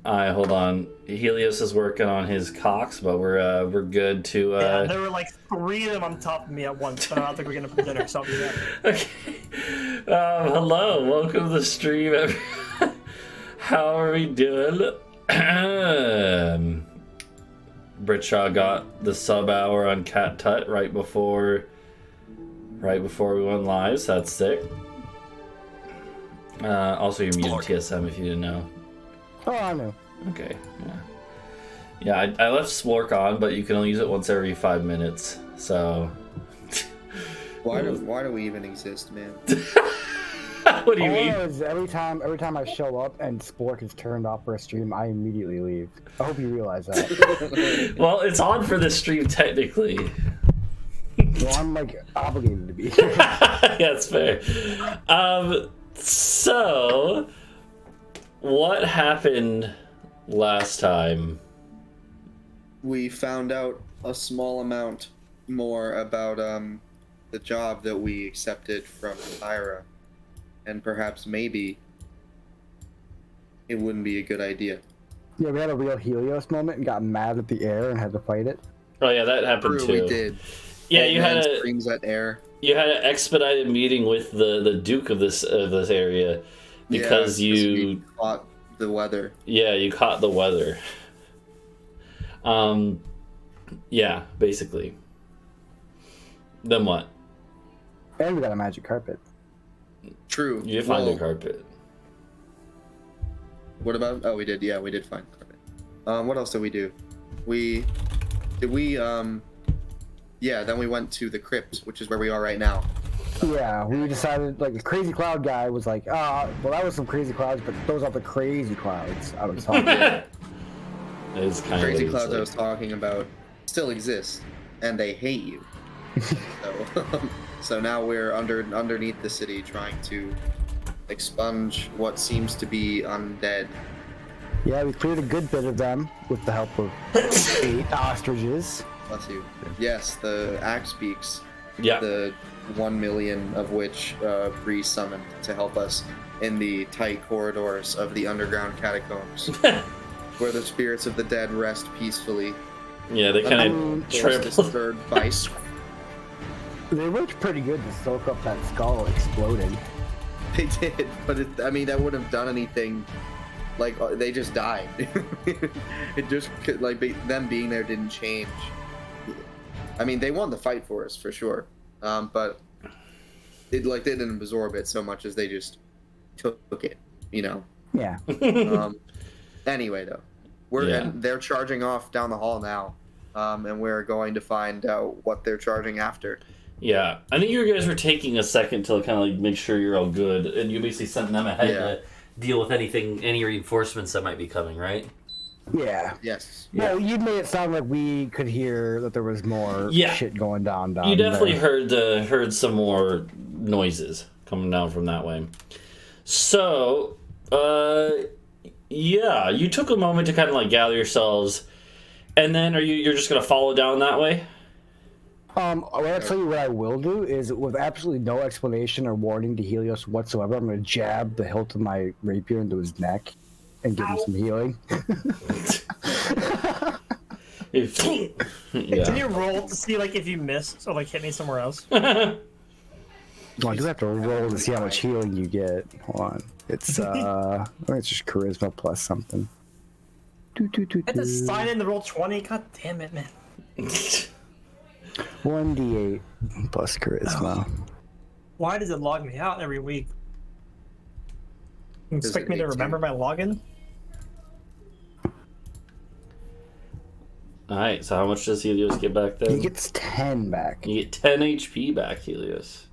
Alright, hold on. Helios is working on his cocks, but we're good to Yeah, there were like 3 of them on top of me at once, but I don't think we're gonna for dinner, so I'll do that. Okay. Hello, welcome to the stream, everyone. How are we doing? Britsha got the sub hour on Cat Tut right before we went live, so that's sick. Also, you're muted TSM if you didn't know. Oh, I know. Okay, yeah. I left Splork on, but you can only use it once every 5 minutes, so... Why do we even exist, man? What do you mean? Every time I show up and Splork is turned off for a stream, I immediately leave. I hope you realize that. Well, it's on for the stream, technically. Well, I'm, like, obligated to be here. Yeah, that's fair. So... What happened last time? We found out a small amount more about the job that we accepted from Tyra, and perhaps maybe it wouldn't be a good idea. Yeah, we had a real Helios moment and got mad at the air and had to fight it. Oh yeah, that happened True, too. we did. Yeah, Old you had man screams at air. You had an expedited meeting with the Duke of this area because we caught the weather. Yeah, you caught the weather. Yeah, basically. Then what? And we got a magic carpet. True. You did find a carpet. What about? Oh, we did. Yeah, we did find carpet. What else did we do? Yeah, then we went to the crypt, which is where we are right now. Yeah, we decided, like, the crazy cloud guy was like, well, that was some crazy clouds, but those are the crazy clouds I was talking about. It's kind Crazy of clouds like... I was talking about still exist, and they hate you. So now we're underneath the city trying to expunge what seems to be undead. Yeah, we cleared a good bit of them with the help of 8 ostriches. Bless you. Yes, the axe beaks. Yeah. The 1 million of which Bree summoned to help us in the tight corridors of the underground catacombs, where the spirits of the dead rest peacefully. Yeah, they kind of tripled. Vice. They worked pretty good to soak up that skull exploding. They did, but I mean, that wouldn't have done anything. Like, they just died. It just, like, them being there didn't change. I mean, they won the fight for us, for sure. But it, like, they didn't absorb it so much as they just took it, you know? Yeah. Anyway, though. And they're charging off down the hall now. And we're going to find out what they're charging after. Yeah. I think you guys were taking a second to kind of, like, make sure you're all good. And you basically sent them ahead to deal with any reinforcements that might be coming, right? Yeah. Yes. Well, you made it sound like we could hear that there was more shit going down You definitely there. heard some more noises coming down from that way. So, yeah, you took a moment to kind of like gather yourselves, and then you're just gonna follow down that way? I'll tell you what I will do is, with absolutely no explanation or warning to Helios whatsoever, I'm gonna jab the hilt of my rapier into his neck and give him some healing. Can you roll to see like if you miss or like hit me somewhere else? Well, I do have to roll to see how much healing you get. Hold on. It's it's just charisma plus something. I had to sign in the roll 20. God damn it, man. 1d8 plus charisma. Why does it log me out every week? You expect me to remember my login? Alright, so how much does Helios get back then? He gets 10 back. You get 10 HP back, Helios.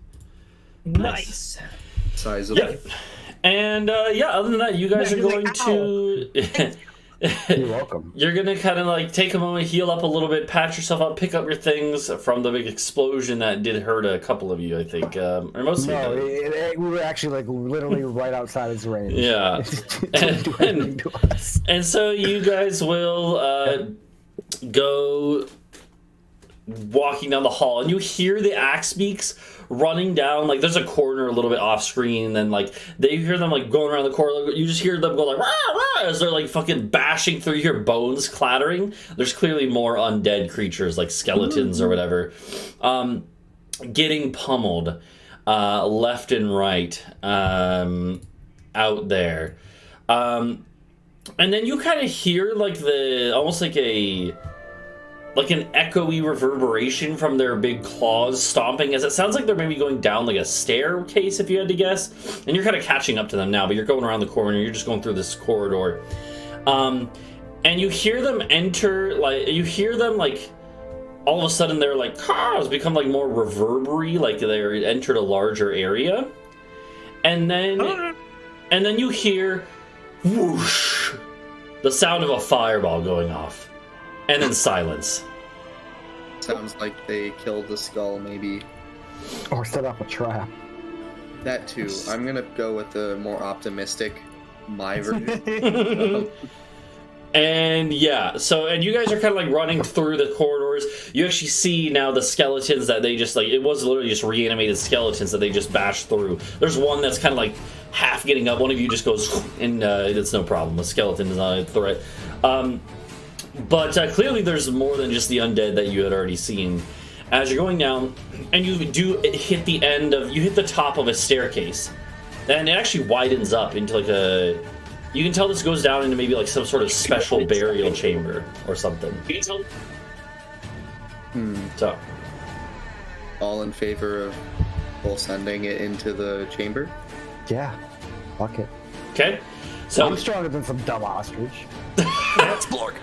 Nice. Sizable. Yeah. And other than that, you guys are going to... You're welcome. You're going to kind of like take a moment, heal up a little bit, patch yourself up, pick up your things from the big explosion that did hurt a couple of you, I think. Or most of you. No, we were actually like literally right outside his range. Yeah. and so you guys will go walking down the hall, and you hear the axe beaks running down. Like there's a corner a little bit off screen, and then like they hear them like going around the corner. You just hear them go like rah, rah, as they're like fucking bashing through your bones, clattering. There's clearly more undead creatures like skeletons or whatever, getting pummeled left and right out there. And then you kind of hear like almost like an echoey reverberation from their big claws stomping, as it sounds like they're maybe going down like a staircase, if you had to guess. And you're kind of catching up to them now, but you're going around the corner. You're just going through this corridor. And you hear them enter, like, all of a sudden their, like, cars become, like, more reverberary, like they're entered a larger area. And then you hear, whoosh, the sound of a fireball going off. And then silence. Sounds like they killed the skull, maybe. Or set up a trap. That too. I'm gonna go with the more optimistic, my version. And yeah, and you guys are kind of like running through the corridors. You actually see now the skeletons that they just like, it was literally just reanimated skeletons that they just bashed through. There's one that's kind of like half getting up. One of you just goes, and it's no problem. The skeleton is not a threat. But clearly there's more than just the undead that you had already seen. As you're going down, and you do hit you hit the top of a staircase. And it actually widens up into like you can tell this goes down into maybe like some sort of special burial chamber or something. You can tell. So. All in favor of full sending it into the chamber? Yeah. Fuck it. Okay. So I'm stronger than some dumb ostrich. That's Blork.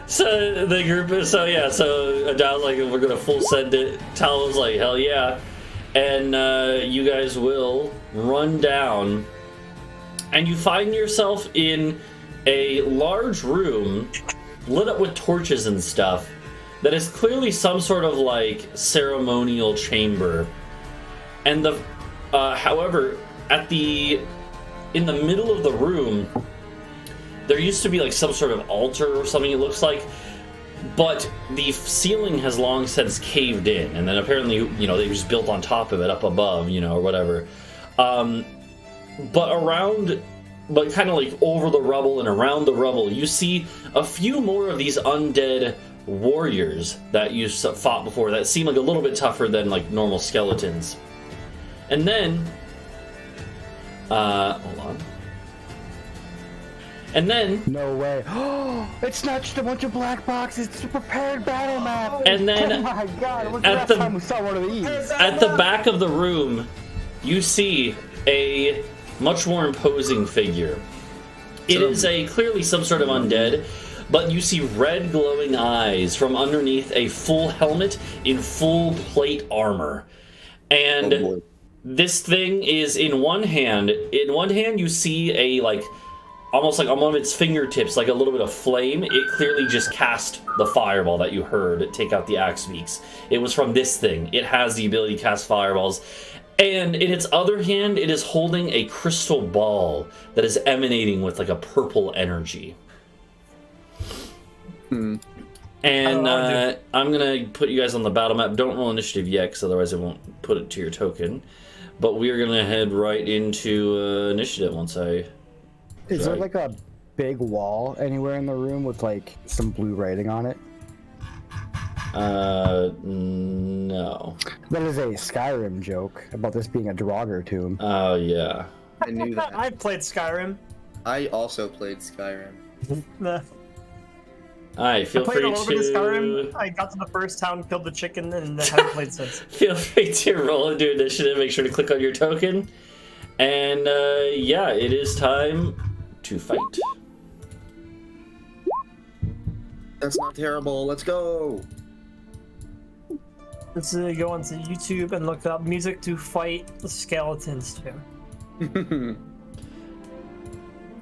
So the group, so Adau's like, we're gonna full send it. Talvo's like, hell yeah, and you guys will run down, and you find yourself in a large room lit up with torches and stuff. That is clearly some sort of like ceremonial chamber, and however, in the middle of the room, there used to be like some sort of altar or something, it looks like, but the ceiling has long since caved in, and then apparently, they just built on top of it up above, or whatever. But kind of like over the rubble and around the rubble, you see a few more of these undead warriors that you fought before that seem like a little bit tougher than like normal skeletons. And then, hold on. And then... No way. It's not just a bunch of black boxes, it's a prepared battle map! And then... Oh my god, when's the last time we saw one of these? At the back of the room, you see a much more imposing figure. It is clearly some sort of undead, but you see red glowing eyes from underneath a full helmet in full plate armor. And this thing is in one hand you see a like... almost like on one of its fingertips, like a little bit of flame. It clearly just cast the fireball that you heard take out the axe beaks. It was from this thing. It has the ability to cast fireballs. And in its other hand, it is holding a crystal ball that is emanating with like a purple energy. And I'm going to put you guys on the battle map. Don't roll initiative yet, because otherwise I won't put it to your token. But we are going to head right into initiative once I... Is there like a big wall anywhere in the room with like some blue writing on it? No. That is a Skyrim joke about this being a Draugr tomb. Oh, yeah. I knew that. I played Skyrim. I also played Skyrim. Alright, feel free I played a little bit of to... Skyrim. I got to the first town, killed the chicken, and haven't played since. Feel free to roll into initiative. Make sure to click on your token. And, yeah, it is time to fight. That's not terrible. Let's go. Let's go onto YouTube and look up music to fight the skeletons too.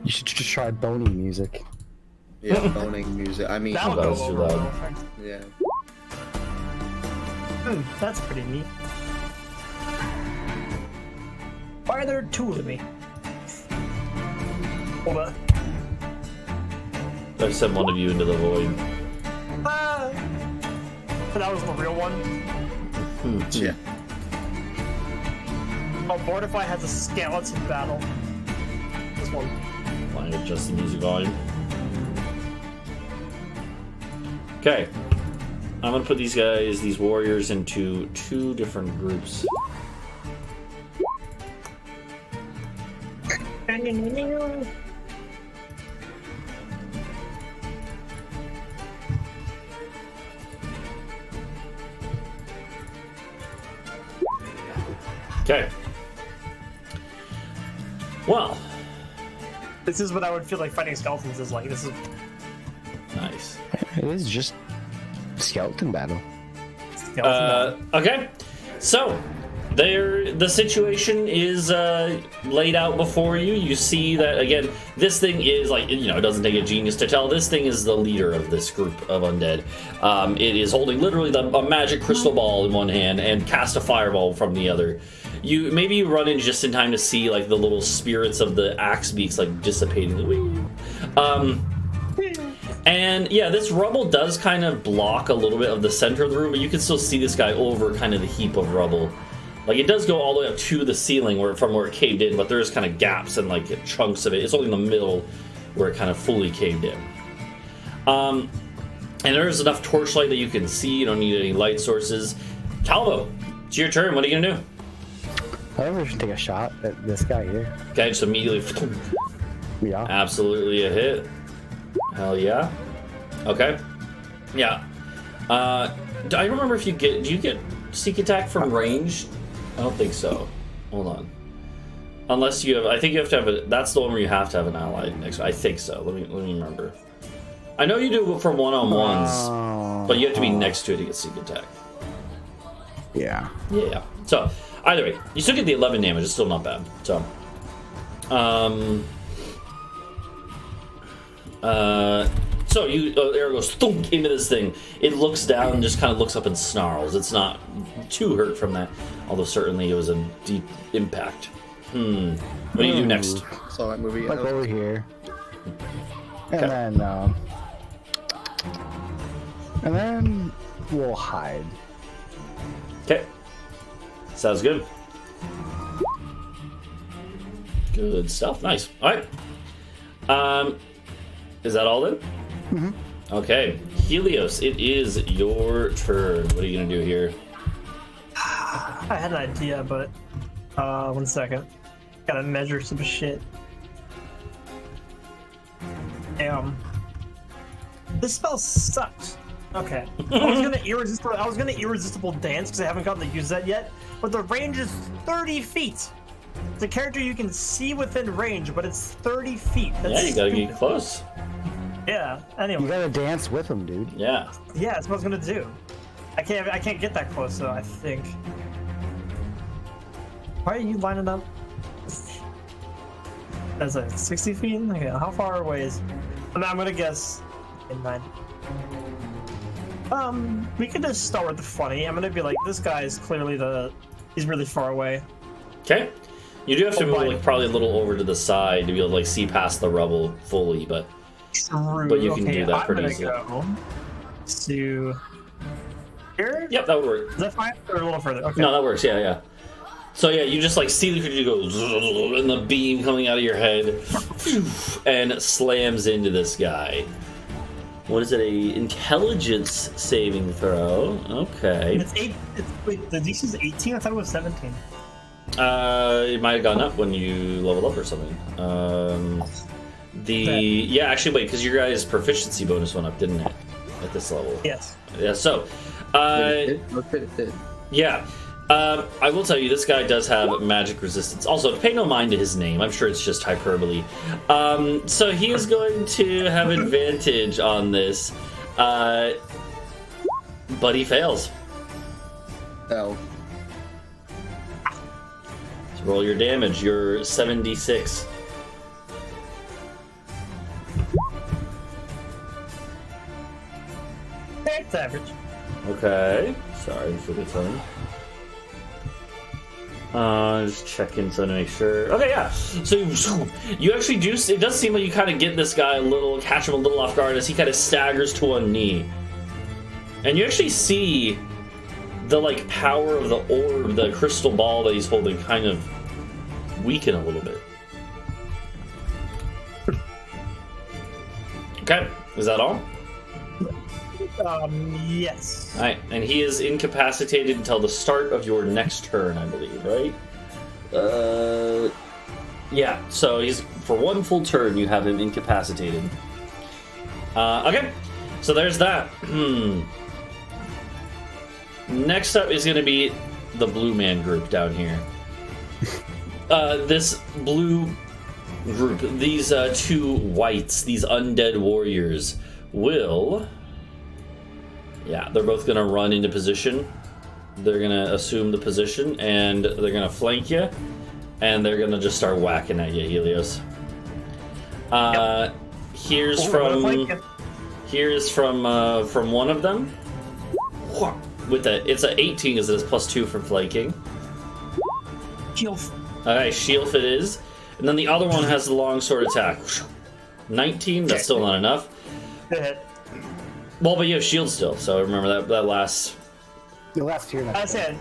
You should just try bony music. Yeah, boning music. I mean, That'll that go was too over. loud. yeah. That's pretty neat. Why are there two of me? Hold on. I've sent one of you into the void. Ah! But that was the real one. Yeah. Oh, Mortify has a skeleton battle. This one. Fine, adjust the music volume. Okay. I'm gonna put these warriors into 2 different groups. Okay. Well, This is what I would feel like fighting skeletons is like. This is nice. It is just skeleton battle. skeleton. Okay, so the situation is laid out before you. You see that again. This thing is like, you know, it doesn't take a genius to tell. This thing is the leader of this group of undead. It is holding literally a magic crystal ball in one hand and cast a fireball from the other. You run in just in time to see like the little spirits of the axe beaks like dissipating. And yeah, this rubble does kind of block a little bit of the center of the room, but you can still see this guy over kind of the heap of rubble. Like, it does go all the way up to the ceiling from where it caved in, but there's kind of gaps and like chunks of it. It's only in the middle where it kind of fully caved in. And there's enough torchlight that you can see. You don't need any light sources. Talvo, it's your turn. What are you gonna do? I think we should take a shot at this guy here. Okay, just immediately. Yeah. Absolutely a hit. Hell yeah. Okay. Yeah. I don't remember if do you get sneak attack from range? I don't think so. Hold on. Unless you have, I think you have to have that's the one where you have to have an ally next. I think so. Let me remember. I know you do from one-on-ones, but you have to be next to it to get sneak attack. Yeah. Yeah. So, either way, you still get the 11 damage. It's still not bad. So, so you arrow goes thunk into this thing. It looks down and just kind of looks up and snarls. It's not too hurt from that, although certainly it was a deep impact. What do you do next? Saw that movie. Like over here. And Okay. then we'll hide. Okay. Sounds good. Good stuff. Nice. All right. Is that all then? Mm-hmm. Okay. Helios, it is your turn. What are you gonna do here? I had an idea, but 1 second. Gotta measure some shit. Damn. This spell sucks. Okay. I was gonna irresistible dance because I haven't gotten to use that yet, but the range is 30 feet. It's a character you can see within range, but it's 30 feet. That's Yeah, you gotta stupid. get close. Yeah. Anyway. You gotta dance with him, dude. Yeah. Yeah, that's what I was gonna do. I can't get that close though, I think. Why are you lining up? That's like 60 feet? Okay, how far away is... I'm gonna guess in 9. We could just start with the funny. I'm gonna be like, this guy is clearly he's really far away. Okay. You do have to move fine. like probably a little over to the side to be able to like see past the rubble fully, but True. But you can do that pretty easily. I'm gonna go to here? yep, that would work. Is that fine? Or a little further? Okay. No, that works. Yeah, yeah. So yeah, you just like see the creature go zzz, and the beam coming out of your head and slams into this guy. What is it? A intelligence saving throw? Okay. It's 8. Wait, the DC is 18? I thought it was 17. It might have gone up when you leveled up or something. Yeah, actually, wait, because your guys' proficiency bonus went up, didn't it? At this level. Yes. Yeah. So, It did. yeah. I will tell you, this guy does have magic resistance. Also, pay no mind to his name. I'm sure it's just hyperbole. So he is going to have advantage on this, but he fails. Hell. So roll your damage. You're 7d6. It's average. Okay. Sorry for the phone. Just checking so to make sure. Okay, yeah. So you actually do. It does seem like you kind of get this guy catch him a little off guard as he kind of staggers to one knee, And you actually see the like power of the orb, the crystal ball that he's holding, kind of weaken a little bit. Okay, is that all? Yes. All right, and he is incapacitated until the start of your next turn, I believe, right? Yeah. So he's for one full turn. You have him incapacitated. Okay, so there's that. Next up is going to be the blue man group down here. This blue group, these two whites, these undead warriors, will... Yeah, they're both going to run into position. They're going to assume the position, and they're going to flank you, and they're going to just start whacking at you, Helios. Here's from one of them. With it's a 18 because it's +2 from flanking. Shield. Alright, shield it is. And then the other one has the long sword attack. 19, that's still not enough. Good hit. Well, but you have shield still, so remember that lasts. The last tier. I said,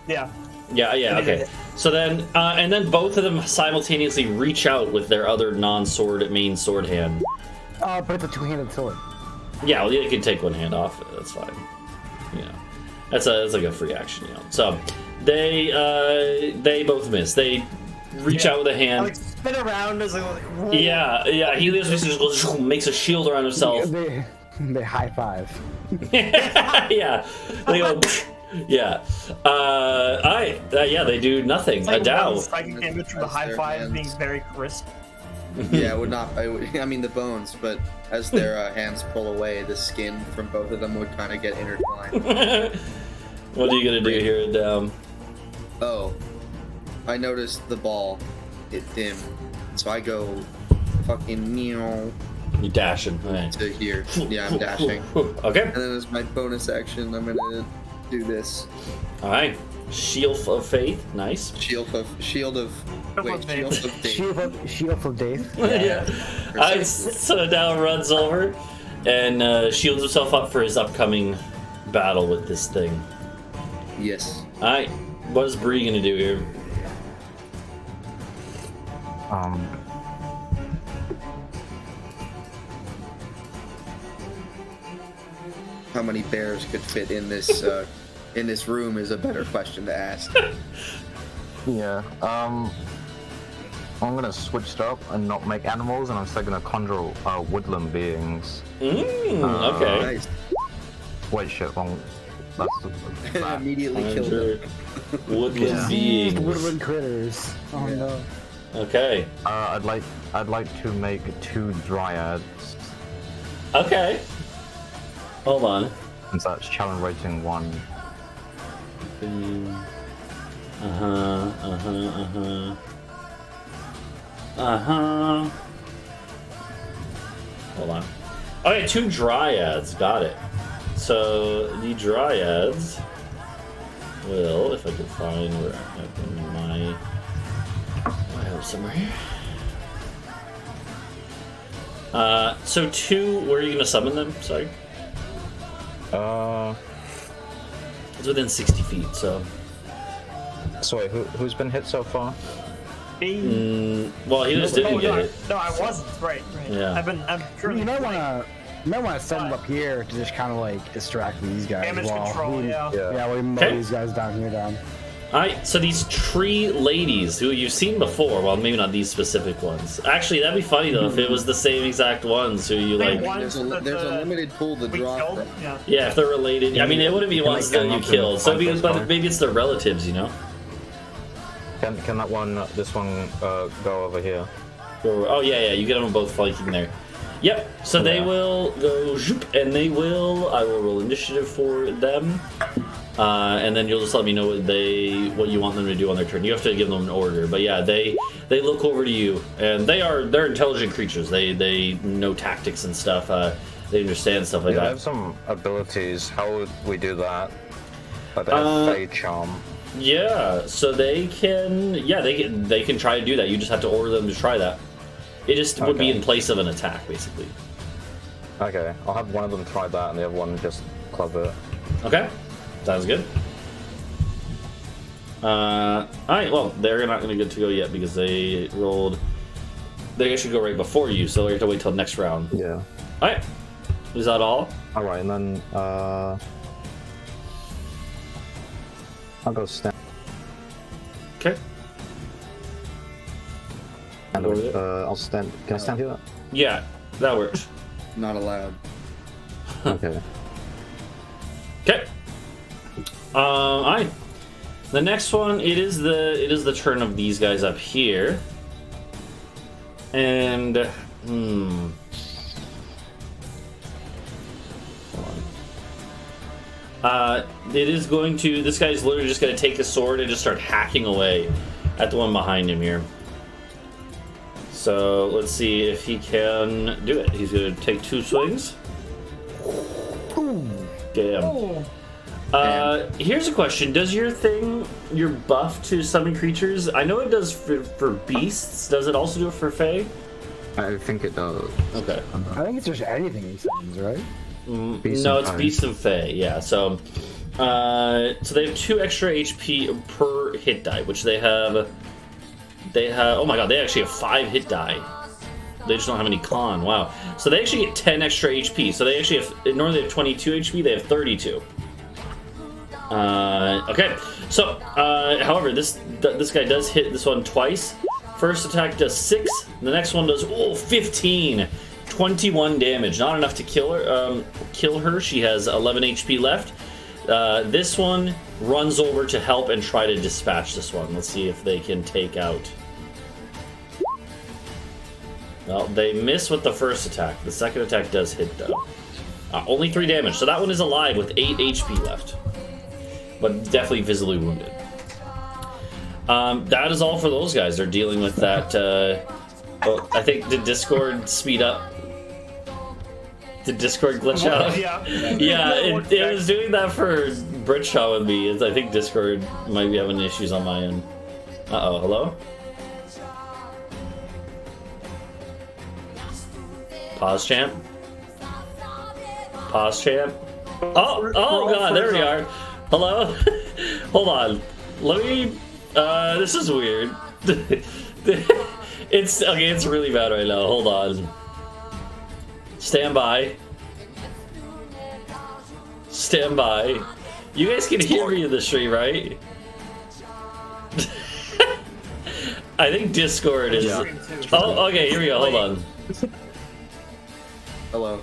yeah. Yeah, okay. So then, and then both of them simultaneously reach out with their other non-sword main sword hand. But it's a two-handed sword. Yeah, well, you can take one hand off. That's fine. Yeah, that's like a free action, you know. So they both miss. They reach out with a hand. I like spin around as like. Yeah. Helios just goes, makes a shield around himself. They high five. Yeah, they go. Yeah. Yeah, they do nothing. It's like Adau. one psychic damage from the high five being very crisp. Yeah, it would not. I mean, the bones, but as their hands pull away, the skin from both of them would kind of get intertwined. What are you gonna do here, Adau? Oh, I noticed the ball. It dimmed, so I go fucking meow You dashing. Okay. to here. Yeah, I'm dashing. Okay. And then as my bonus action, I'm gonna do this. All right. Shield of Faith. Nice. Shield of Faith. Shield of Dave. Yeah. So now runs over and shields himself up for his upcoming battle with this thing. Yes. All right. What is Bree gonna do here? How many bears could fit in this room is a better question to ask. Yeah. I'm gonna switch it up and not make animals, and I'm still gonna conjure woodland beings. Okay. Nice. Wait, shit, wrong. That's that. Immediately killed him. Woodland beings. Woodland critters. Oh Yeah. no. Okay. I'd like to make 2 dryads, Okay. Hold on. since that's challenge rating 1. Hold on. Okay, 2 dryads. Got it. So the dryads will, if I can find where I have them in my. I have somewhere here. So 2. Where are you gonna summon them? Sorry. It's within 60 feet. So. Sorry, who's been hit so far? Well, he just didn't get no, it. No, I wasn't. Right. Yeah. I'm currently. You might want to send them up here to just kind of like distract these guys. Damage while control, we, yeah. we mow Okay. these guys down here down. Alright, so these tree ladies who you've seen before, well, maybe not these specific ones. Actually, that'd be funny though if it was the same exact ones who you like. There's a limited pool to We draw killed. from. Yeah. Yeah, if they're related. I mean, it wouldn't be ones that you killed. So Fine. but maybe it's their relatives, you know? Can this one go over here? Oh, yeah, you get them both flanking there. Yep, so they will go zoop, and I will roll initiative for them. And then you'll just let me know what you want them to do on their turn. You have to give them an order, but yeah, they look over to you, and they're intelligent creatures. They know tactics and stuff. They understand stuff like Yeah, I that. have some abilities. How would we do that? Like they have Fey Charm. Yeah, so they can try to do that. You just have to order them to try that. It just would be Okay. in place of an attack, basically. Okay, I'll have one of them try that and the other one just club it. Okay, sounds good. Alright, well, they're not going to get to go yet because they rolled... They actually go right before you, so we have to wait till next round. Yeah. Alright, is that all? Alright, and then, I'll go stand. Okay. I'll stand. Can I stand here? Yeah, that works. Not allowed. Okay. Okay. Alright. The next one, it is the turn of these guys up here. And hold on. It is going to, this guy's literally just gonna take his sword and just start hacking away at the one behind him here. So let's see if he can do it. He's gonna take 2 swings. Damn. Here's a question. Does your buff to summon creatures, I know it does for beasts, does it also do it for Fae? I think it does. Okay. I think it's just anything he sends, right? No, it's beasts and Fae, yeah. So they have 2 extra HP per hit die, which they have, oh my god, they actually have 5 hit die. They just don't have any con, wow. So they actually get 10 extra HP. So they actually have, normally they have 22 HP, they have 32. Okay, so, however, this guy does hit this one twice. First attack does 6, the next one does, 15. 21 damage, not enough to kill her. She has 11 HP left. This one runs over to help and try to dispatch this one. Let's see if they can take out. Well, they miss with the first attack. The second attack does hit, though. Only 3 damage, so that one is alive with 8 HP left. But definitely visibly wounded. That is all for those guys. They're dealing with that. Oh, I think did Discord speed up? Did Discord glitch out? Yeah. Yeah, it was doing that for Britsha with me. I think Discord might be having issues on my end. Uh-oh, hello? Pause champ? Pause champ? Oh god, there we are. Hello? Hold on. Let me... this is weird. It's really bad right now. Hold on. Stand by. Stand by. You guys can hear me in the stream, right? I think Discord is... Oh, okay, here we go. Hold on. Hello.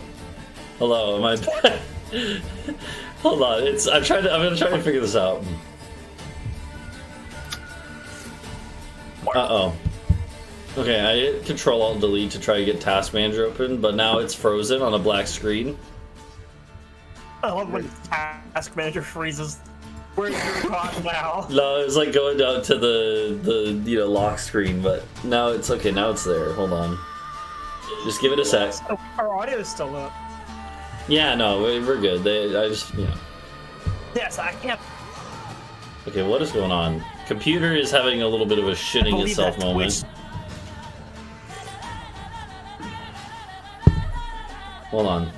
Hello, am I... Hold on, I'm gonna try to figure this out. Uh-oh. Okay, I hit Control-Alt-Delete to try to get Task Manager open, but now it's frozen on a black screen. I love when Task Manager freezes. Where's your caught now? No, it was like going down to the lock screen, but now it's okay, now it's there. Hold on. Just give it a sec. Oh, our audio is still up. Yeah, no, we're good. Yes, I can't. Okay, what is going on? Computer is having a little bit of a shitting itself moment. Hold on.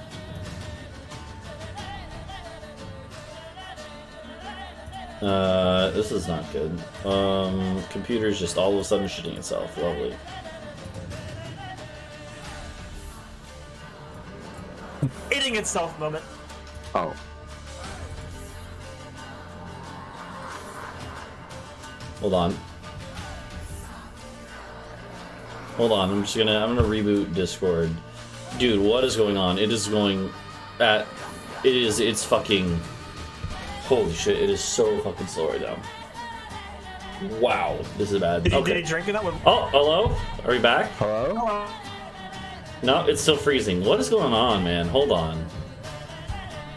This is not good. Computer's just all of a sudden shitting itself. Lovely. Eating itself moment. Oh. Hold on. Hold on, I'm gonna reboot Discord. Dude, what is going on? It is going at... It's fucking... Holy shit, it is so fucking slow right now. Wow, this is bad. Did he Okay. drink that one? Oh, hello? Are we back? Hello? Hello. No, it's still freezing. What is going on, man? Hold on.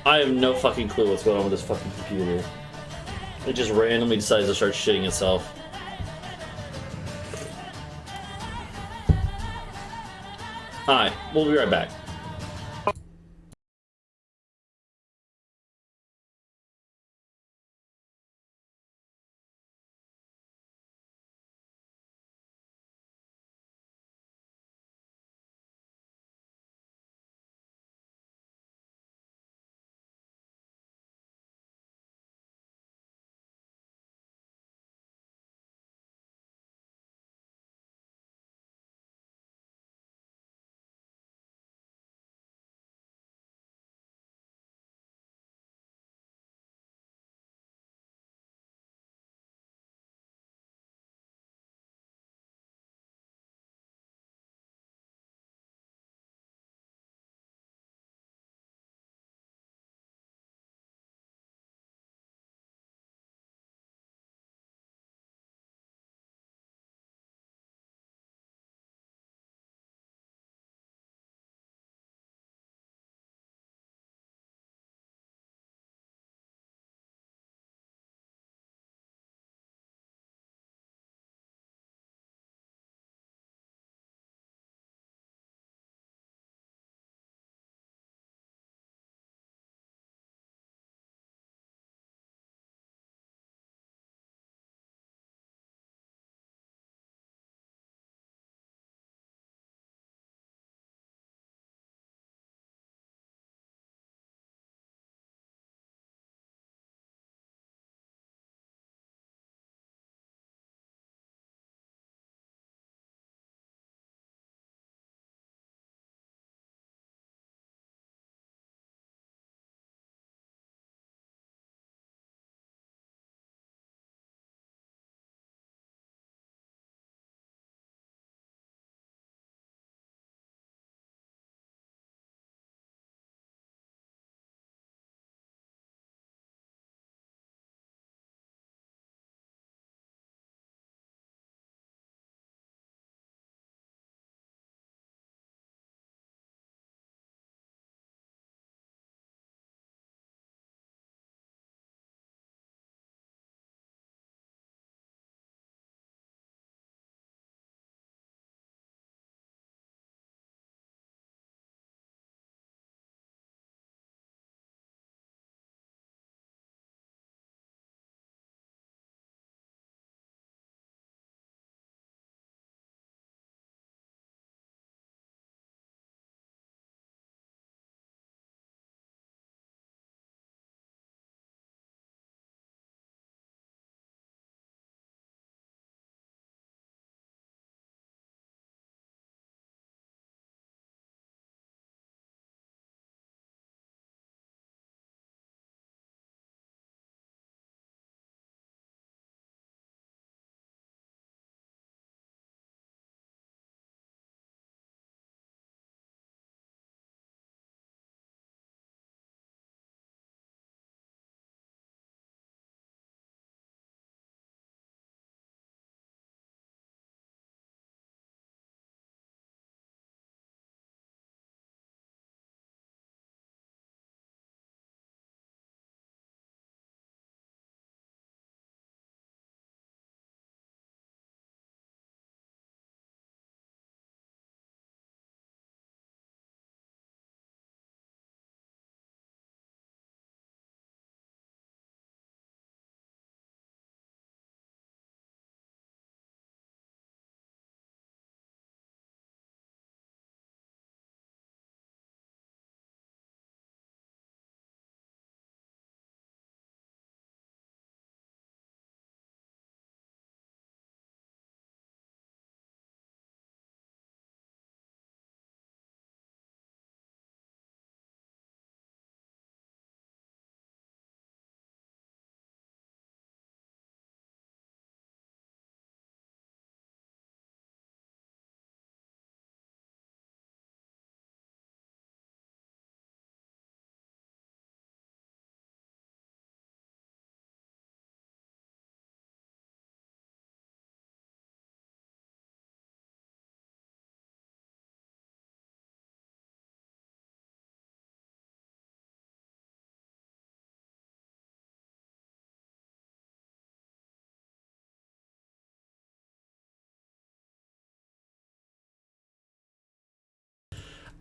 I have no fucking clue what's going on with this fucking computer. It just randomly decides to start shitting itself. Alright, we'll be right back.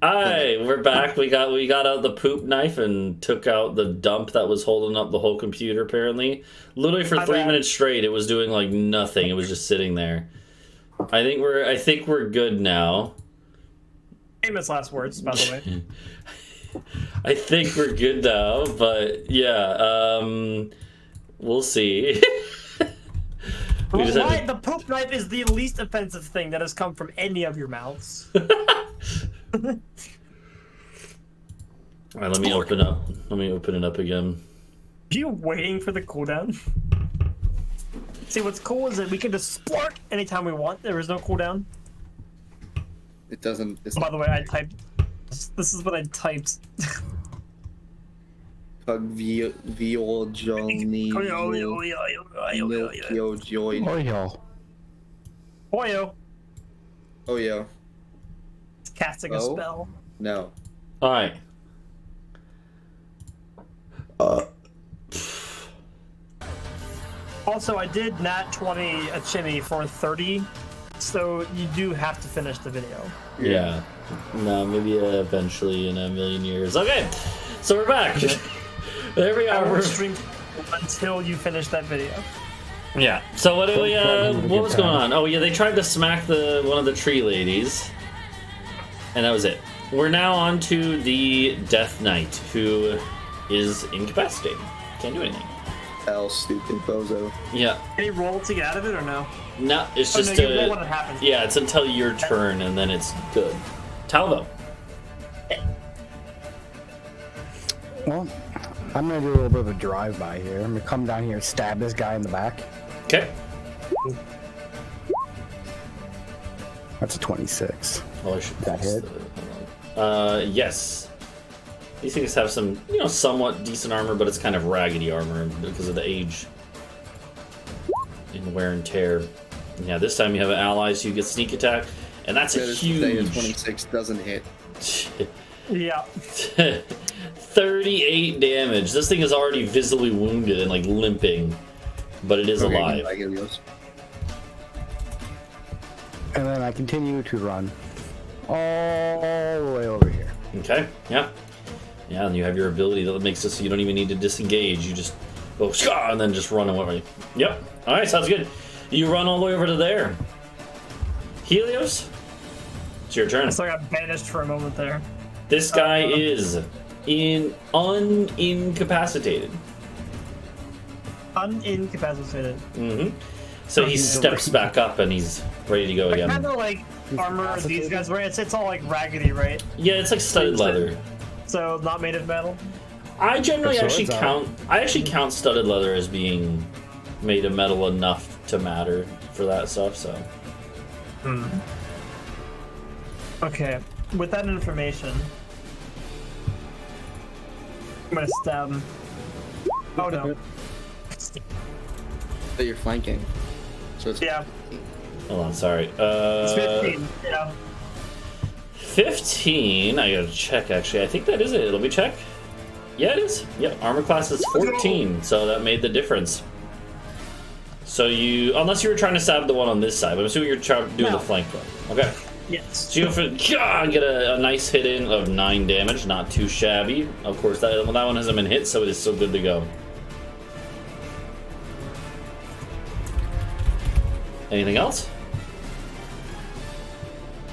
Hi, we're back. We got out the poop knife and took out the dump that was holding up the whole computer. Apparently, literally for 3 minutes straight, it was doing like nothing. It was just sitting there. I think we're good now. Famous last words, by the way. I think we're good now, but yeah, we'll see. The poop knife is the least offensive thing that has come from any of your mouths. All right, let me open up. Let me open it up again. Are you waiting for the cooldown? See, what's cool is that we can just splart anytime we want. There is no cooldown. It doesn't. By the way, I typed. This is what I typed. Pug viol Johnny. Oyo. Oh yeah. It's casting a spell. No. All right. Also, I did nat 20 a chimney for 30, so you do have to finish the video. Yeah. No, maybe eventually in a million years. Okay, so we're back. There we I are. will stream until you finish that video. Yeah. So what do we? What was going on? Oh yeah, they tried to smack one of the tree ladies, and that was it. We're now on to the Death Knight, who is incapacitated. Can't do anything. Hell, stupid bozo. Yeah. Can you roll to get out of it or no? No, it's Oh, just no, you roll when it happens. yeah, it's until your turn, and then it's good. Talvo. Well, I'm gonna do a little bit of a drive-by here. I'm gonna come down here and stab this guy in the back. Okay. That's a 26. Oh, I should That hit? Yes. These things have some, somewhat decent armor, but it's kind of raggedy armor because of the age and wear and tear. Yeah, this time you have an ally, so you get sneak attack, and that's a huge. 26 doesn't hit. Yeah. 38 damage. This thing is already visibly wounded and like limping, but it is alive. Like Helios. And then I continue to run all the way over here. Okay. Yeah. Yeah, and you have your ability that makes it so you don't even need to disengage. You just go and then just run away. Yep. All right, sounds good. You run all the way over to there. Helios, it's your turn. So I got banished for a moment there. This guy is unincapacitated. Unincapacitated. Mm-hmm. So he steps back up and he's ready to go again. Kind of like armor these guys wear. It's all like raggedy, right? Yeah, it's like studded leather. So not made of metal. I generally actually swords count studded leather as being made of metal enough to matter for that stuff. So. Okay, with that information, I'm gonna stab him. Oh no. But you're flanking. So it's Yeah. Hold on, sorry. It's 15. Yeah. 15. I gotta check. Actually, I think that is it. Let me check. Yeah, it is. Yep, armor class is 14, so that made the difference. So unless you were trying to stab the one on this side, but I'm assuming you're trying to do the flank one. Okay. Yes. So you get a nice hit in of 9 damage, not too shabby. Of course, that one hasn't been hit, so it is still good to go. Anything else?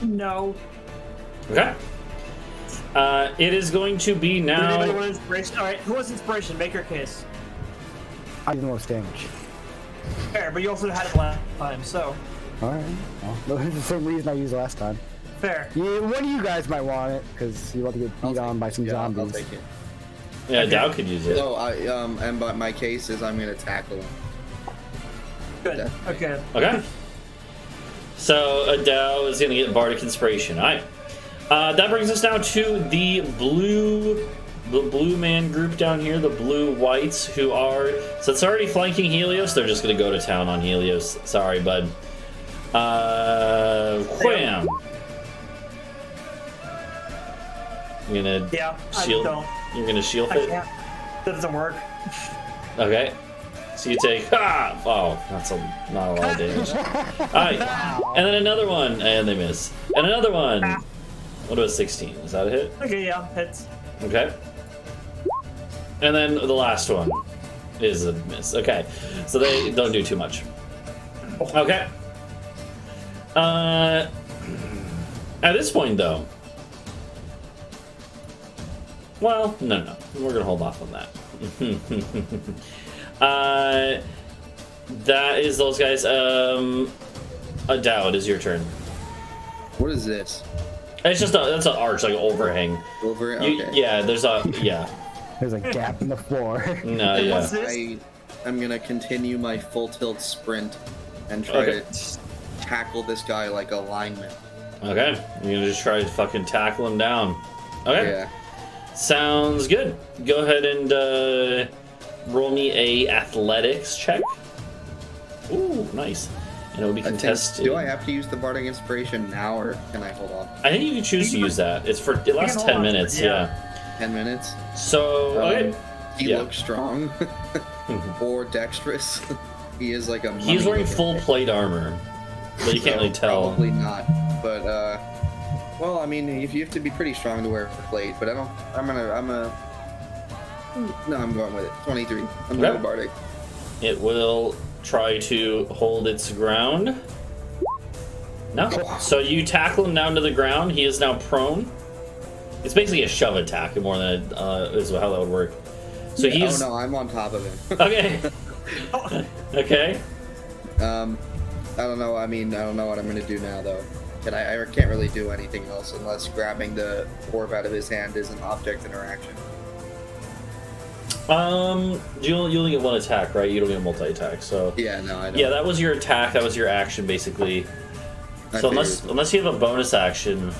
No. Okay. It is going to be Does anybody now. want inspiration? All right. Who wants inspiration? Make your case. I did the most damage. Fair, but you also had it last time, so Alright. Well, that's the same reason I used last time. fair. Yeah, one of you guys might want it, because you want to get beat on by some I'll zombies. take it. Yeah, Adau could use it. So and by my case is I'm gonna tackle him. Good. Okay. Okay. So Adau is going to get Bardic Inspiration. All right. That brings us now to the blue man group down here, the blue whites, who are... So it's already flanking Helios. They're just going to go to town on Helios. Sorry, bud. Wham! You're going to Yeah. shield... I don't. You're going to shield I it? can't. That doesn't work. Okay. So you take... Ah! Oh, that's not a lot of damage. Alright. And then another one. And they miss. And another one. What about 16? Is that a hit? Okay, yeah, hits. Okay. And then the last one is a miss. Okay. So they don't do too much. Okay. At this point, though. Well, no. We're going to hold off on that. That is those guys. Adau, it is your turn. What is this? It's just that's an arch, like an overhang. Over? Okay. Yeah, there's a There's a gap in the floor. No, Hey, yeah. what's this? I'm gonna continue my full tilt sprint and try Okay. to tackle this guy like a lineman. Okay, you're gonna just try to fucking tackle him down. Okay, Yeah. sounds good. Go ahead and roll me a athletics check. Ooh, nice. And it'll be I think, contested. do I have to use the Bardic Inspiration now, or can I hold on? I think you can choose to use that. It lasts hold 10 on, minutes. yeah. 10 minutes. So okay. He Yeah. looks strong or dexterous. He is like a. He's wearing money-looking full thing. plate armor, but you can't really tell. Probably not, but well, I mean, if you have to be pretty strong to wear a plate, but I don't. No, I'm going with it. 23. I'm going Okay. Bardic. It will try to hold its ground. No. So you tackle him down to the ground. He is now prone. It's basically a shove attack more than is how that would work. So he's Oh no, I'm on top of him. okay. Okay. I don't know. I mean, I don't know what I'm gonna do now though. Can I can't really do anything else unless grabbing the orb out of his hand is an object interaction. You only get one attack, right? You don't get a multi-attack. So Yeah, no, I don't. yeah, that was your attack. That was your action, basically. I So figured. unless you have a bonus action,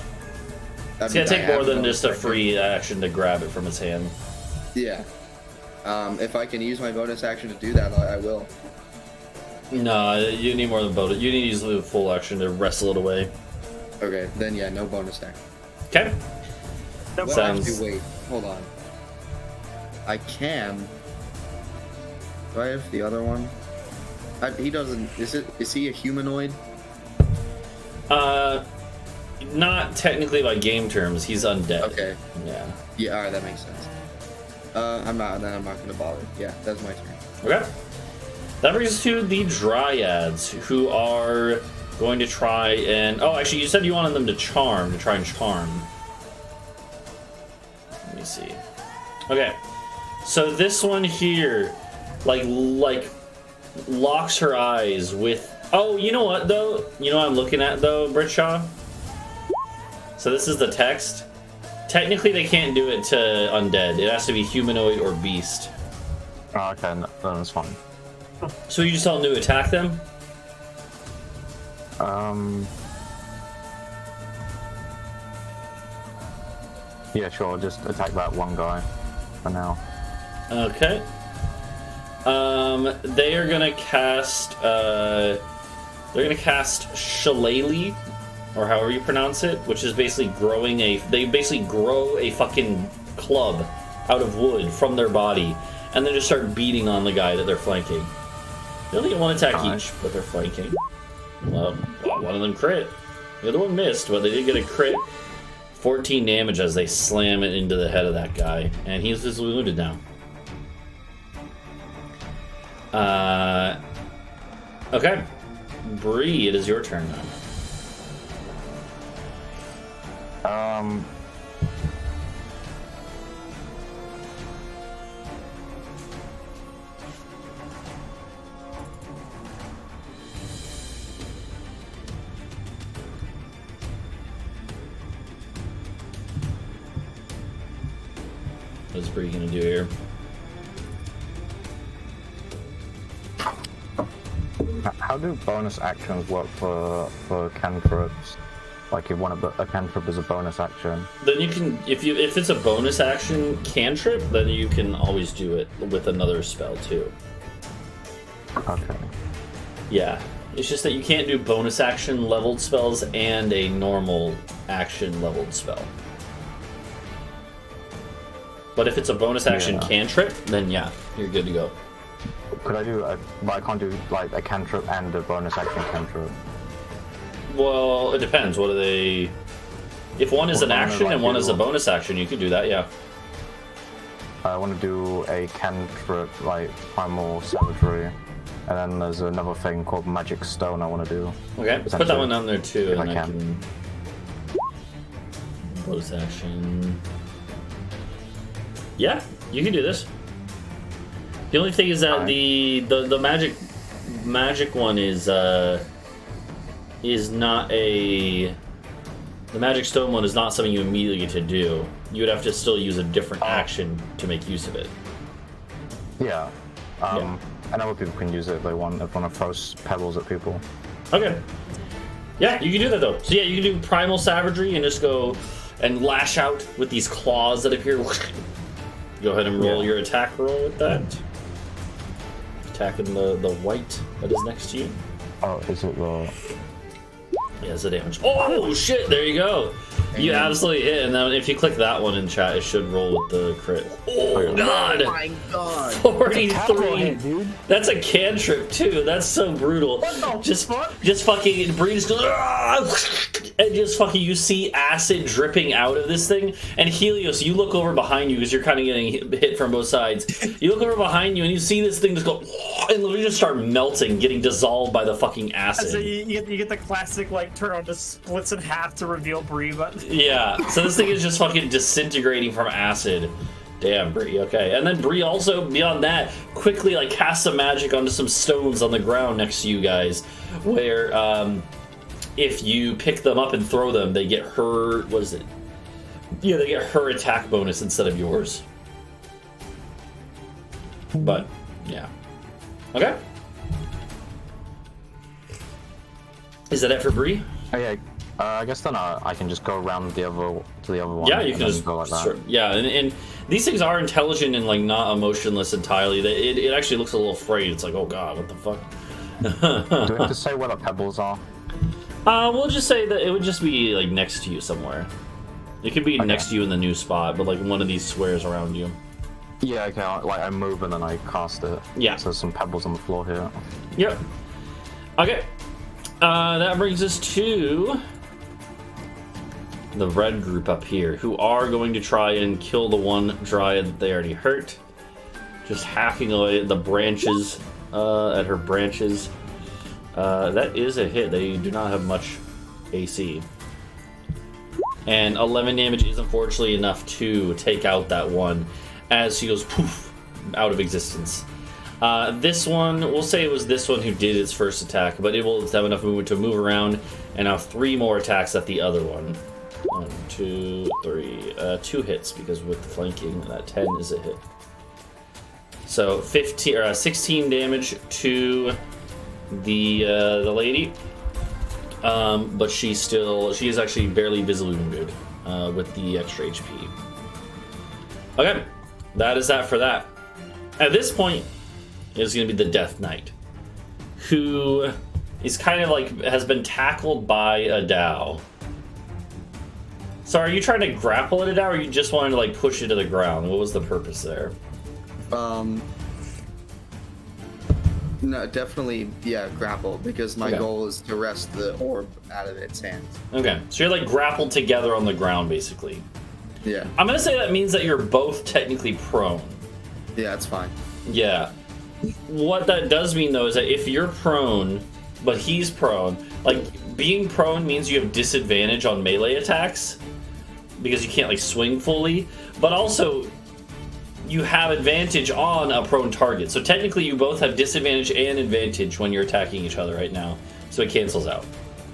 I it's gonna mean, take I more have than no just a action. free action to grab it from his hand. Yeah. If I can use my bonus action to do that, I will. No, you need more than bonus. You need to use the full action to wrestle it away. Okay, then yeah, no bonus action. Okay. That Well, Sounds- actually, wait, hold on. I can. Do I have the other one? He doesn't. Is he a humanoid? Not technically by game terms. He's undead. Okay. Yeah. Yeah. All right, that makes sense. I'm not. Then I'm not gonna bother. Yeah, that's my turn. Okay. That brings us to the Dryads, who are going to try and... Oh, actually, you said you wanted them to try and charm. Let me see. Okay. So this one here, like locks her eyes with... Oh, you know what, though? You know what I'm looking at, though, Britsha? So this is the text. Technically, they can't do it to undead. It has to be humanoid or beast. Oh, okay, no, that's fine. So you just tell them to attack them? Yeah, sure. I'll just attack that one guy for now. Okay. They are gonna cast. They're gonna cast Shillelagh, or however you pronounce it, which is basically growing a. They basically grow a fucking club out of wood from their body, and then just start beating on the guy that they're flanking. They only get one attack Alright. each, but they're flanking. Well, one of them crit. The other one missed, but they did get a crit. 14 damage as they slam it into the head of that guy, and he's just wounded now. Okay. Bree, it is your turn now. What's Bree gonna do here? How do bonus actions work for cantrips? Like if a cantrip is a bonus action. Then you can, if it's a bonus action cantrip, then you can always do it with another spell too. Okay. Yeah, it's just that you can't do bonus action leveled spells and a normal action leveled spell. But if it's a bonus action Yeah. cantrip, then yeah, you're good to go. Could I do but I can't do like a cantrip and a bonus action cantrip. Well, it depends. What are they? If one is an Well, action and one is a do- bonus action, you could do that, yeah. I want to do a cantrip, like primal savagery, and then there's another thing called magic stone I want to do. Okay, put that one down there too, If and I I can. can... Bonus action... Yeah, you can do this. The only thing is that Alright. the magic one is not a... The magic stone one is not something you immediately get to do. You would have to still use a different action to make use of it. Yeah. Yeah. And other people can use it if they want to throw pebbles at people. Okay. Yeah, you can do that though. So yeah, you can do primal savagery and just go and lash out with these claws that appear. Go ahead and roll your attack roll with that. Attacking the white that is next to you. Oh, is it the... Yeah, it's the damage. Oh shit! There you go. You absolutely hit, and then if you click that one in chat, it should roll with the crit. Oh god! Oh my god! 43. hit, dude. That's a cantrip too. That's so brutal. What the Just fuck? fucking Breeze goes, and just fucking you see acid dripping out of this thing. And Helios, you look over behind you because you're kind of getting hit from both sides. You look over behind you and you see this thing just go and literally just start melting, getting dissolved by the fucking acid. So you get the classic like turn on just splits in half to reveal Bree, but Yeah, so this thing is just fucking disintegrating from acid. Damn, Bree, okay. And then Bree also, beyond that, quickly like casts some magic onto some stones on the ground next to you guys, where if you pick them up and throw them, they get her, what is it? Yeah, they get her attack bonus instead of yours. But, yeah. Okay. Is that it for Bree? Okay. I guess then I can just go around to the other one. Yeah, you and can then just go like that. sure, yeah, and these things are intelligent and like not emotionless entirely. It actually looks a little afraid. It's like, oh god, what the fuck? Do we have to say where the pebbles are? We'll just say that it would just be like next to you somewhere. It could be next to you in the new spot, but like one of these squares around you. Yeah, okay. Like I move and then I cast it. Yeah. So there's some pebbles on the floor here. Yep. Okay. That brings us to the red group up here, who are going to try and kill the one dryad that they already hurt. Just hacking away at the branches, at her branches. That is a hit. They do not have much AC. And 11 damage is unfortunately enough to take out that one as she goes poof out of existence. This one, we'll say it was this one who did its first attack, but it will have enough movement to move around, and now 3 more attacks at the other one. 1, 2, 3, 2 hits, because with the flanking, that 10 is a hit. So 16 damage to the lady, but she is actually barely visibly wounded with the extra HP. Okay, that is that for that. At this point, it's going to be the Death Knight, who is kind of like has been tackled by Adau. So are you trying to grapple at Adau, or you just wanted to like push it to the ground? What was the purpose there? No, definitely, yeah, grapple, because my Okay. goal is to wrest the orb out of its hands. Okay, so you're like grappled together on the ground, basically. Yeah, I'm gonna say that means that you're both technically prone. yeah, that's fine. Yeah. What that does mean though is that if you're prone, but he's prone, like being prone means you have disadvantage on melee attacks because you can't like swing fully, but also you have advantage on a prone target. So technically you both have disadvantage and advantage when you're attacking each other right now. So it cancels out.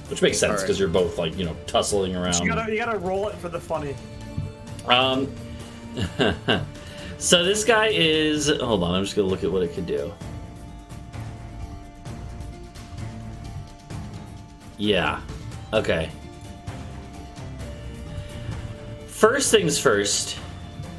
Which makes sense Alright. because you're both like, you know, tussling around. you gotta roll it for the funny. So this guy is... Hold on, I'm just going to look at what it could do. Yeah. Okay. First things first,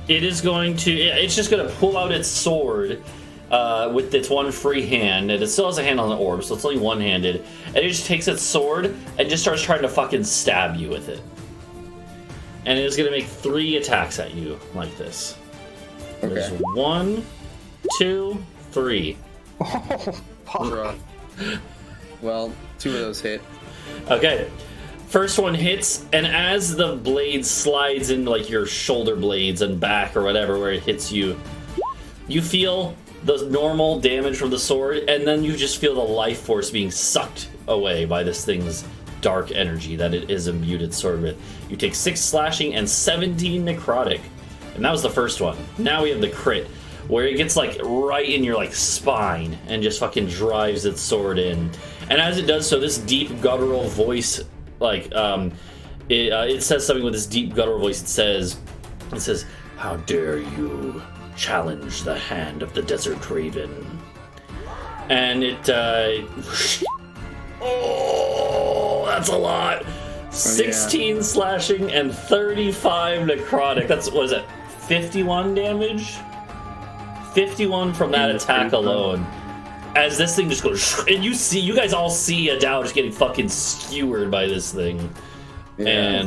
it is going to... It's just going to pull out its sword with its one free hand, and it still has a hand on the orb, so it's only one-handed. And it just takes its sword and just starts trying to fucking stab you with it. And it is going to make 3 attacks at you like this. There's Okay. 1, 2, 3. Bruh. Well, 2 of those hit. Okay. First one hits, and as the blade slides into like your shoulder blades and back or whatever where it hits you, you feel the normal damage from the sword, and then you just feel the life force being sucked away by this thing's dark energy that it is imbued its sword with. You take 6 slashing and 17 necrotic. And that was the first one. Now we have the crit, where it gets like right in your like spine and just fucking drives its sword in. And as it does so, this deep guttural voice, like it says something with this deep guttural voice. It says, "How dare you challenge the hand of the desert raven?" And it oh, that's a lot. 16 slashing and 35 necrotic. That's, what is it, 51 damage? 51 from that attack alone. As this thing just goes, and you guys all see Adau just getting fucking skewered by this thing. Yeah.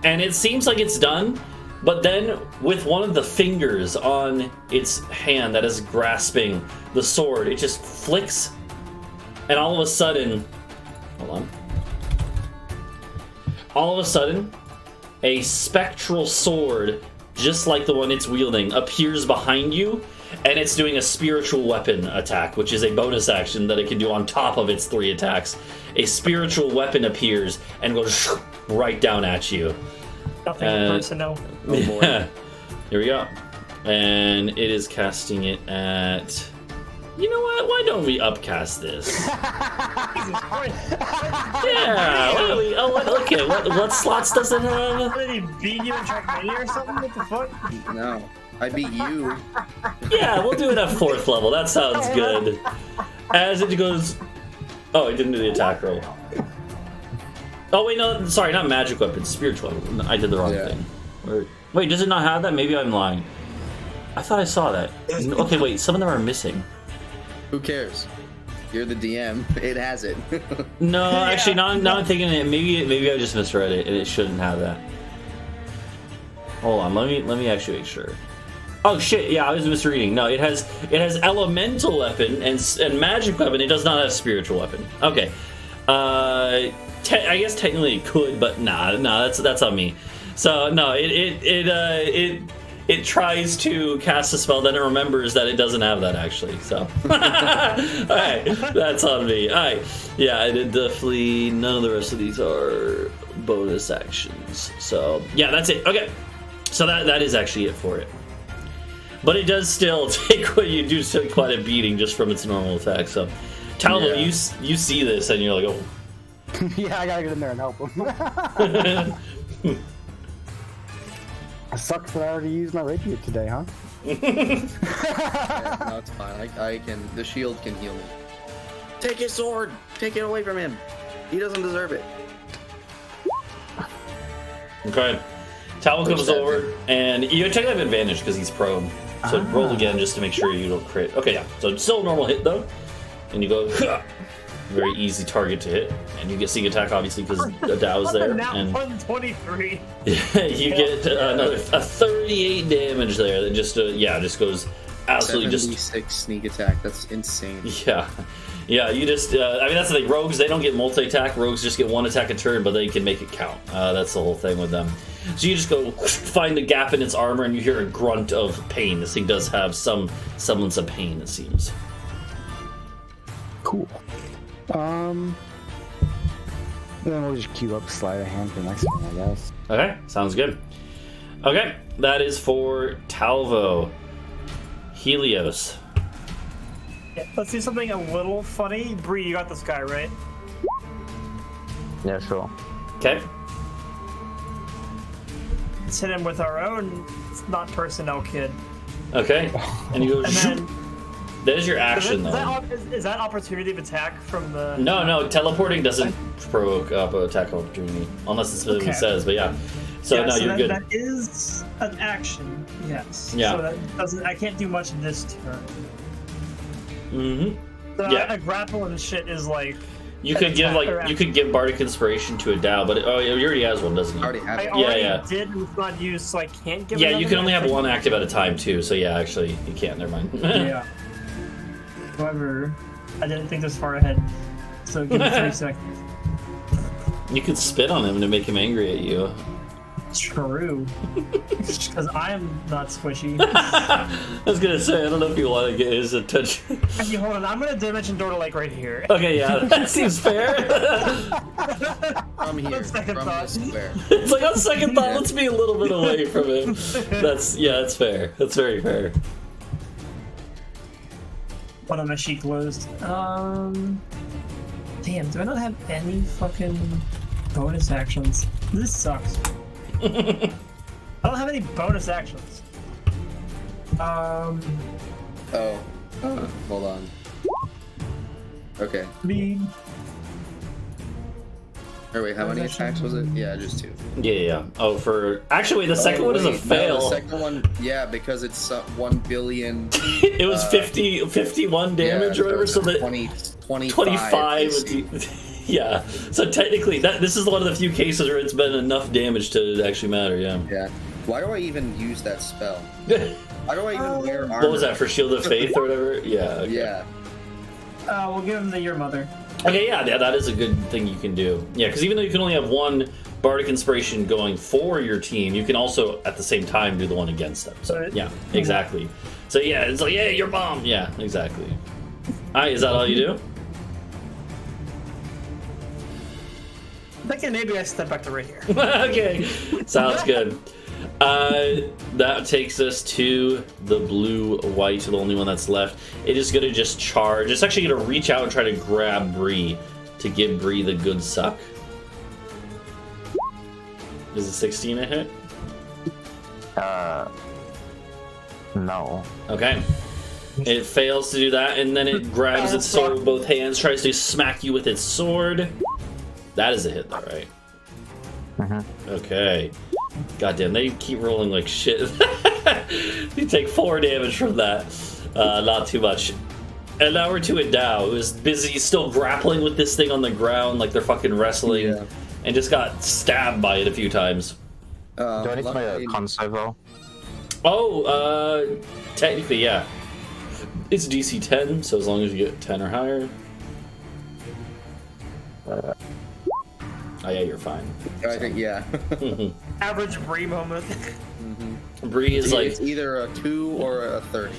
And it seems like it's done, but then with one of the fingers on its hand that is grasping the sword, it just flicks, and all of a sudden, hold on. All of a sudden, a spectral sword, just like the one it's wielding, appears behind you, and it's doing a spiritual weapon attack, which is a bonus action that it can do on top of its 3 attacks. A spiritual weapon appears and goes right down at you. Nothing personal. Oh boy. Yeah. Here we go. And it is casting it at... You know what? Why don't we upcast this? Yeah. Okay. What slots does it have? Did he beat you in Trackmania or something? What the fuck? No, I beat you. Yeah, we'll do it at 4th level. That sounds good. As it goes... Oh, it didn't do the attack roll. Oh, wait, no. Sorry, not magic weapon. Spiritual weapon. I did the wrong thing. Wait, does it not have that? Maybe I'm lying. I thought I saw that. Okay, wait. Some of them are missing. Who cares? You're the DM. It has it. No, actually, now I'm thinking it. Maybe I just misread it, and it shouldn't have that. Hold on, let me actually make sure. Oh shit! Yeah, I was misreading. No, it has elemental weapon and magic weapon. It does not have spiritual weapon. Okay. I guess technically it could, but nah, that's on me. So no, it tries to cast a spell, then it remembers that it doesn't have that actually. So, alright, that's on me. Alright, yeah, I did definitely. None of the rest of these are bonus actions. So, yeah, that's it. Okay, so that is actually it for it. But it does still take what you do, still quite a beating just from its normal attack. So, Talvo, you see this and you're like, oh. Yeah, I gotta get in there and help him. It sucks that I already used my rapier today, huh? Yeah, no, it's fine. I can. The shield can heal me. Take his sword. Take it away from him. He doesn't deserve it. Okay. Talvo comes over, and you technically have advantage because he's prone. So roll again just to make sure you don't crit. Okay, yeah. So it's still a normal hit though, and you go. Very easy target to hit, and you get sneak attack obviously because Adau's there. And 123. You get another 38 damage there. That just goes absolutely 76 sneak attack. That's insane. Yeah. You just I mean that's the thing. Rogues, they don't get multi attack. Rogues just get 1 attack a turn, but they can make it count. That's the whole thing with them. So you just go find the gap in its armor, and you hear a grunt of pain. This thing does have some semblance of pain, it seems. Cool. Then we'll just queue up sleight of hand for next one, I guess. Okay, sounds good. Okay, that is for Talvo. Helios. Yeah, let's do something a little funny. Bree, you got this guy, right? Yeah, sure. Okay. Let's hit him with our own not personnel kid. Okay. And you go. And then, that is your action, though. Is that opportunity of attack from the... No, teleporting doesn't provoke attack opportunity, unless it specifically says, but yeah. So, no, you're good. That is an action, yes. Yeah. So that doesn't... I can't do much this turn. Mm-hmm. So Yeah. a grapple and shit is like... You could give Bardic Inspiration to Adau, but he already has one, doesn't he? I already have it. I already did, and it's not used, so I can't give Yeah, you can only have action. one active at a time, too, so yeah, actually, you can't, never mind. Yeah. However, I didn't think this far ahead. So give me 3 seconds. You could spit on him to make him angry at you. True. Because I am not squishy. I was gonna say, I don't know if you want to get his attention. Okay, hold on. I'm gonna dimension door to like right here. Okay, yeah, that seems fair. From here, Second from thought. this square. It's like on second thought, let's be a little bit away from him. That's fair. That's very fair. One of my sheet closed. Damn, do I not have any fucking bonus actions? This sucks. I don't have any bonus actions. Oh. Hold on. Okay. Or wait, how many attacks was it? Yeah, just 2. Yeah. Oh, actually, the second one is a fail. No, the second one, yeah, because it's 1 billion. It was 51 damage or whatever, so that 25 would be, yeah. So technically, this is one of the few cases where it's been enough damage to actually matter. Yeah. Yeah. Why do I even use that spell? Why do I even wear armor? What was that, for Shield of Faith or whatever? Yeah. Okay. Yeah. We'll give him the Your Mother. Okay, yeah, that is a good thing you can do. Yeah, because even though you can only have one Bardic Inspiration going for your team, you can also, at the same time, do the one against them. So, yeah, exactly. So, yeah, it's like, yeah, you're bomb. Yeah, exactly. All right, is that all you do? Okay, maybe I step back to right here. Okay, sounds good. That takes us to the blue-white, the only one that's left. It is going to just charge. It's actually going to reach out and try to grab Bree to give Bree the good suck. Is a 16 a hit? No. Okay. It fails to do that, and then it grabs its sword with both hands, tries to smack you with its sword. That is a hit, though, right? Okay. Goddamn, they keep rolling like shit. You take 4 damage from that. Not too much. And now we're to Adau, who's busy still grappling with this thing on the ground like they're fucking wrestling, and just got stabbed by it a few times. Do I need to make a con save roll? Oh, technically, yeah. It's DC 10, so as long as you get 10 or higher. Oh yeah, you're fine. I think, yeah. Average Bree moment. Bree is like, it's either a 2 or a 30.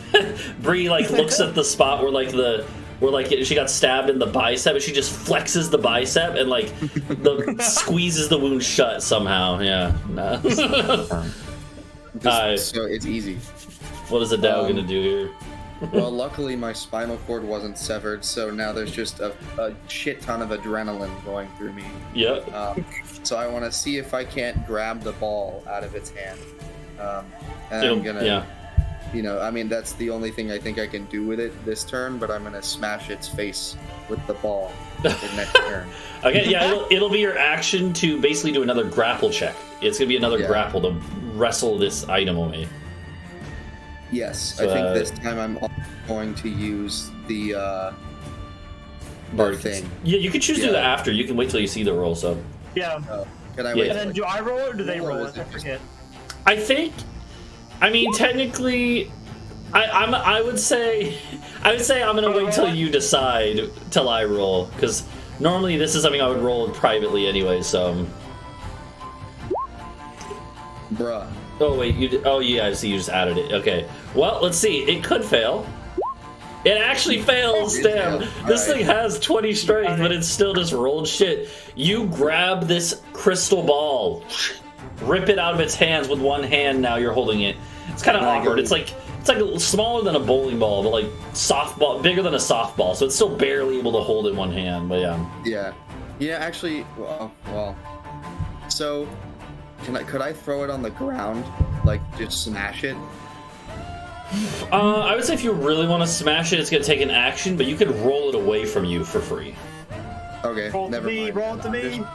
Bree like looks at the spot where she got stabbed in the bicep, and she just flexes the bicep and like squeezes the wound shut somehow. Yeah. Nah. So it's easy. What is Adau gonna do here? Well, luckily my spinal cord wasn't severed, so now there's just a shit ton of adrenaline going through me. Yep. So I want to see if I can't grab the ball out of its hand. And I'm gonna, you know, I mean, that's the only thing I think I can do with it this turn, but I'm gonna smash its face with the ball the next turn. Okay, yeah, it'll be your action to basically do another grapple check. It's gonna be another grapple to wrestle this item away. Yes, So, I think this time I'm going to use the thing. Yeah, you can choose to do that after. You can wait till you see the roll. So. Yeah. Can I Yeah. wait? And then do I roll it or do they roll is it? I it just- forget. I mean, technically, I would say I'm gonna wait till you decide till I roll, because normally this is something I would roll privately anyway. So. Bruh. Oh wait, yeah, I see. You just added it. Okay. Well, let's see. It could fail. It actually fails. It Damn. failed. This All right. thing has 20 strength, but it's still just rolled shit. You grab this crystal ball, rip it out of its hands with one hand. Now you're holding it. It's kind of awkward. It's like smaller than a bowling ball, but like softball, bigger than a softball. So it's still barely able to hold in one hand. But yeah. Yeah. Actually, well. So, could I throw it on the ground, like just smash it? I would say if you really want to smash it, it's gonna take an action, but you could roll it away from you for free. Okay, Roll never to me, mind. roll to me.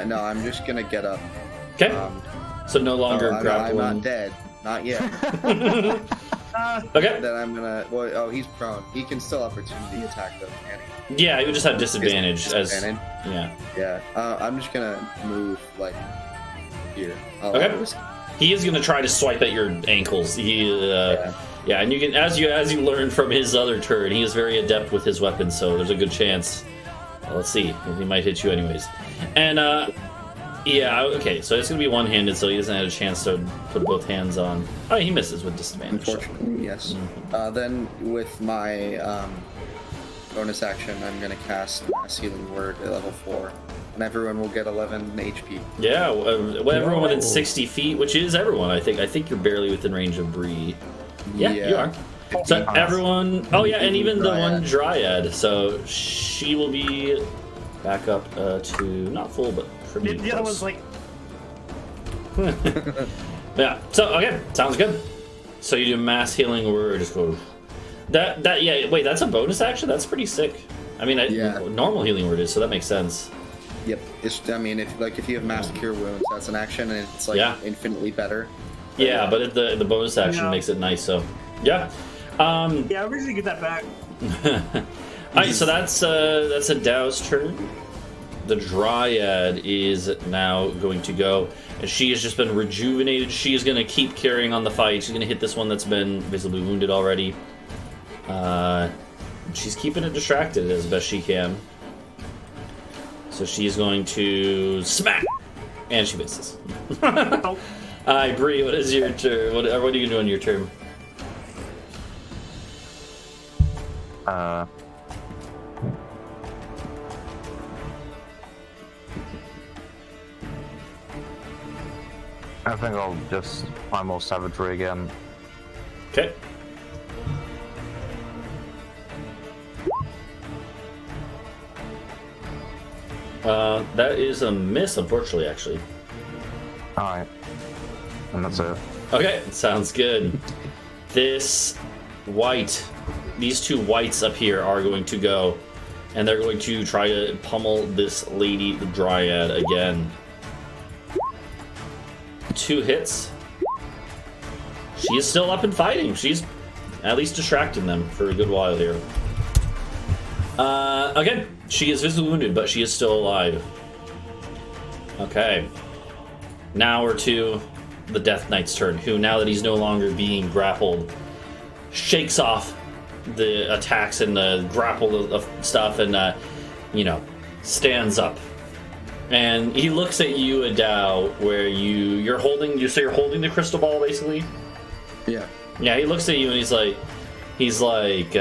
No, I'm just gonna get up. Okay. So no longer I'm grappling. not dead. Not yet. Okay. Then I'm gonna. Well, oh, he's prone. He can still opportunity attack though, can he? Yeah, you would just have disadvantage Disadvantage. Yeah. Yeah. I'm just gonna move like here. Okay. He is gonna try to swipe at your ankles. Yeah, and you can, as you learned from his other turn, he is very adept with his weapons, so there's a good chance Well, let's see. He might hit you anyways. And, yeah, okay, so it's going to be one-handed, so he doesn't have a chance to put both hands on. Oh, he misses with disadvantage. Unfortunately, yes. Then with my bonus action, I'm going to cast Mass Healing Word at level 4. And everyone will get 11 HP. Yeah, everyone within 60 feet, which is everyone, I think. I think you're barely within range of Bree. Yeah, you are. So everyone... Oh, yeah, and even the one Dryad. So she will be back up to not full, but pretty The other close. one's like, Yeah, so, okay, sounds good. So you do Mass Healing Word, just go... Yeah, wait, that's a bonus action? That's pretty sick. I mean, normal Healing Word is, so that makes sense. Yep. I mean, if you have Mass Cure Wounds, that's an action, and it's like infinitely better. Yeah, but the bonus action makes it nice. So yeah. yeah, we're gonna get that back. Alright, so that's Adau's turn. The Dryad is now going to go, and she has just been rejuvenated. She is going to keep carrying on the fight. She's going to hit this one that's been visibly wounded already. She's keeping it distracted as best she can. So she's going to smack, and she misses. Alright, Bree, what is your turn? What are you going to do on your turn? I think I'll just Primal Savagery again. Okay. That is a miss, unfortunately, actually. Alright. And that's it. Okay, sounds good. These two whites up here are going to go, and they're going to try to pummel this lady, the Dryad, again. 2 hits. She is still up and fighting. She's at least distracting them for a good while here. Again, she is visibly wounded, but she is still alive. Okay. Now we're to the Death Knight's turn, who, now that he's no longer being grappled, shakes off the attacks and the grapple of stuff and, stands up. And he looks at you, Adau, where you're holding the crystal ball, basically? Yeah. Yeah, he looks at you and he's like,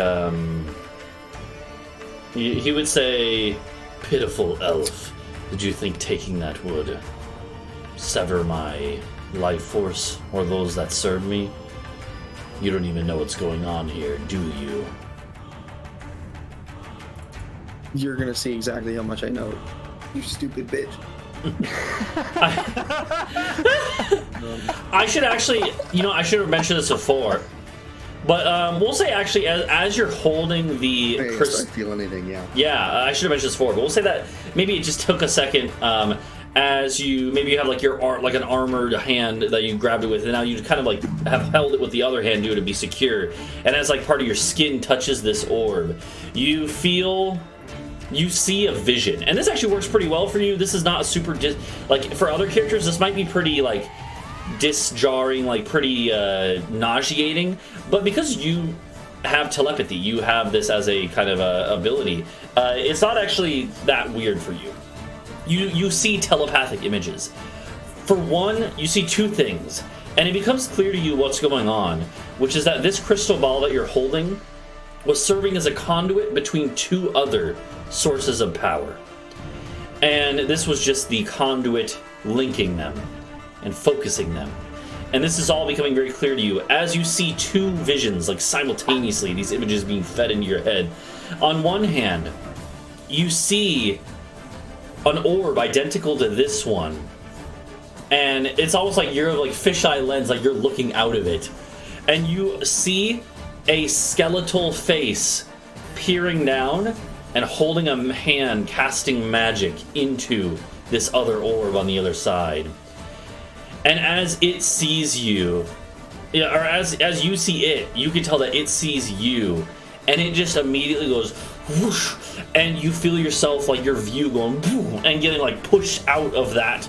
he would say, pitiful elf, did you think taking that would sever my life force or those that serve me? You don't even know what's going on here, do you? You're gonna see exactly how much I know. You stupid bitch. I should actually, I should have mentioned this before, but we'll say actually as you're holding the I feel anything, yeah. Yeah, I should have mentioned this before, but we'll say that maybe it just took a second. As you have like like an armored hand that you grabbed it with, and now you kind of like have held it with the other hand to be secure. And as like part of your skin touches this orb, you see a vision, and this actually works pretty well for you. This is not a super like for other characters. This might be pretty like disjarring, like pretty nauseating. But because you have telepathy, you have this as a kind of ability. It's not actually that weird for you. You see telepathic images. For one, you see 2 things, and it becomes clear to you what's going on, which is that this crystal ball that you're holding was serving as a conduit between 2 other sources of power. And this was just the conduit linking them and focusing them. And this is all becoming very clear to you as you see 2 visions, like simultaneously, these images being fed into your head. On one hand, you see an orb identical to this one, and it's almost like you're like fisheye lens, like you're looking out of it, and you see a skeletal face peering down and holding a hand casting magic into this other orb on the other side. And as it sees you, or as you see it, you can tell that it sees you, and it just immediately goes whoosh, and you feel yourself, like your view going boom, and getting like pushed out of that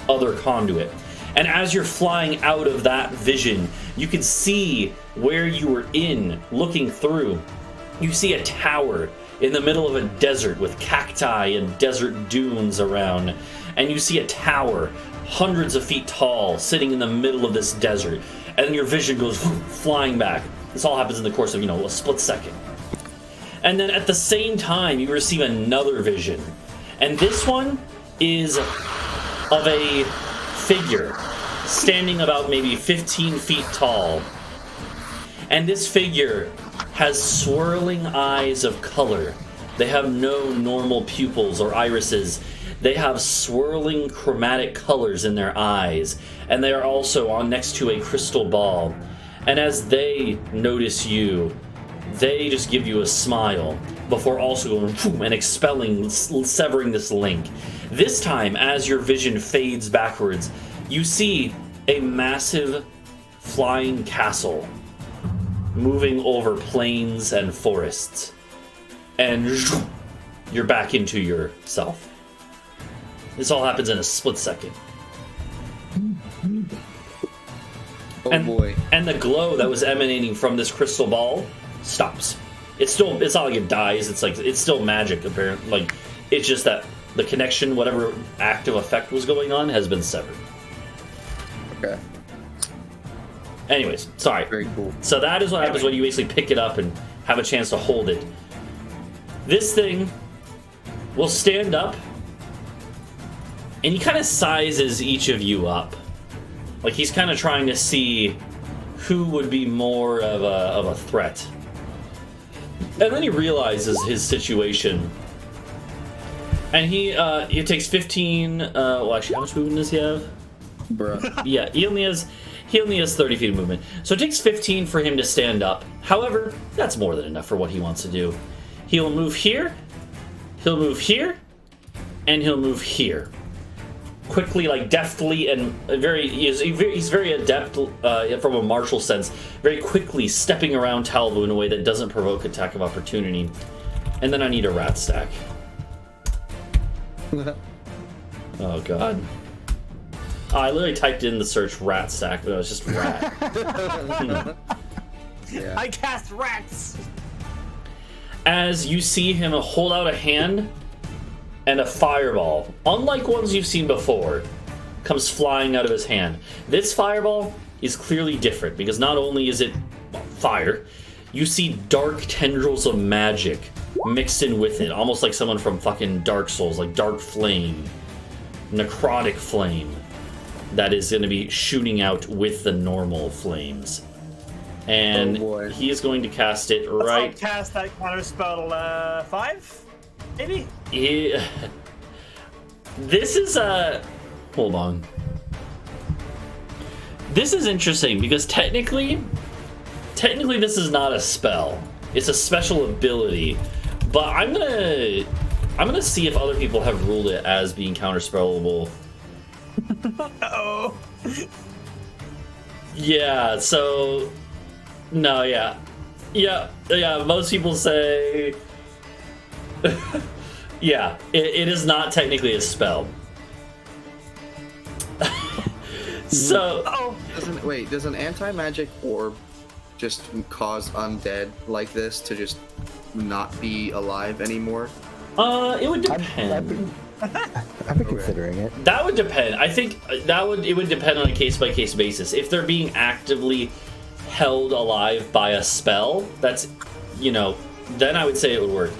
other conduit. And as you're flying out of that vision, you can see where you were looking through. You see a tower. in the middle of a desert with cacti and desert dunes around, and you see a tower hundreds of feet tall sitting in the middle of this desert, and then your vision goes flying back. This all happens in the course of, a split second. And then at the same time, you receive another vision, and this one is of a figure standing about maybe 15 feet tall, and this figure has swirling eyes of color. They have no normal pupils or irises. They have swirling chromatic colors in their eyes, and they are also on next to a crystal ball. And as they notice you, they just give you a smile before also going and expelling, severing this link. This time, as your vision fades backwards, you see a massive flying castle moving over plains and forests. And you're back into yourself. This all happens in a split second. Oh boy. And the glow that was emanating from this crystal ball stops. It's not like it dies, it's still magic apparently. Like, it's just that the connection, whatever active effect was going on, has been severed. Okay. Anyways, sorry. Very cool. So that is what happens when you basically pick it up and have a chance to hold it. This thing will stand up, and he kind of sizes each of you up. Like, he's kind of trying to see who would be more of a threat. And then he realizes his situation. And he takes 15... well, actually, how much movement does he have? Bruh. Yeah, he only has 30 feet of movement. So it takes 15 for him to stand up. However, that's more than enough for what he wants to do. He'll move here, he'll move here, and he'll move here. Quickly, like deftly, and he's very adept from a martial sense, very quickly stepping around Talvo in a way that doesn't provoke attack of opportunity. And then I need a rat stack. Oh god. Oh, I literally typed in the search rat stack, but it was just rat. Yeah. I cast rats. As you see him hold out a hand, and a fireball, unlike ones you've seen before, comes flying out of his hand. This fireball is clearly different, because not only is it fire, you see dark tendrils of magic mixed in with it, almost like someone from fucking Dark Souls, like dark flame, necrotic flame, that is going to be shooting out with the normal flames. And he is going to cast it right... Let's cast that counter spell 5? Maybe? This is hold on. This is interesting because technically this is not a spell. It's a special ability. But I'm gonna see if other people have ruled it as being counterspellable. Uh-oh. Yeah, so no, yeah. Most people say yeah, it is not technically a spell. So Does an anti-magic orb just cause undead like this to just not be alive anymore? It would depend. I've been considering it. That would depend. I think it would depend on a case-by-case basis. If they're being actively held alive by a spell, that's, then I would say it would work.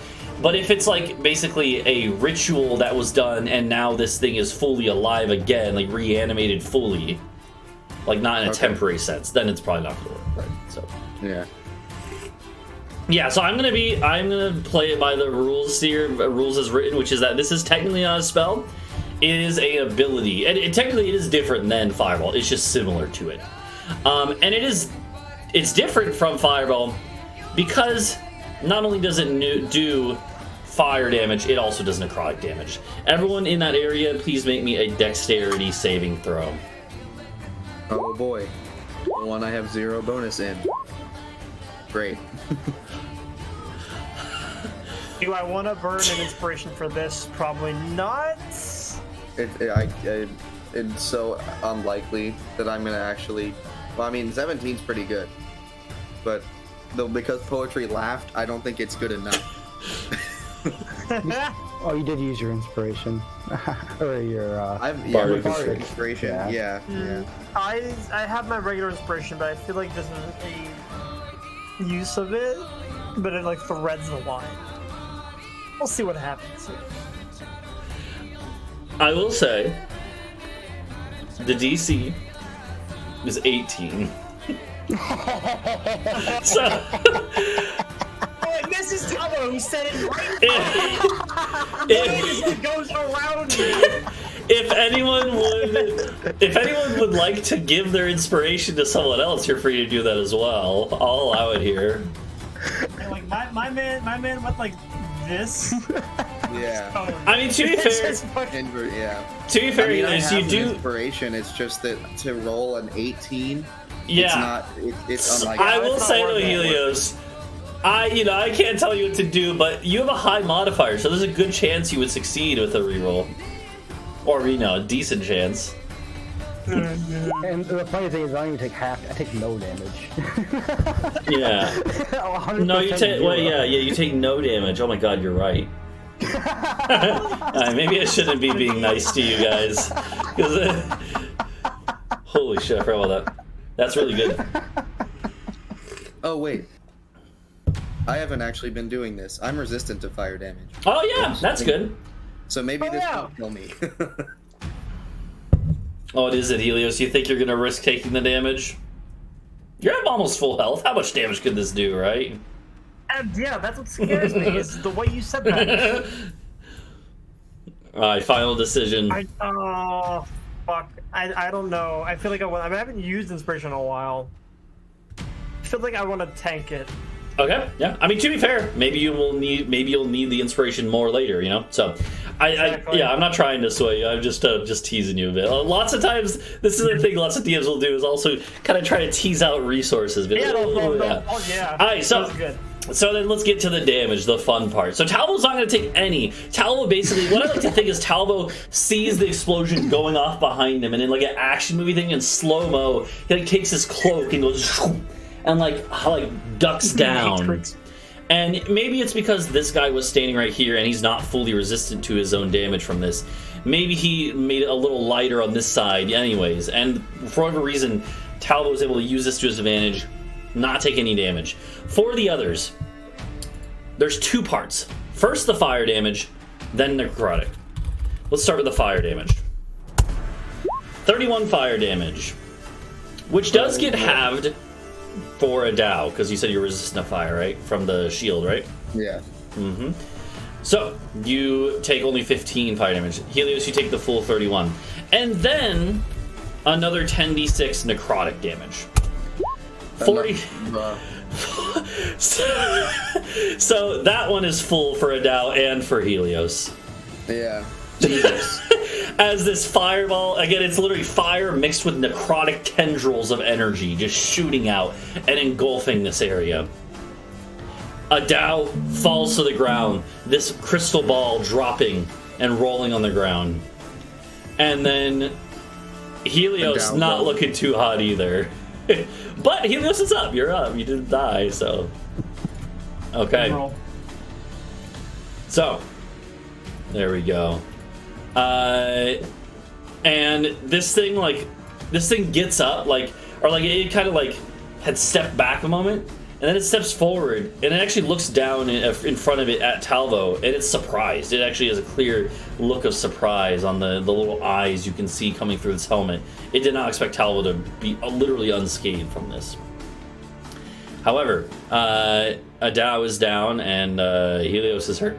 But if it's like basically a ritual that was done and now this thing is fully alive again, like reanimated fully, like not in a temporary sense, then it's probably not gonna work. Right? So yeah, so I'm gonna play it by the rules here, rules as written, which is that this is technically not a spell. It is an ability, and technically it is different than Fireball. It's just similar to it, and it's different from Fireball because not only does it do fire damage, it also does necrotic damage. Everyone in that area, please make me a dexterity saving throw. Oh boy, one I have 0 bonus in. Great. Do I want to burn an inspiration for this? Probably not. It's so unlikely that I'm gonna actually. Well, I mean, 17's pretty good, but because poetry laughed, I don't think it's good enough. Oh, you did use your inspiration. Or your, Bardic Bardic inspiration. inspiration. Yeah. Yeah. I have my regular inspiration, but I feel like this is a use of it, but it like threads the line. We'll see what happens here. I will say, the DC is 18. So, Oh, this is Talvo who said it right. if, It goes around me. if anyone would like to give their inspiration to someone else, you're free to do that as well. I'll allow it here. And, like my man went like this. Yeah. I mean, to be fair, Yeah. to be fair, I mean, I is have you an do. inspiration. It's just that to roll an 18, Yeah. it's not. It's unlikely. I will it's not say worth though, it. Helios, I can't tell you what to do, but you have a high modifier, so there's a good chance you would succeed with a reroll, or a decent chance. And the funny thing is, I don't even take half. I take no damage. Yeah. 100% No, you take. Well, zero. yeah, you take no damage. Oh my God, you're right. Maybe I shouldn't be being nice to you guys. 'Cause, holy shit, I forgot about that. That's really good. Oh wait. I haven't actually been doing this. I'm resistant to fire damage. Oh yeah, that's good. So maybe this yeah. won't kill me. Oh, it is it, Helios? You think you're gonna risk taking the damage? You're at almost full health. How much damage could this do, right? And yeah, that's what scares me. Is the way you said that. Alright, final decision. Oh fuck. I don't know. I feel like I haven't used inspiration in a while. I feel like I want to tank it. Okay, yeah. I mean, to be fair, maybe you'll need the inspiration more later, So, Exactly. I'm not trying to sway you. I'm just teasing you a bit. Lots of times, this is the thing. Lots of DMs will do is also kind of try to tease out resources. But, Yeah, oh, yeah. Oh yeah. All right, so That's good. So then let's get to the damage, the fun part. So Talvo's not going to take any. Talvo basically, what I like to think is Talvo sees the explosion going off behind him, and in like an action movie thing in slow-mo, he like takes his cloak and goes and like ducks down. Matrix. And maybe it's because this guy was standing right here and he's not fully resistant to his own damage from this. Maybe he made it a little lighter on this side anyways, and for whatever reason, Talvo was able to use this to his advantage, not take any damage. For the others, there's two parts. First the fire damage, then necrotic. Let's start with the fire damage. 31 fire damage, which does get halved for Adau, because you said you're resistant to fire, right? From the shield, right? Yeah. So, you take only 15 fire damage. Helios, you take the full 31. And then, another 10d6 necrotic damage. 40... So, that one is full for Adau and for Helios. Yeah. Jesus. As this fireball, again, it's literally fire mixed with necrotic tendrils of energy just shooting out and engulfing this area. Adau falls to the ground, this crystal ball dropping and rolling on the ground. And then Helios Adau not fell. looking too hot either. But Helios is up, you're up, you didn't die, so. Okay. Roll. So, there we go. And this thing gets up, it kind of like had stepped back a moment, and then it steps forward, and it actually looks down in front of it at Talvo, and it's surprised. It actually has a clear look of surprise on the little eyes you can see coming through its helmet. It did not expect Talvo to be literally unscathed from this. However, Adau is down, and Helios is hurt.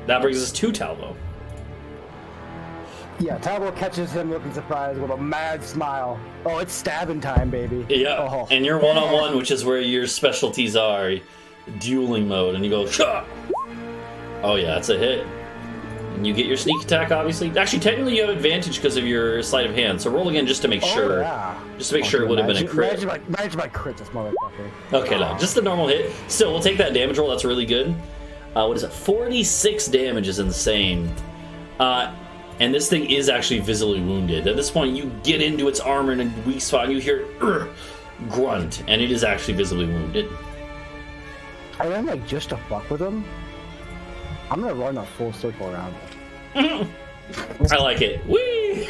That brings us to Talvo. Yeah, Talvo catches him looking surprised with a mad smile. Oh, it's stabbing time, baby. Yeah, Oh. and you're one-on-one, which is where your specialties are, dueling mode, and you go, Shah! Oh yeah, it's a hit. And you get your sneak attack, obviously. Actually, technically you have advantage because of your sleight of hand, so roll again just to make sure. Yeah. Just to make sure it would have been a crit. Imagine my crit, this motherfucker. Okay, no, just the normal hit. Still, we'll take that damage roll, that's really good. What is it? 46 damage is insane. And this thing is actually visibly wounded. At this point, you get into its armor in a weak spot, and you hear grunt, and it is actually visibly wounded. I ran just to fuck with him. I'm gonna run a full circle around it. I like it. Whee!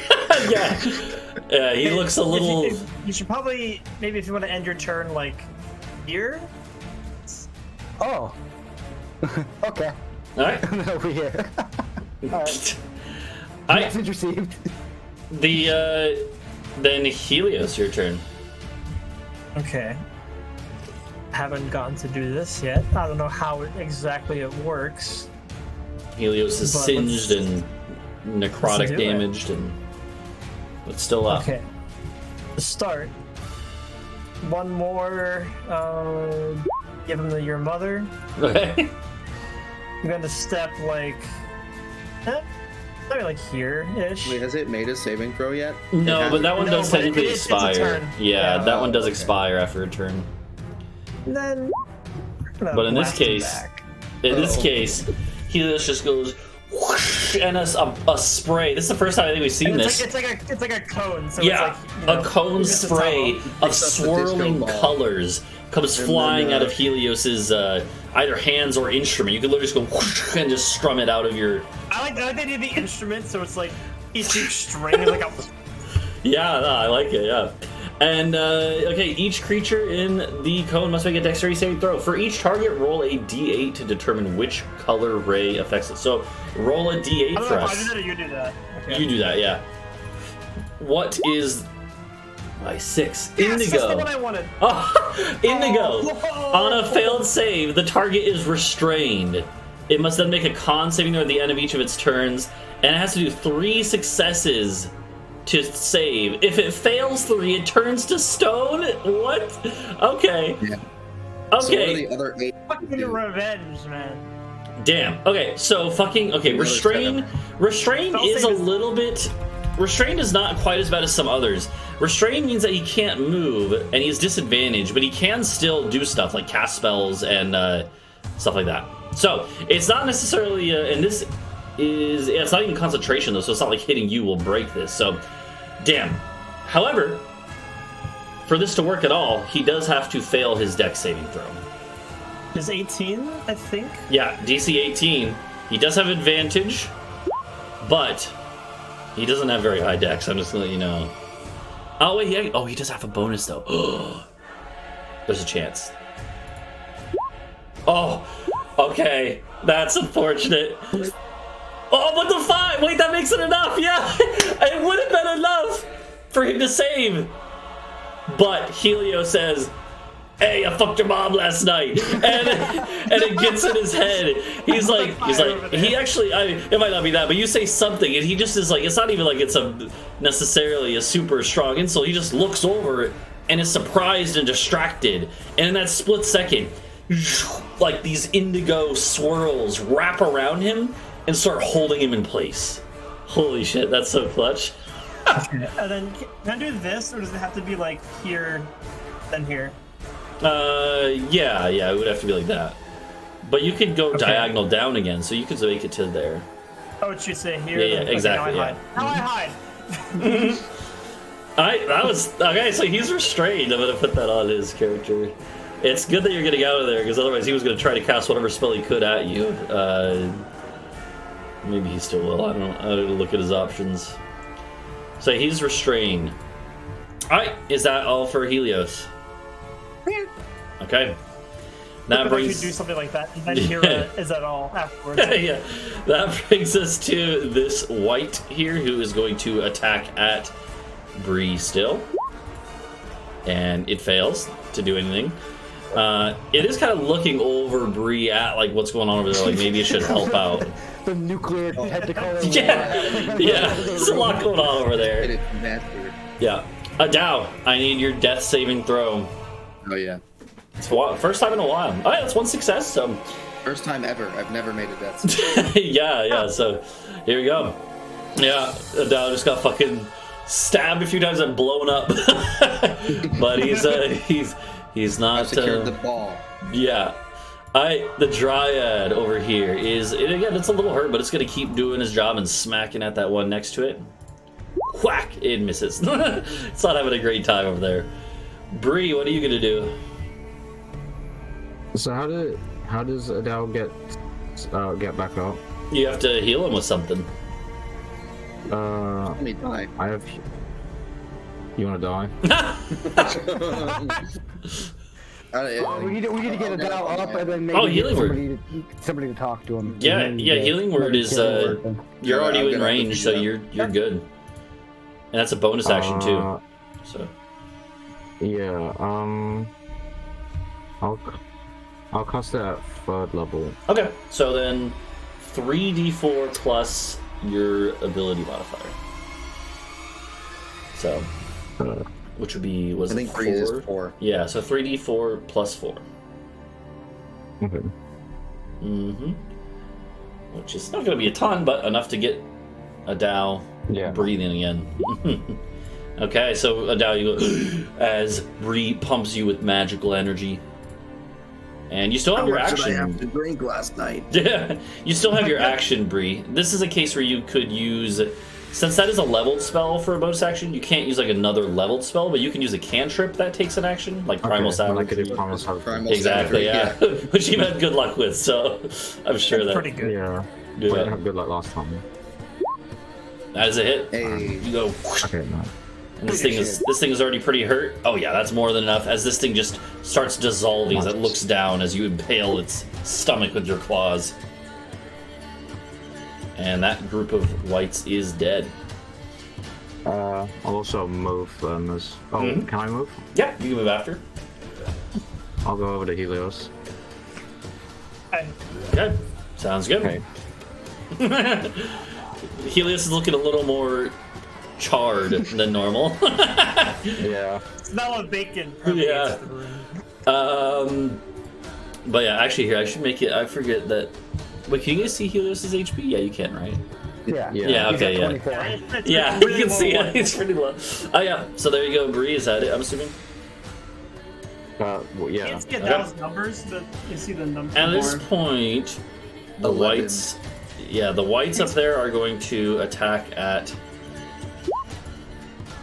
Yeah, he looks a little. You should probably, maybe if you want to end your turn, like, here? Oh. Okay. All right. Over here. Alright. Message received. Then Helios, your turn. Okay. Haven't gotten to do this yet. I don't know how exactly it works. Helios is But singed and necrotic do it. damaged, but still up. Okay. To start, one more. Give him to your mother. Okay. I'm going to step like. Maybe like here-ish. Wait, has it made a saving throw yet? No, but that one No, does but technically it's a expire. turn. Yeah, Yeah. that one does Okay. expire after a turn. And then. But in this blast him case, back. Helios just goes whoosh, and a spray. This is the first time I think we've seen And this. it's like a cone. So Yeah, it's like, you know, a cone it's just a spray Talvo. of Picks up the swirling disco ball. colors comes And flying then, out of Helios's either hands or instrument. You could literally just go whoosh and just strum it out of your. I like they did the instrument, so it's like each string is like a. Yeah, no, I like it. Yeah. And okay, each creature in the cone must make a dexterity saving throw. For each target, roll a d8 to determine which color ray affects it. So roll a I d8 don't for know if I us. do that or you do that. Okay. You do that, yeah. What is my 6? Yes, Indigo. that's the one I wanted. Oh, Indigo. Oh. On a failed save, the target is restrained. It must then make a con saving throw at the end of each of its turns, and it has to do 3 successes to save. If it fails 3, it turns to stone. What? Okay. Yeah. So what are Okay. the other 8? Fucking revenge, man. Damn. Okay. So fucking. Okay. Another Restrain. Restrain Spell is a save is- little bit. Restrained is not quite as bad as some others. Restrain means that he can't move and he's disadvantaged, but he can still do stuff like cast spells and stuff like that. So it's not necessarily. And this is. It's not even concentration though, so it's not like hitting you will break this. So, damn. However, for this to work at all, he does have to fail his dex saving throw. Is 18, I think. Yeah, DC 18. He does have advantage, but he doesn't have very high dex. I'm just gonna let you know. Oh wait, he does have a bonus though. There's a chance. Oh, okay, that's unfortunate. Oh, but the 5! Wait, that makes it enough. Yeah, it would have been enough for him to save. But Helios says, "Hey, I fucked your mom last night," and it gets in his head. He's like, he actually, it might not be that, but you say something, and he just is like, it's not even like it's necessarily a super strong insult. He just looks over and is surprised and distracted, and in that split second, like these indigo swirls wrap around him and start holding him in place. Holy shit, that's so clutch. And then can I do this, or does it have to be like here, then here? Yeah, it would have to be like that. But you could go diagonal down again, so you could make it to there. Oh, it should say here. Yeah, then- okay, exactly, Now I yeah. hide. Now I hide. Alright, that was okay, so he's restrained. I'm gonna put that on his character. It's good that you're getting out of there, because otherwise he was gonna try to cast whatever spell he could at you. Maybe he still will. I don't know. I gotta look at his options. So he's restrained. Alright, is that all for Helios? Okay. That If I brings should do something like that, and then here is that all afterwards. yeah, that brings us to this white here, who is going to attack at Bree still, and it fails to do anything. It is kind of looking over Bree at like what's going on over there, like maybe it should help out. The nuclear tentacle. Yeah, there's a lot going on over Hit there. it master. Yeah, Adau, I need your death saving throw. Oh yeah. It's first time in a while. Oh yeah, that's one success. So First time ever. I've never made a death save. yeah. So here we go. Yeah, Adau just got fucking stabbed a few times and blown up, but he's not. I've secured the ball. Yeah, the Dryad over here is again. It's a little hurt, but it's gonna keep doing his job and smacking at that one next to it. Whack! It misses. It's not having a great time over there. Bree, what are you gonna do? So how does Adau get get back up. You have to heal him with something. Let me die. I have. You want to die? We need to get Adau up and then maybe Oh, healing word. somebody to talk to him. Yeah, And then yeah. Healing word is you're already I'm in gonna range, so have to you're good. And that's a bonus action too. So Yeah. I'll cast it at 3rd level. okay, so then 3d4 plus your ability modifier. So, which would be I think it Breeze is 4? 4. Yeah, so 3d4 plus 4. Okay. Mm-hmm. Which is not going to be a ton, but enough to get Adau breathing again. Okay, so Adau, you go as Bree pumps you with magical energy. And you still have your action. Did I have to drink last night? Yeah, you still have your action, Bree. This is a case where you could use, since that is a leveled spell for a bonus action, you can't use like another leveled spell, but you can use a cantrip that takes an action, like Primal Savage. I could do Primal Savage. Primal Exactly, Savage, yeah. Which you've had good luck with, so I'm sure That's that. pretty good. Yeah. We didn't have good luck last time. That is a hit. Hey. You go. Okay, no. And this thing is already pretty hurt. Oh yeah, that's more than enough. As this thing just starts dissolving, as it looks down as you impale its stomach with your claws. And that group of whites is dead. I'll also move then. Can I move? Yeah, you can move after. I'll go over to Helios. Okay, sounds good. Okay. Helios is looking a little more charred than normal. Yeah. Smell of bacon permeates Yeah. the room. But yeah, actually here, I should make it, I forget that. Wait, can you guys see Helios' HP? Yeah, you can, right? Yeah. Yeah, He's okay, at yeah. 24. It's Yeah, really you can low see one. it. It's pretty low. Oh yeah, so there you go. Bree is at it, I'm assuming. Well, yeah. Can't see Okay. Adau's numbers, but you see the numbers. At this more. point, the 11. whites, yeah, the whites up there are going to attack at.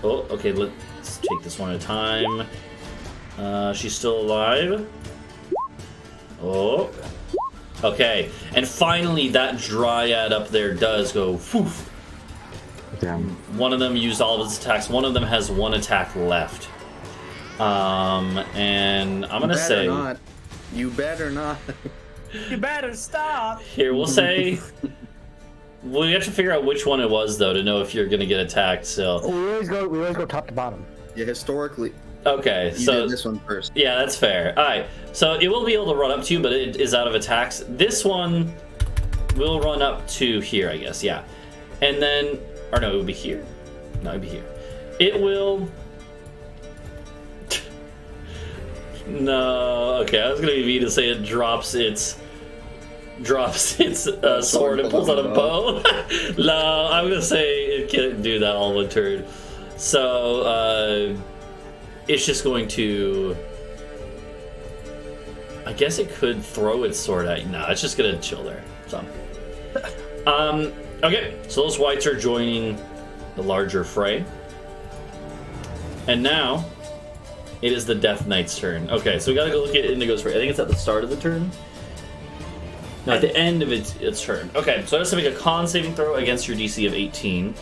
Oh, okay. Let's take this one at a time. She's still alive. Oh, okay. And finally, that dryad up there does go. Poof. Damn. One of them used all of its attacks. One of them has one attack left. And I'm gonna say. Not. You better not. You better stop. Here, we'll say. We have to figure out which one it was, though, to know if you're gonna get attacked. So. We always go top to bottom. Yeah, historically, Okay, you so did this one first. yeah, that's fair. All right, so it will be able to run up to you, but it is out of attacks. This one will run up to here, I guess. Yeah, and then, or no, it would be here. No, it'd be here. It will. No, okay, I was gonna be mean to say it drops its sword and pulls out a bow. No, I'm gonna say it can't do that all in one turn. So it's just going to. I guess it could throw its sword at you. No, it's just gonna chill there. So, okay, so those whites are joining the larger fray, and now it is the Death Knight's turn. Okay, so we gotta go look at Indigo's fray. I think it's at the start of the turn. No, at the end of its turn. Okay, so it has to make a con saving throw against your DC of 18.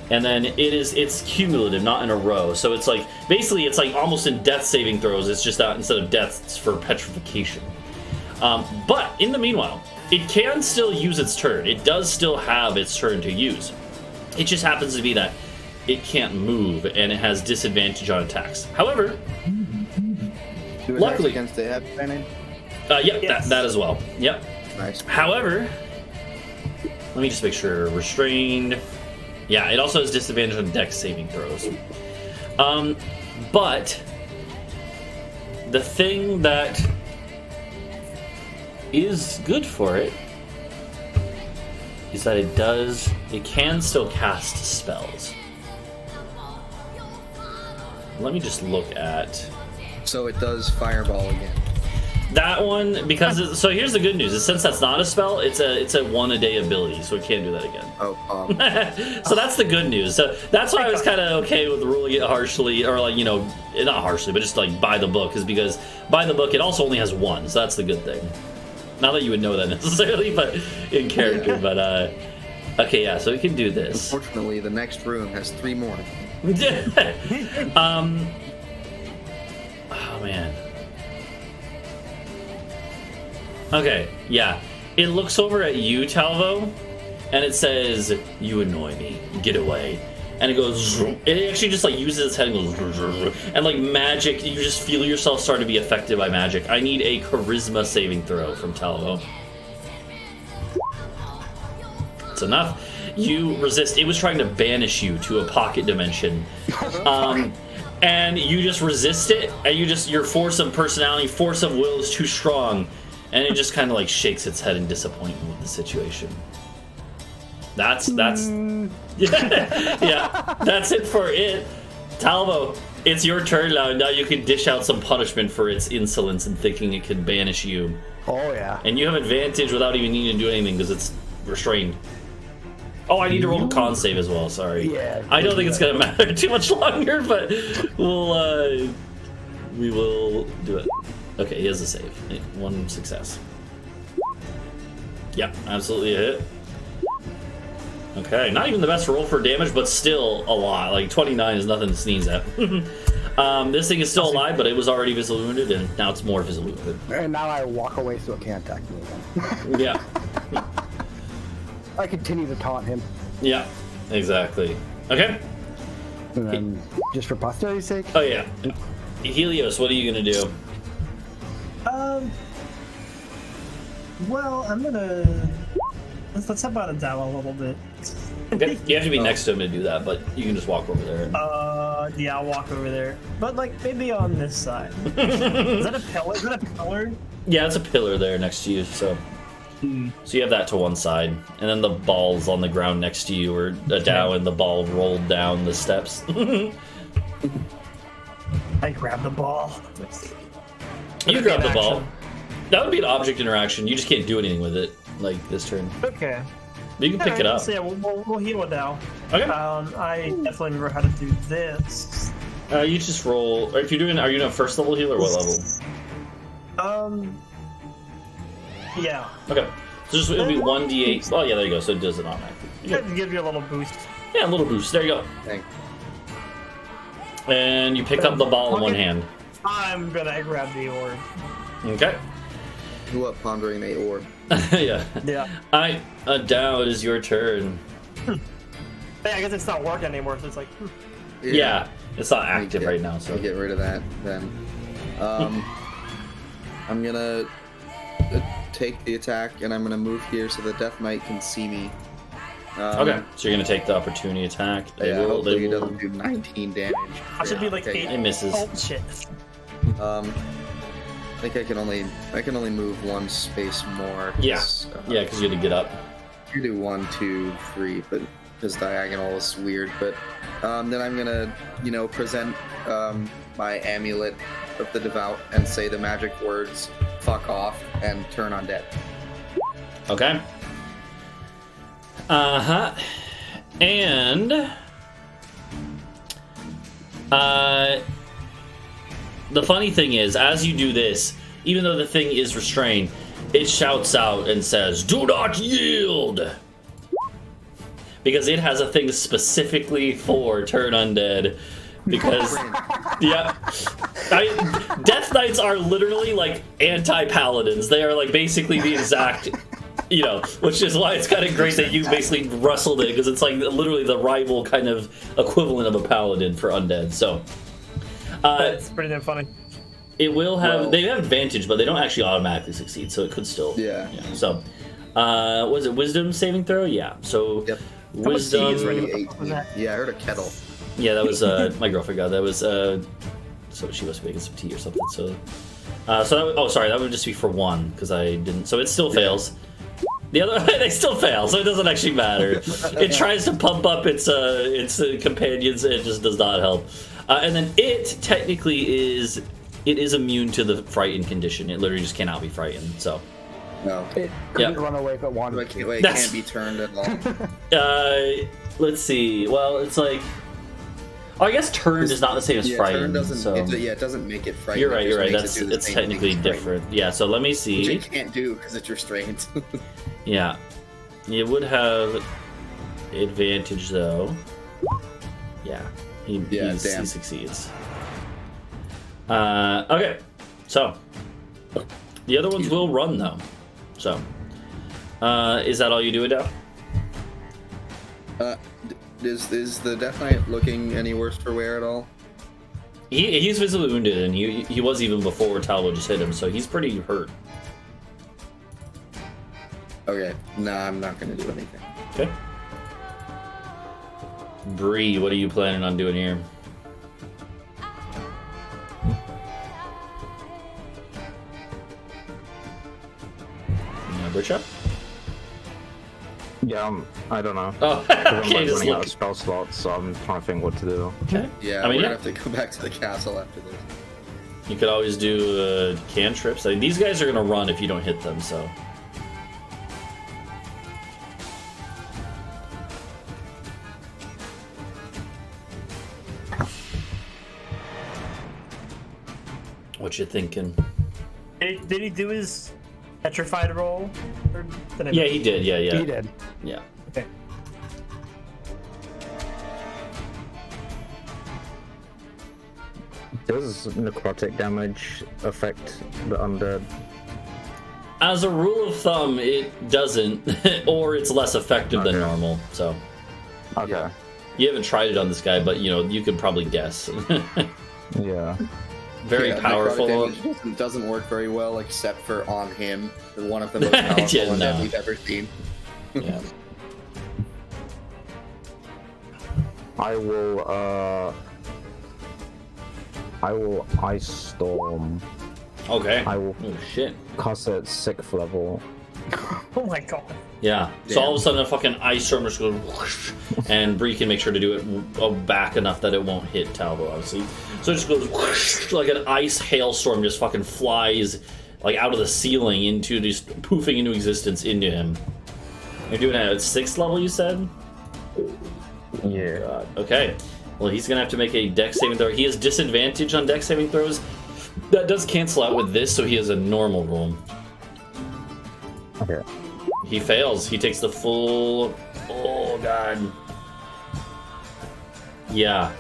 And then it's cumulative, not in a row. So it's like, basically it's like almost in death saving throws, it's just that instead of death, it's for petrification. But in the meanwhile, it can still use its turn. It does still have its turn to use. It just happens to be that it can't move and it has disadvantage on attacks. However, Do luckily- against the head advantage. yep, Yes. that as well. Yep. Nice. However, let me just make sure. Restrained. Yeah, it also has disadvantage on dex saving throws. But the thing that is good for it is that it can still cast spells. Let me just look at So it does fireball again. that one because so here's the good news: is since that's not a spell, it's a 1 a day ability, so it can't do that again. Oh, So that's the good news. So that's why I was kind of okay with ruling it harshly, or like, you know, not harshly, but just like by the book, is because by the book it also only has one, so that's the good thing. Not that you would know that necessarily, but in character. But okay, yeah. So we can do this. Unfortunately, the next room has 3 more. Oh man. Okay, yeah. It looks over at you, Talvo, and it says, "You annoy me. Get away." And it goes. It actually just like uses its head and goes. And like magic, you just feel yourself start to be affected by magic. I need a charisma saving throw from Talvo. It's enough. You resist. It was trying to banish you to a pocket dimension. And you just resist it, and your force of personality, force of will is too strong, and it just kind of like shakes its head in disappointment with the situation. That's yeah, that's it for it. Talvo, it's your turn now. Now you can dish out some punishment for its insolence and thinking it can banish you. Oh yeah. And you have advantage without even needing to do anything because it's restrained. Oh, I need to roll a con save as well. Sorry. Yeah. I don't think it's gonna matter too much longer, but we will do it. Okay, he has a save. 1 success. Yep, absolutely a hit. Okay, not even the best roll for damage, but still a lot. Like 29 is nothing to sneeze at. This thing is still alive, but it was already visibly wounded, and now it's more visibly wounded. And now I walk away so it can't attack me again. Yeah. I continue to taunt him. Yeah, exactly. Okay. And then, just for posterity's sake. Oh yeah. Helios, what are you gonna do? Well, I'm gonna let's help out Adau a little bit. Okay. You have to be next to him to do that, but you can just walk over there. Yeah, I'll walk over there, but like maybe on this side. Is that a pillar? Is that a pillar? Yeah, it's a pillar there next to you, so. So you have that to one side, and then the ball's on the ground next to you, or Adau and the ball rolled down the steps. I grab the ball. You grab the ball. That would be an object interaction. You just can't do anything with it, like this turn. Okay. But you can pick it up. So yeah, we'll heal Adau. Okay. I definitely remember how to do this. You just roll. Or if you're doing, are you doing a first level heal or what level? Yeah. Okay. So just it'll be 1d8. Oh yeah, there you go. So it does it automatically. Give you a little boost. Yeah, a little boost. There you go. Thanks. And you pick up the ball in one hand. I'm gonna grab the orb. Okay. You up pondering a orb? Yeah. Yeah. Alright, Adau, it is your turn. Hey, I guess it's not working anymore, so it's like. Yeah, it's not active right now, so. Get rid of that then. I'm gonna take the attack, and I'm gonna move here so the Death Knight can see me. Okay, so you're gonna take the opportunity attack. Hopefully he doesn't do 19 damage. I should be like Okay. 8. It misses. Oh shit. I think I can only move 1 space more. Yeah, because you had to get up. You do 1, 2, 3, but because diagonal is weird. But then I'm gonna, present my amulet of the devout and say the magic words "fuck off" and turn undead. Okay. And the funny thing is, as you do this, even though the thing is restrained, it shouts out and says, "Do not yield!" Because it has a thing specifically for turn undead. Because, yeah, Death Knights are literally like anti-paladins. They are like basically the exact, which is why it's kind of great that you basically wrestled it, because it's like literally the rival kind of equivalent of a paladin for undead. So, That's pretty damn funny. It will have, they have advantage, but they don't actually automatically succeed, so it could still. Yeah. So, was it Wisdom saving throw? Yeah. So, Yep. Wisdom. is ready? 18. Yeah, I heard a kettle. Yeah, that was my girlfriend got that. Was so she must be making some tea or something. So that would just be for 1 because I didn't. So it still fails. The other they still fail, so it doesn't actually matter. It tries to pump up its companions, it just does not help. And then it technically is immune to the frightened condition. It literally just cannot be frightened. So. No. It couldn't run away if it wanted It to. can't be turned at all. Let's see. Well, it's like. Oh, I guess turned is not the same as Yeah, frightened. turn doesn't. So. It doesn't make it frightened. You're right. It You're just right. makes it do the It's same thing technically as frightened, different. Yeah. So let me which see. it can't do because it's restrained. Yeah, it would have advantage though. Yeah, he succeeds. Okay, so the other ones will run though. So, is that all you do, Adau? Is the Death Knight looking any worse for wear at all? He's visibly wounded, and he was even before Talvo just hit him, so he's pretty hurt. Okay, nah, I'm not gonna do anything. Okay. Bree, what are you planning on doing here? Britsha? Yeah, I don't know. Oh, I'm okay, like just running out look. of spell slots, so I'm trying to think what to do. Okay. Yeah, I mean, we're yeah. gonna have to go back to the castle after this. You could always do cantrips. I mean, these guys are gonna run if you don't hit them, so. What you thinking? Did he do his petrified roll? Or did I Yeah, he did. Yeah, yeah. He did. Yeah. Okay. Does necrotic damage affect the undead? As a rule of thumb, it doesn't, or it's less effective than Okay. normal. So Okay. Yeah. you haven't tried it on this guy, but you could probably guess. Yeah. Very Yeah, necrotic powerful. damage doesn't work very well, except for on him, one of the most powerful Yeah, undead no. we've ever seen. Yeah. I will Ice Storm. Okay. I will Oh shit. cast it at 6th level. Oh my god. Yeah. So all of a sudden, a fucking ice storm just goes, whoosh, and Bree can make sure to do it back enough that it won't hit Talvo, obviously. So it just goes whoosh, like an ice hailstorm, just fucking flies like out of the ceiling into just poofing into existence into him. You're doing it at 6th level, you said? Yeah. God. Okay. Well, he's gonna have to make a dex saving throw. He has disadvantage on dex saving throws. That does cancel out with this, so he has a normal roll. Okay. He fails. He takes the full. Oh god. Yeah,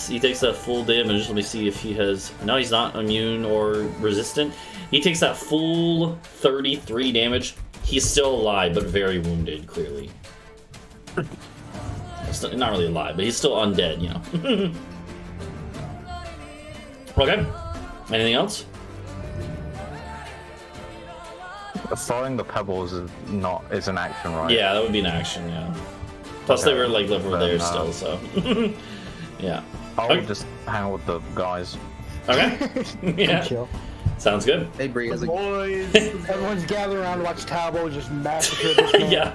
he takes that full damage. Let me see if he has. No, he's not immune or resistant. He takes that full 33 damage. He's still alive, but very wounded. Clearly, not really alive, but he's still undead. Okay. Anything else? Throwing the pebbles is an action, right? Yeah, that would be an action. Yeah. Plus, they were like over there still, so. Yeah. I'll Okay. just hang out with the guys. Okay. Yeah. Chill. Sounds good. Hey, Bree, how's it Boys. Everyone's gathered around to watch Talvo just massacre this man. Yeah.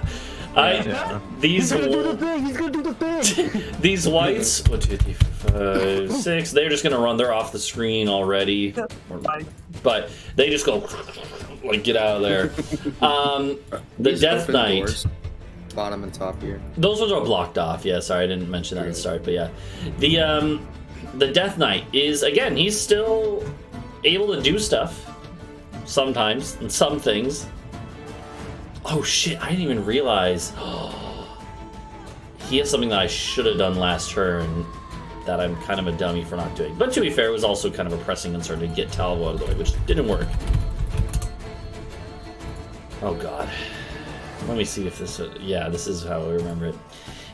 Yeah. These He's gonna do the thing. He's gonna do the thing. these whites 1, 2, 3, 4, 5, 6. They're just gonna run. They're off the screen already, but they just go like get out of there. The These Death open Knight. doors, bottom and top here. Those ones are blocked off. Yeah, sorry, I didn't mention that at the start, but yeah, the Death Knight is again. He's still able to do stuff sometimes and some things. Oh shit! I didn't even realize. He has something that I should have done last turn that I'm kind of a dummy for not doing. But to be fair, it was also kind of a pressing concern to get Talvo out of the way, which didn't work. Oh god. Let me see if this... Yeah, this is how I remember it.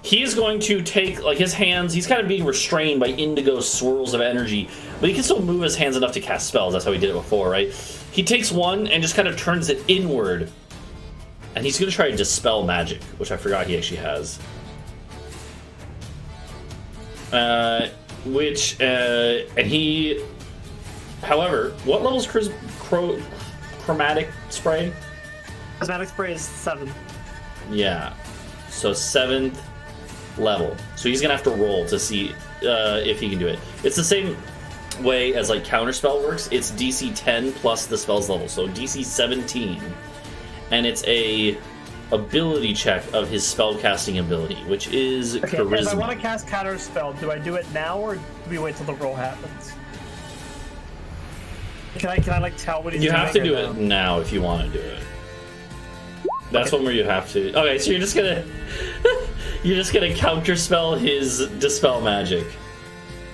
He's going to take, like, his hands... He's kind of being restrained by indigo swirls of energy, but he can still move his hands enough to cast spells. That's how he did it before, right? He takes one and just kind of turns it inward. And he's going to try to dispel magic, which I forgot he actually has. And he... However, what level's chromatic spray? Cosmetic spray is 7. Yeah. So 7th level. So he's gonna have to roll to see if he can do it. It's the same way as like counterspell works. It's DC 10 plus the spell's level. So DC 17. And it's a ability check of his spellcasting ability, which is Okay, charisma. if I want to cast counter spell, do I do it now or do we wait till the roll happens? Can I like tell what he's You doing? have to or do no? it now if you want to do it. That's one where you have to. Okay, so you're just gonna counterspell his dispel magic.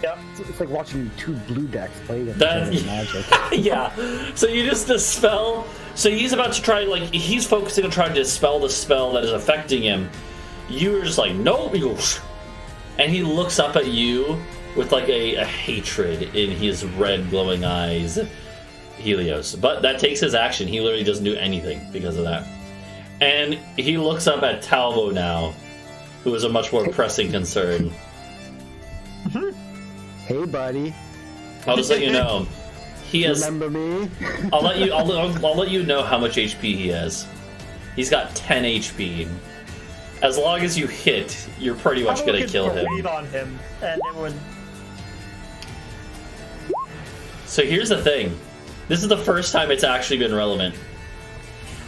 Yep. It's like watching two blue decks play against That- each other in Magic. Yeah. So you just dispel. So he's about to try, like, he's focusing on trying to dispel the spell that is affecting him. You're just like, nope. You go, and he looks up at you with like a hatred in his red glowing eyes, Helios. But that takes his action. He literally doesn't do anything because of that. And he looks up at Talvo now, who is a much more pressing concern. Hey, buddy. I'll just let you know. He has. Remember me? I'll let you know how much HP he has. He's got 10 HP. As long as you hit, you're pretty much gonna kill him. Breathe on him, and it would. So here's the thing. This is the first time it's actually been relevant.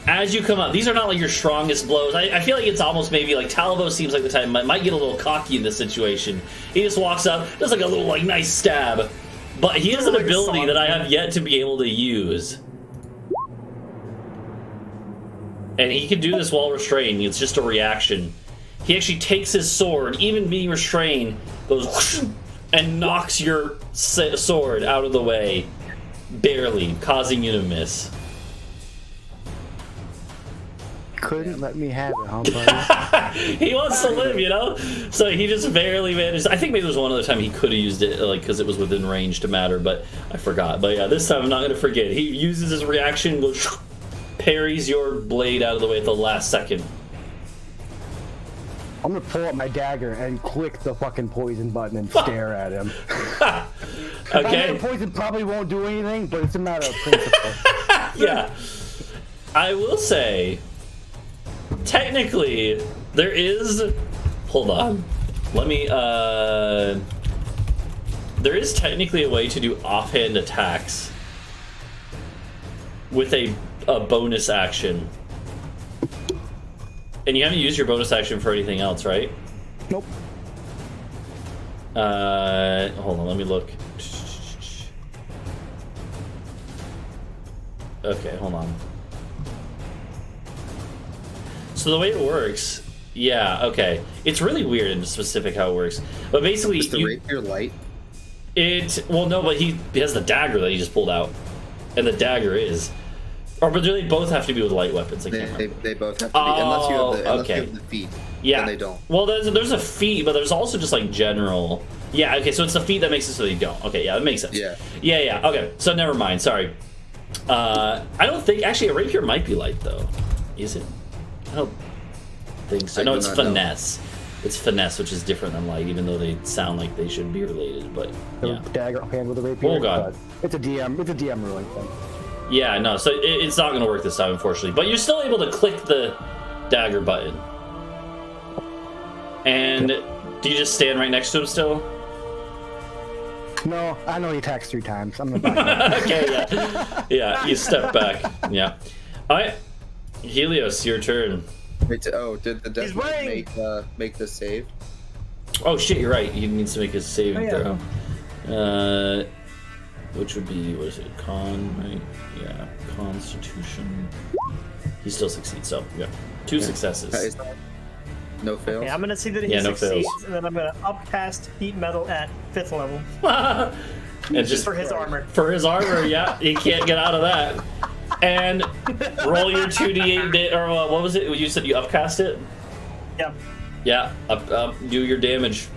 As you come up, these are not like your strongest blows. I feel like it's almost maybe like Talvo seems like the type might get a little cocky in this situation. He just walks up, does like a little like nice stab. But he has an ability that I have yet to be able to use. And he can do this while restrained. It's just a reaction. He actually takes his sword, even being restrained, goes whoosh, and knocks your sword out of the way. Barely, causing you to miss. Couldn't let me have it, huh, buddy? He wants to live, you know? So he just barely managed. I think maybe there was one other time he could have used it, like, because it was within range to matter, but I forgot. But yeah, this time I'm not going to forget. He uses his reaction, goes, parries your blade out of the way at the last second. I'm gonna pull up my dagger and click the fucking poison button and stare at him. I know Okay? poison probably won't do anything, but it's a matter of principle. Yeah. I will say, technically, there is... Hold on. Let me, there is technically a way to do offhand attacks with a bonus action. And you haven't used your bonus action for anything else, right? Nope. Hold on, let me look. Okay, hold on. So the way it works, yeah, okay. It's really weird and specific how it works. But basically, Is the rapier light? well, no, but he has the dagger that he just pulled out. And the dagger is. Or, but do they both have to be with light weapons? I can't remember. They both have to be. Unless you have the, okay. you have the feet. Yeah. Then they don't. Well, there's a feat, but there's also just like general. Yeah, okay, so it's the feat that makes it so they don't. Okay, yeah, that makes sense. Yeah. Yeah, okay, so never mind, sorry. I don't think, actually, a rapier might be light, though. Is it? I don't think so. I No, do it's not know. finesse. It's finesse, which is different than light, even though they sound like they should be related, but The yeah. dagger hand with a rapier. Oh, God. but It's a DM ruling thing. Yeah, no, so it's not going to work this time, unfortunately. But you're still able to click the dagger button. And do you just stand right next to him still? No, I know he attacks 3 times. I'm gonna back up. Okay, yeah. Yeah, you step back. Yeah. Alright. Helios, your turn. Wait, did the He's death wearing- make the save? Oh shit, you're right. He needs to make his saving Oh, throw. Which would be, what is it, con, right? Yeah, Constitution. He still succeeds, so yeah. 2 successes. Is that no fails? Okay, I'm gonna see that he Yeah, no succeeds, fails. and then I'm gonna upcast heat metal at 5th level And just for his armor. for his armor, yeah, he can't get out of that. And roll your 2d8, or what was it? You said you upcast it? Yeah. Yeah, up, do your damage.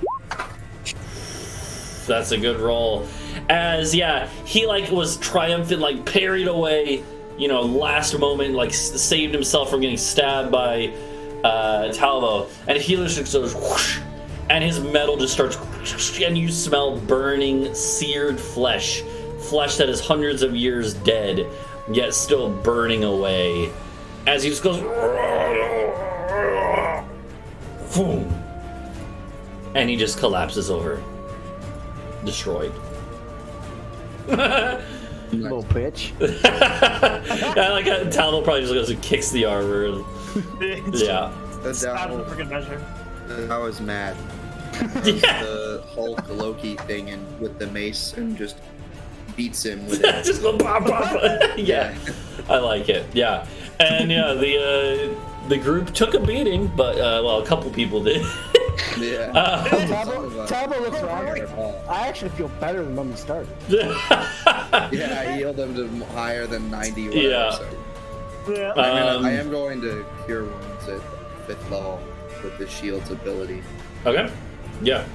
That's a good roll. As, yeah, he, like, was triumphant, like, parried away, you know, last moment, like, saved himself from getting stabbed by Talvo. And Helios just goes whoosh, and his metal just starts whoosh, and you smell burning, seared flesh. Flesh that is hundreds of years dead, yet still burning away. As he just goes... Boom. And he just collapses over. Destroyed. Little bitch. I like how Talvo probably just goes and kicks the armor. And Yeah. It's absolutely for good measure. I was mad. The Hulk Loki thing and with the mace and just beats him with it. Just go pop, pop. Yeah. I like it. Yeah. And yeah, the group took a beating, but well, a couple people did. Yeah. Talvo looks around. I actually feel better than when we started. Yeah, I healed him to higher than 90. Whatever, Yeah. So. Yeah. I am going to cure wounds at 5th level with the shield's ability. Okay. Yeah.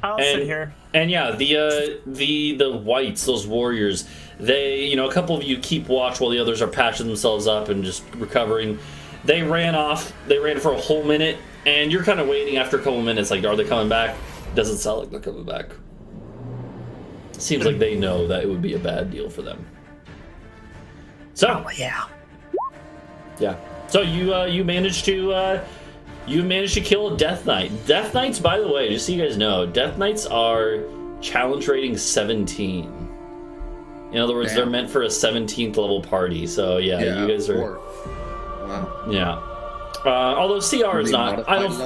I'll sit here. And yeah, the whites, those warriors, they, you know, a couple of you keep watch while the others are patching themselves up and just recovering. They ran off. They ran for a whole minute, and you're kind of waiting after a couple of minutes, like, are they coming back? Doesn't sound like they're coming back. Seems like they know that it would be a bad deal for them. So Yeah. yeah. So you managed to kill a Death Knight. Death Knights, by the way, just so you guys know, Death Knights are challenge rating 17. In other words, Damn. they're meant for a 17th level party. So yeah, you guys are. 4. Wow. Yeah. Although CR is not. I don't.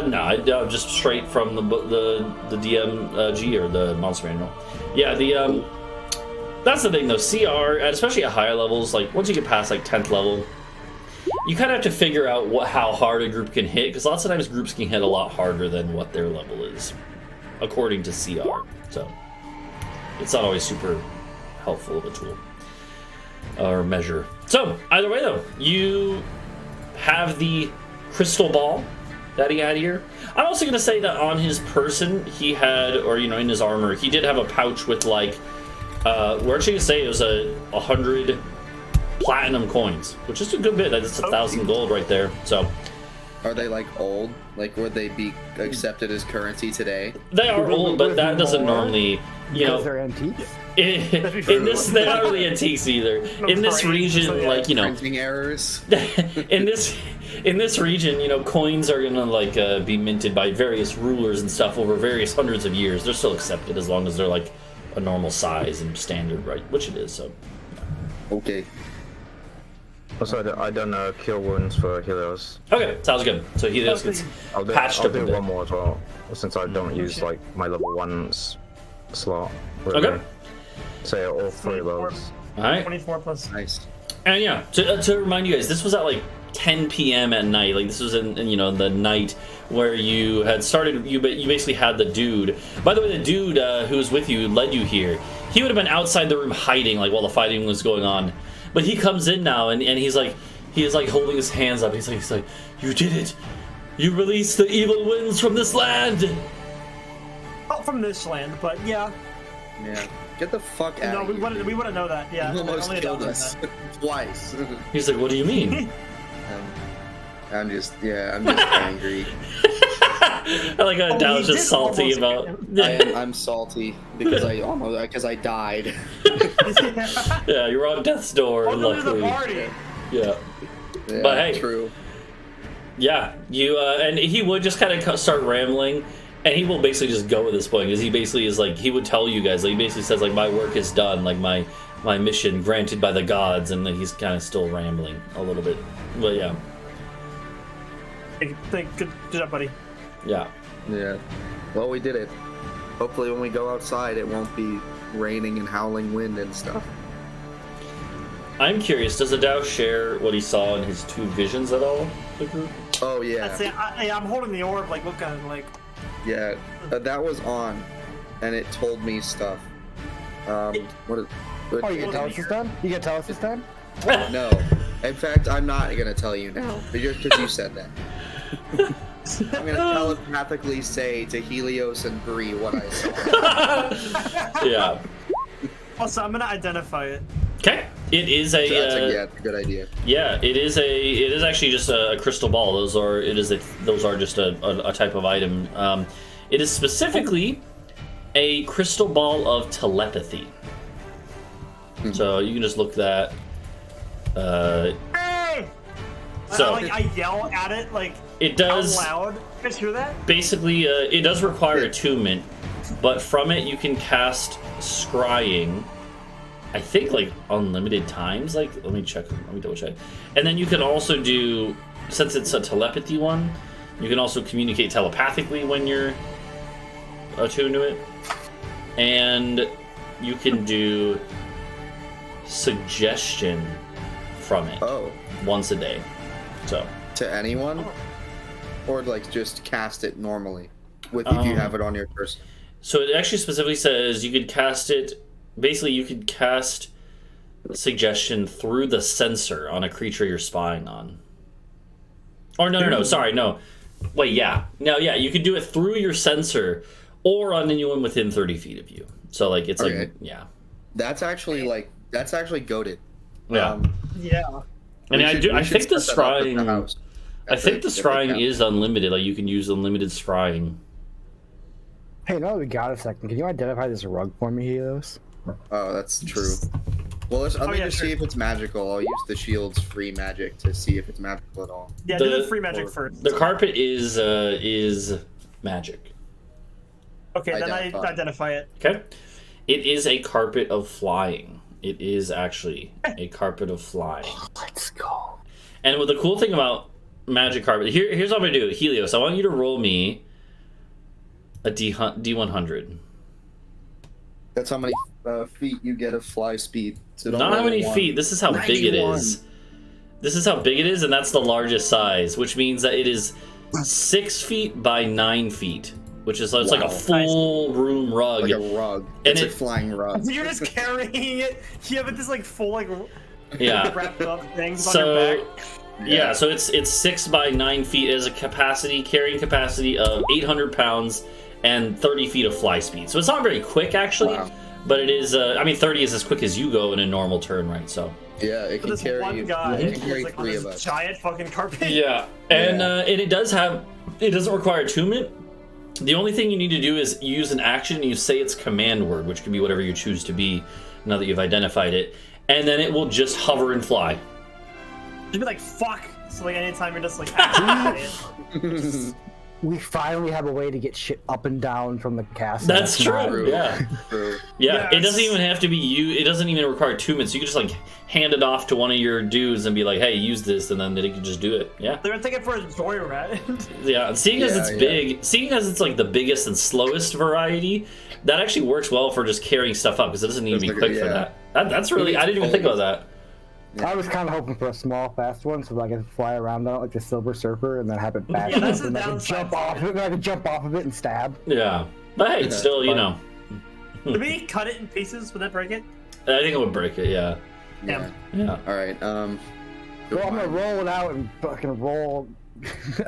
No, just straight from the DMG or the monster manual. Yeah, the that's the thing though. CR, especially at higher levels, like once you get past like 10th level, you kind of have to figure out how hard a group can hit, because lots of times groups can hit a lot harder than what their level is, according to CR. So it's not always super helpful of a tool or measure. So either way though, you have the crystal ball that he had here. I'm also going to say that on his person he had, or you know, in his armor, he did have a pouch with like we're actually going to say it was 100 platinum coins, which is a good bit. That's 1,000 gold right there. So Are they like old? Like would they be accepted as currency today? they are old, but that doesn't normally, you know, they're antiques. in this, they're not really antiques either. In this region, like, you know, Printing errors. in this region, you know, coins are gonna like be minted by various rulers and stuff over various hundreds of years. They're still accepted as long as they're like a normal size and standard, right? Which it is. So Okay. Also, I done cure wounds for Helios. okay, sounds good. So Helios gets patched I'll up a do bit. one more as well, since I don't use like my level 1 slot. Really. Okay. Say all 3 of 24. those. All right. 24 plus. Nice. And yeah, to remind you guys, this was at like 10 p.m. at night. Like this was in you know, the night where you had started. You basically had the dude. By the way, the dude who was with you, who led you here, he would have been outside the room hiding, like while the fighting was going on. But he comes in now, and he is like holding his hands up. He's like, you did it. You released the evil winds from this land. Not from this land, but yeah. Yeah. Get the fuck out No, of we here. wouldn't know that. Yeah. You almost only killed Adau us knows twice. He's like, what do you mean? I'm just angry. I like how Adau was he just did salty almost about. I'm salty because I died. that. Yeah, you're on death's door. Welcome to Luckily, the party. yeah. Yeah, But hey. true. Yeah, you and he would just kind of start rambling, and he will basically just go at this point because he basically is like, he would tell you guys, like, he basically says like, my work is done, like my mission granted by the gods, and then he's kind of still rambling a little bit. But yeah, Good job, buddy. yeah. Yeah. Well, we did it. Hopefully, when we go outside, it won't be raining and howling wind and stuff. I'm curious, does Adau share what he saw in his 2 visions at all? The group? Oh yeah. That's it. I'm holding the orb, like looking like. Yeah. That was on, and it told me stuff. What is? Oh, you gonna tell us this time? You gonna tell us this time? No. In fact, I'm not gonna tell you now, just because you said that. I'm gonna telepathically say to Helios and Bree what I saw. Yeah. Also, I'm gonna identify it. Okay. It is a. That's a good idea. Yeah, it is actually just a crystal ball. Those are just a type of item. It is specifically a crystal ball of telepathy. So you can just look that. Hey! So I yell at it like it does. out loud. You guys hear that? Basically, it does require attunement, but from it you can cast scrying, I think like unlimited times. Like, let me check. Let me double check. And then you can also do, since it's a telepathy one, you can also communicate telepathically when you're attuned to it, and you can do suggestion from it once a day. So to anyone, or like just cast it normally with if you have it on your person. So it actually specifically says you could cast it. Basically, you could cast suggestion through the sensor on a creature you're spying on. Or no. Sorry, no. Wait, yeah. No, yeah. You could do it through your sensor, or on anyone within 30 feet of you. So like it's like yeah. That's actually goated. Yeah. Yeah. And I think the scrying. I think the scrying is unlimited. Like you can use unlimited scrying. Hey, no, we got a second. Can you identify this rug for me, Helios? Oh, that's true. Well, let me just see if it's magical. I'll use the shield's free magic to see if it's magical at all. Yeah, do the free magic first. The carpet is magic. Okay, then I identify it. Okay. It is a carpet of flying. It is actually a carpet of flying. Let's go. And what the cool thing about magic carpet, here's what I'm gonna do, Helios. I want you to roll me a D100. That's how many feet you get of fly speed. So Not how many feet. This is how 91. big it is. This is how big it is, and that's the largest size, which means that it is 6 feet by 9 feet, which is it's like a full room rug. Like a rug. And It's a flying rug. So you're just carrying it. You have this like full like wrapped up things on your back. Yeah, so it's 6 by 9 feet. It has a carrying capacity of 800 pounds and 30 feet of fly speed. So it's not very quick actually, but it is. 30 is as quick as you go in a normal turn, right? So yeah, it can carry. One guy it can carry like, 3 of us. Giant fucking carpet. Yeah, and it doesn't require attunement. The only thing you need to do is use an action and you say its command word, which can be whatever you choose to be now that you've identified it, and then it will just hover and fly. You'd be like, fuck. So like anytime you're just like activating it. We finally have a way to get shit up and down from the castle. That's true. Yeah. True. Yeah, it doesn't even have to be you. It doesn't even require attunement. So you can just like hand it off to one of your dudes and be like, "Hey, use this," and then they can just do it. Yeah. They're gonna take it for a joyride. Yeah. And seeing as it's big, seeing as it's like the biggest and slowest variety, that actually works well for just carrying stuff up because it doesn't need to be quick for that. That's really. I didn't even think about that. I was kind of hoping for a small, fast one, so I could fly around on it like the Silver Surfer, and then have it back, that's the and I could jump off it. And I could jump off of it and stab. Yeah, but hey, it's still, you know. Did we cut it in pieces? Would that break it? I think it would break it. Yeah. Yeah. All right. Well, I'm gonna roll it out and fucking roll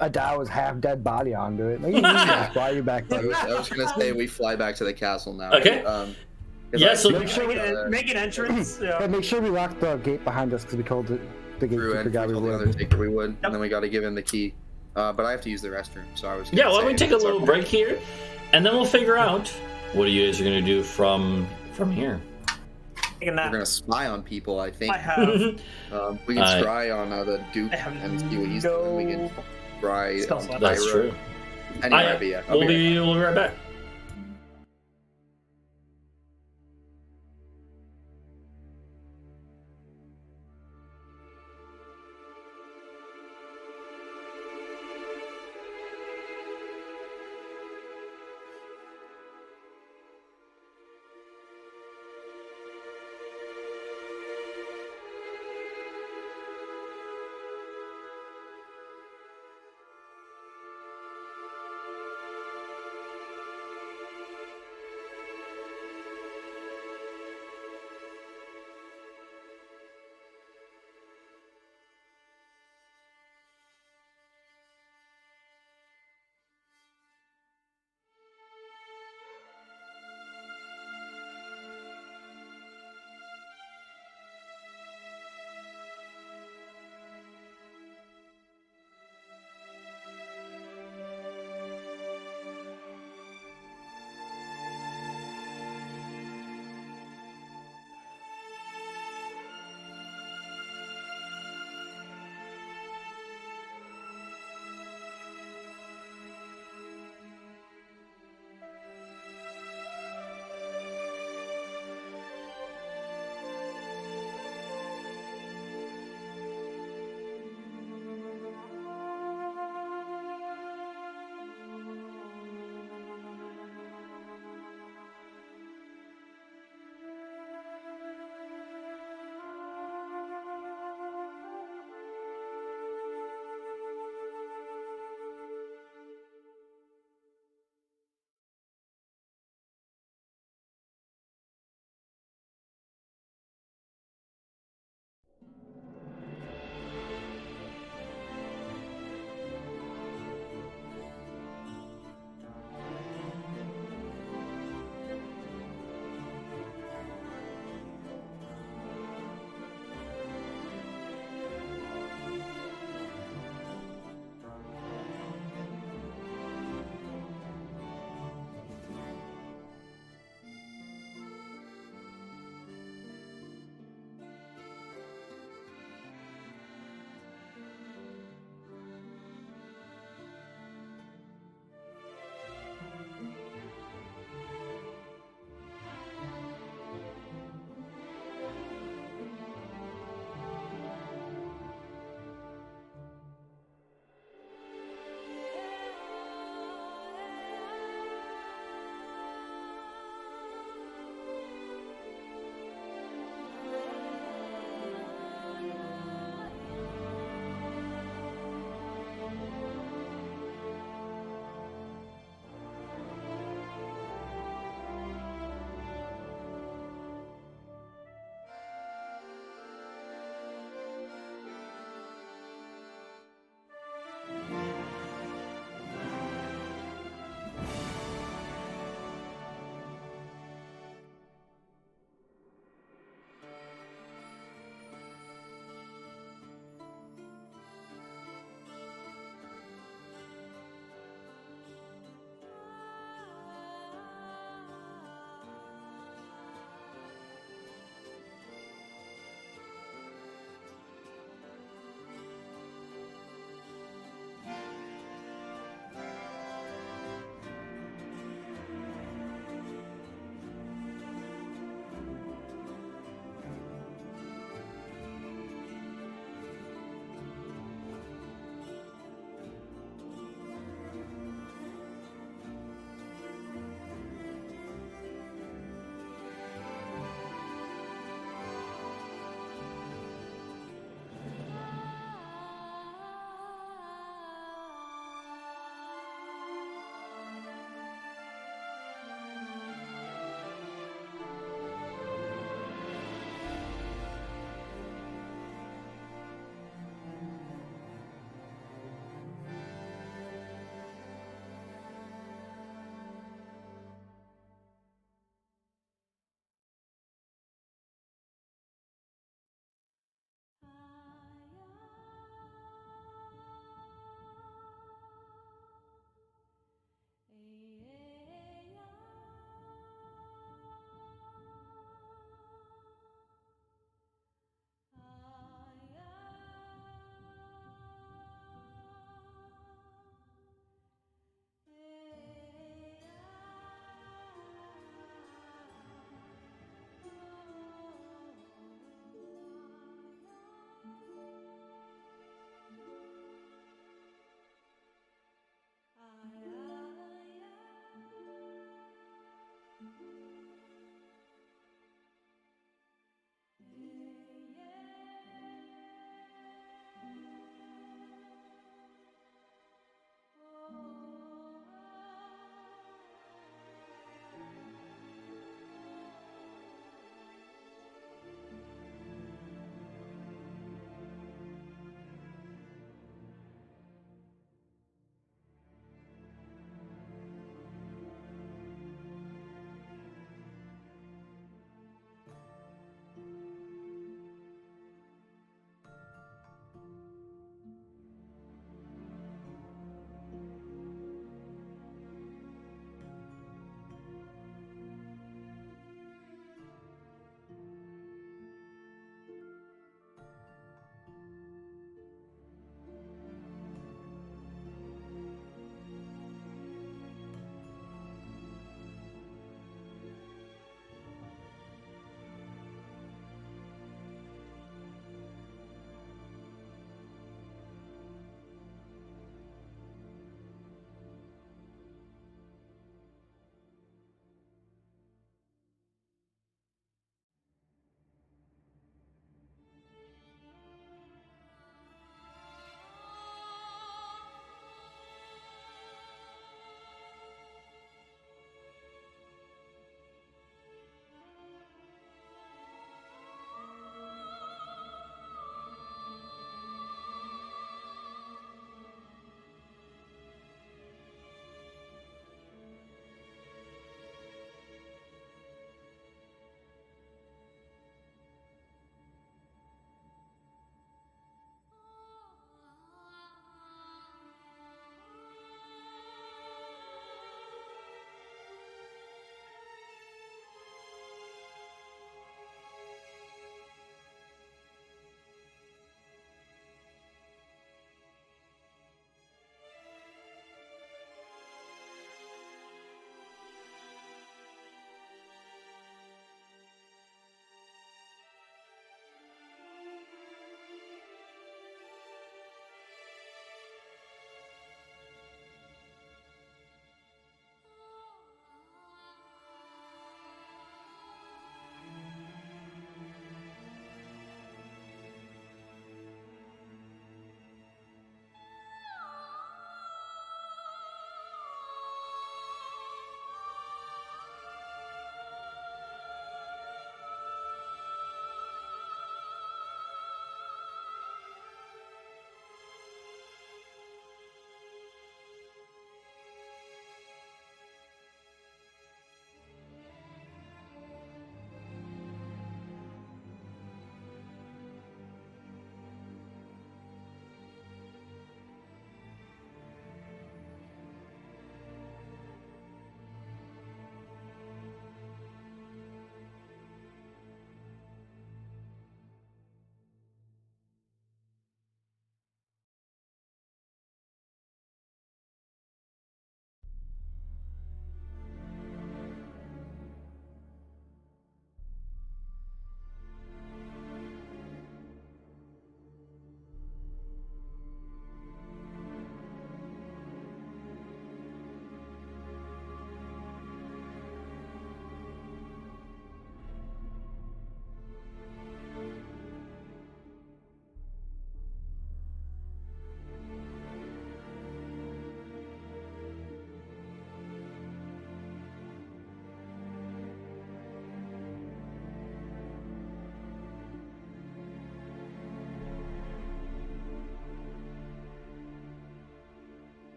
Adau's half-dead body onto it. Like, fly you back. I was gonna say we fly back to the castle now. Okay. Yeah, so make an entrance. Yeah, make sure we lock the gate behind us because we told the gatekeeper guy we told the would. Undertaker we would, and then we got to give him the key. But I have to use the restroom, so I was. Yeah, why don't we take a little break here, and then we'll figure out what you guys are gonna do from here. We're gonna spy on people, I think. I have. We can try on the Duke and see what he's doing. We can try on That's true. Anyway, we'll be right back.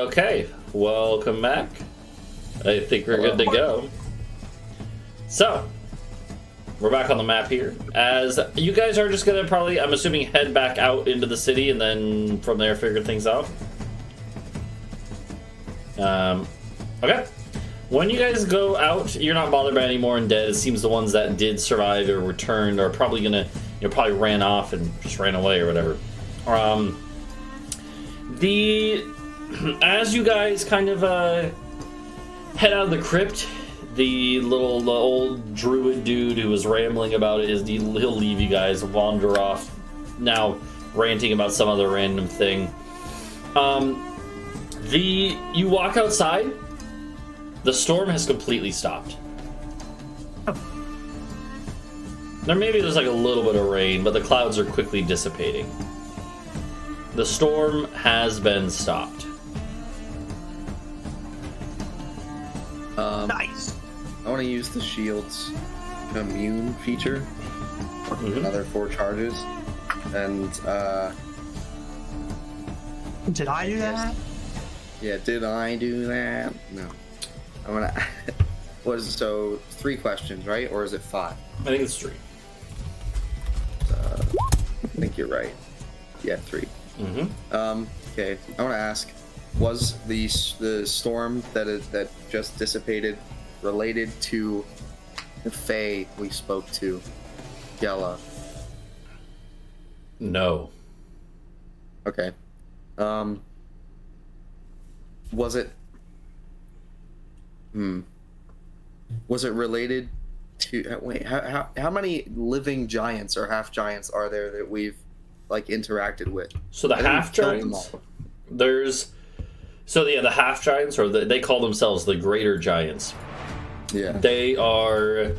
Okay, welcome back. I think we're good to go. So, we're back on the map here. As you guys are just gonna probably, I'm assuming, head back out into the city and then from there figure things out. Okay. When you guys go out, you're not bothered by any more undead. It seems the ones that did survive or returned are probably gonna, probably ran off and just ran away or whatever. As you guys kind of head out of the crypt, the old druid dude who was rambling about it he'll leave you guys, wander off, now ranting about some other random thing. You walk outside. The storm has completely stopped. There's like a little bit of rain, but the clouds are quickly dissipating. The storm has been stopped. Nice. I want to use the shield's immune feature for another 4 charges. And, Did I do that? yeah, did I do that? No. I'm gonna. What is it? So 3 questions, right? Or is it 5? I think it's 3. I think you're right. Yeah, 3. Okay. I want to ask: was the storm that just dissipated related to the Fae we spoke to, Yella? No. Okay. Was it? Was it related to? Wait, how many living giants or half giants are there that we've like interacted with? So the half giants, the half giants, or they call themselves the greater giants. Yeah. They are.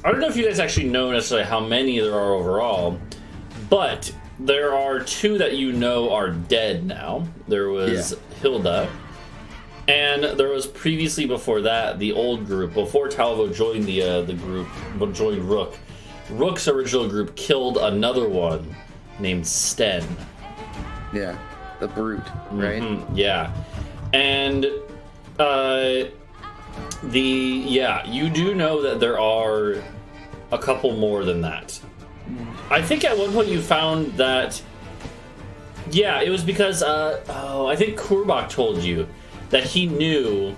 I don't know if you guys actually know necessarily how many there are overall, but there are 2 that you know are dead now. There was Hilda. And there was previously before that the old group. Before Talvo joined the group, but joined Rhuk. Rhook's original group killed another one named Sten. Yeah, the brute, right? Yeah, and you do know that there are a couple more than that. I think at one point you found that. Yeah, it was because I think Kurbak told you that he knew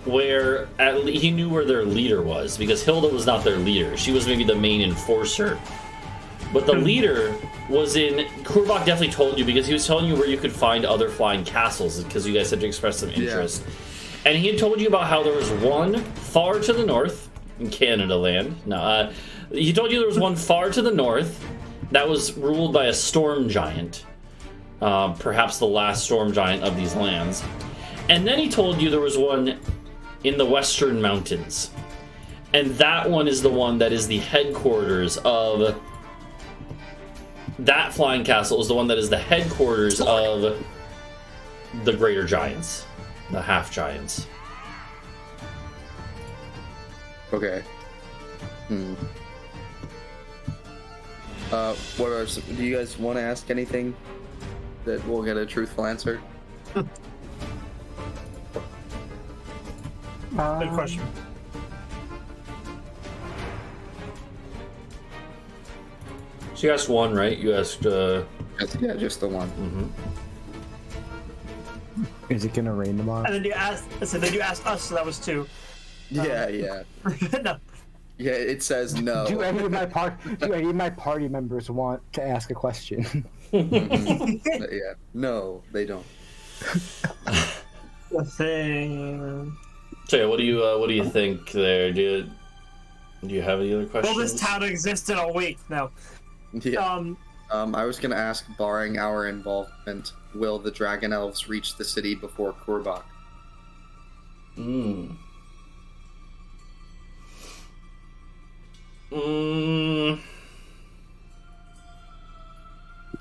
where their leader was, because Hilda was not their leader. She was maybe the main enforcer, but the leader was in. Kurbak definitely told you, because he was telling you where you could find other flying castles, because you guys had to express some interest. And he had told you about how there was one far to the north in Canada land. No, he told you there was one far to the north that was ruled by a storm giant, perhaps the last storm giant of these lands. And then he told you there was one in the western mountains. And that one is the one that is the headquarters of... That flying castle is the one that is the headquarters of the greater giants. The half giants. Okay. What are some, do you guys want to ask anything that will get a truthful answer? Good question. So you asked one, right? You asked... Yeah, just the one. Is it gonna rain tomorrow? And then you asked us, so that was 2. Yeah. No. Yeah, it says no. Do any of my party members want to ask a question? Yeah. No, they don't. The thing. So yeah, what do you think there? Do you have any other questions? Will this town exist in a week? No. Yeah. I was gonna ask, barring our involvement, will the dragon elves reach the city before Kurbak?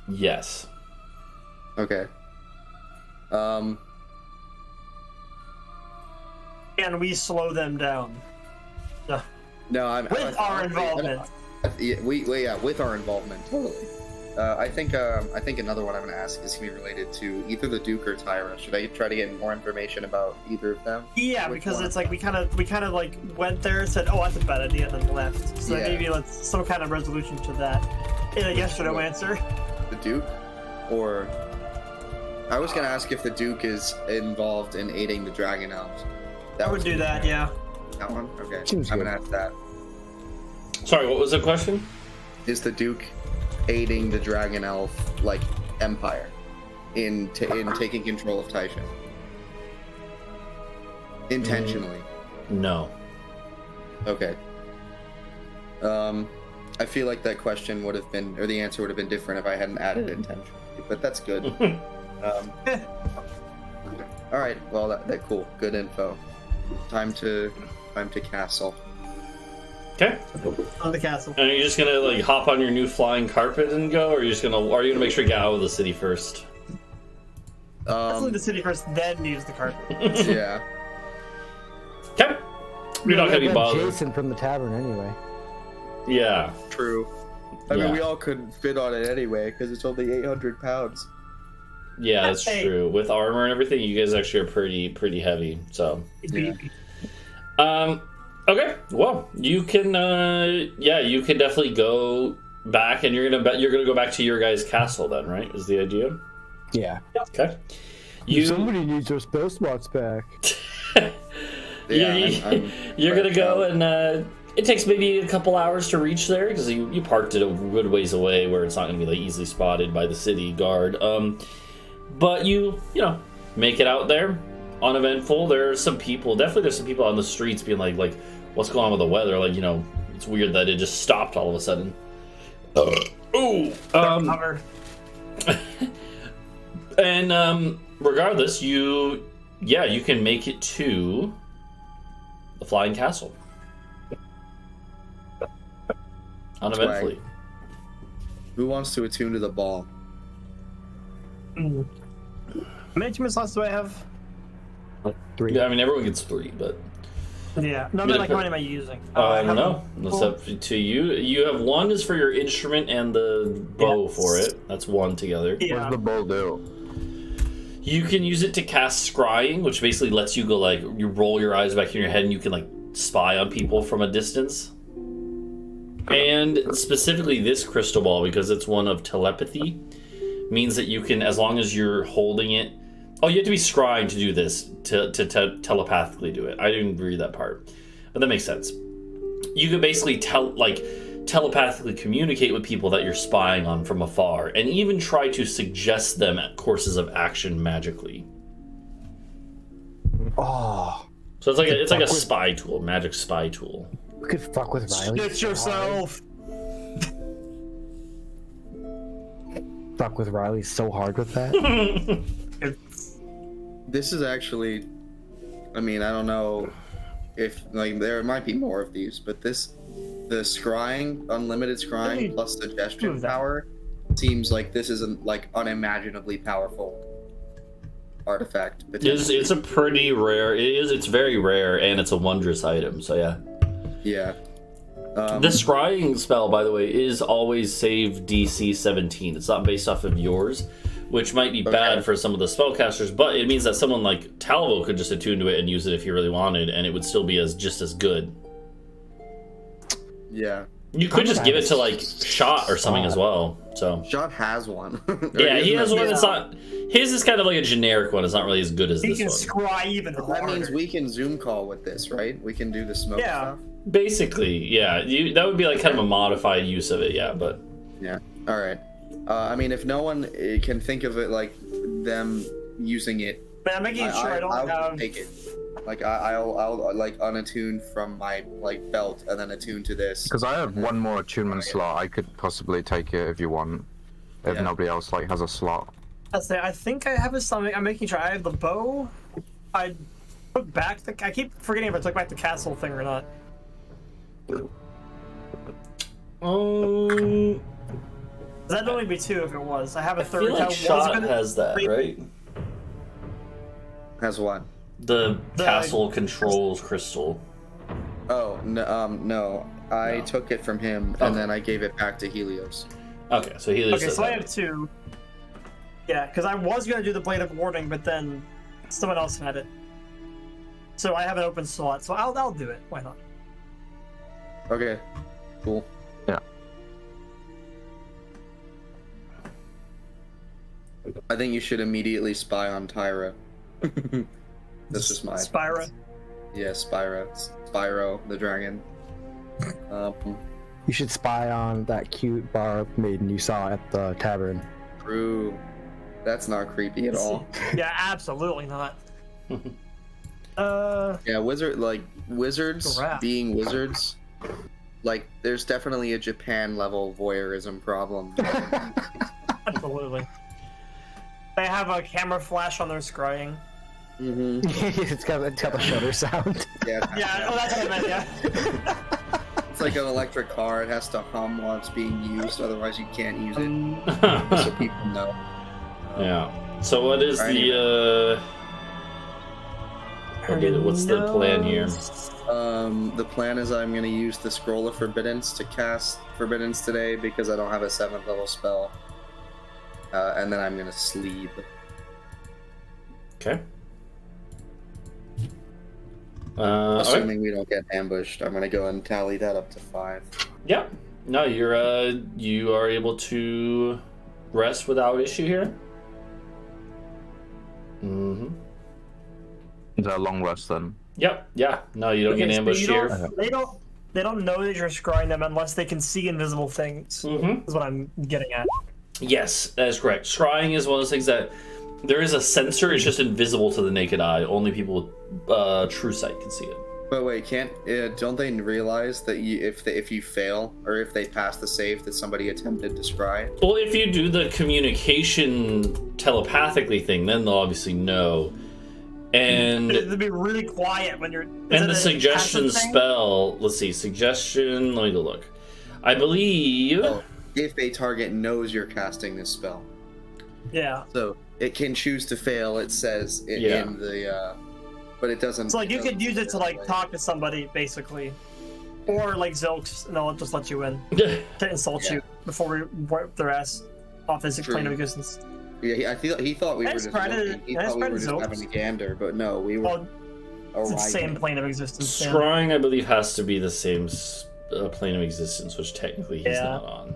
Yes. Okay. Can we slow them down? No, With our involvement. Yeah, with our involvement, totally. I think another one I'm gonna ask is gonna be related to either the Duke or Tyra. Should I try to get more information about either of them? Yeah, Which because one? it's like we kind of like went there and said, oh, that's a bad idea, and then left. So Yeah. maybe let's some kind of resolution to that. In a yes or no answer. The Duke, or I was gonna ask if the Duke is involved in aiding the Dragon Elves. I would do that, yeah. That one? Okay. Seems I'm good. gonna ask that. Sorry, what was the question? Is the Duke aiding the Dragon Elf like empire in taking control of Taishan? Intentionally. No. Okay. I feel like that question would have been, or the answer would have been different if I hadn't added intentionally, but that's good. All right. Well, that cool. Good info. Time to castle. Okay. On the castle. And are you just gonna like hop on your new flying carpet and go, or are you gonna make sure you get out of the city first? Let's leave the city first, then use the carpet. Yeah. Okay. You're not gonna be We got bothered. Jason from the tavern anyway. Yeah. True. I Yeah. mean, we all couldn't fit on it anyway because it's only 800 pounds. Yeah, that's Hey. true. With armor and everything, you guys actually are pretty heavy. So. Yeah. Okay. Well, you can. You can definitely go back, and you're gonna go back to your guys' castle then, right? Is the idea? Yeah. Okay. You. Somebody needs their spell slots back. Yeah, You're gonna go and it takes maybe a couple hours to reach there because you parked it a good ways away where it's not gonna be like easily spotted by the city guard. But you make it out there, uneventful. There's some people on the streets being like what's going on with the weather? Like it's weird that it just stopped all of a sudden. Cover. And regardless, you can make it to the Flying Castle uneventfully. Who wants to attune to the ball? How many achievement slots do I have? 3. Yeah, I mean everyone gets 3, but Yeah. No, I mean, like, how many am I using? I don't have know. That's up to you. You have 1 is for your instrument and the bow Yes. for it. That's 1 together. What Yeah. does the ball do? You can use it to cast scrying, which basically lets you go like you roll your eyes back in your head and you can like spy on people from a distance. And specifically this crystal ball, because it's one of telepathy, means that you can, as long as you're holding it. Oh, you have to be scrying to do this, to telepathically do it. I didn't read that part, but that makes sense. You can basically telepathically communicate with people that you're spying on from afar, and even try to suggest them courses of action magically. Oh, So it's like a spy tool, magic spy tool. we could fuck with Riley. Snitch yourself. Fuck with Riley so hard with that. This is actually, I mean, I don't know if like there might be more of these, but the scrying, unlimited scrying plus suggestion power, seems like this isn't like unimaginably powerful artifact. It's a pretty rare. It's very rare, and it's a wondrous item. So yeah. Yeah. The scrying spell, by the way, is always save DC 17. It's not based off of yours, which might be bad for some of the spellcasters, but it means that someone like Talvo could just attune to it and use it if he really wanted, and it would still be just as good. Yeah. You could just give it to like Shot or something as well. So Shot has one. yeah, he has one. It's not. His is kind of like a generic one. It's not really as good as He this can one. scry even harder. That means we can Zoom call with this, right? We can do the smoke stuff. Basically, yeah. That would be like kind of a modified use of it, yeah. But yeah. All right. I mean, if no one can think of it like them using it, Man, I'm making sure I don't I'll have. take it. Like I'll like unattune from my like belt and then attune to this. Because I have one more attunement slot. I could possibly take it if you want. If nobody else like has a slot. I think I have a something. I'm making sure I have the bow. I took back the. I keep forgetting if I took back the castle thing or not. That'd only be 2 if it was. I have a I third. feel like was Shot gonna- has that, right? Has what? The castle controls crystal. Oh no, no. I took it from him and then I gave it back to Helios. Okay, so Helios. Okay, so I have 2. Yeah, because I was gonna do the Blade of Warding, but then someone else had it. So I have an open slot, so I'll do it. Why not? Okay. Cool. Yeah. I think you should immediately spy on Tyra. That's just my Spyra. Yeah, Spyro, the dragon. You should spy on that cute bar maiden you saw at the tavern. True. That's not creepy at all. Yeah, absolutely not. Yeah, wizards Giraffe. being wizards, like there's definitely a Japan level voyeurism problem. Absolutely. They have a camera flash on their scrying. Mm-hmm. it's got the shutter sound. Yeah. Yeah, oh, that's what I meant, yeah. It's like an electric car. It has to hum while it's being used, otherwise you can't use it. So people know. Yeah. So what is Alright, what's the plan here? The plan is I'm going to use the Scroll of Forbiddance to cast Forbiddance today because I don't have a 7th level spell. And then I'm going to sleep. Okay. Assuming we don't get ambushed, I'm going to go and tally that up to 5. Yeah. No, you are able to rest without issue here. Mm-hmm. Is that a long rest then? Yep. Yeah. No, you don't get so ambushed you here. They don't know that you're scrying them unless they can see invisible things. Mm-hmm. Is what I'm getting at. Yes, that is correct. Scrying is one of those things that there is a sensor. It's just invisible to the naked eye. Only people with true sight can see it. But wait, don't they realize that if you fail or if they pass the save that somebody attempted to scry? Well, if you do the communication telepathically thing, then they'll obviously know. And It'd be really quiet when you're. And the suggestion spell. Let's see, suggestion. Let me go look. I believe. Oh, if a target knows you're casting this spell, Yeah. so it can choose to fail. It says in the, but it doesn't. So like you could use it to like talk to somebody basically, or like Zilks, and they'll just let you in to insult you before we wipe their ass off this plane of existence. Yeah, he thought we were just looking. He thought we were just having a gander, but no, we were. It's the same plane of existence. Scrying, I believe, has to be the same plane of existence, which technically he's not on.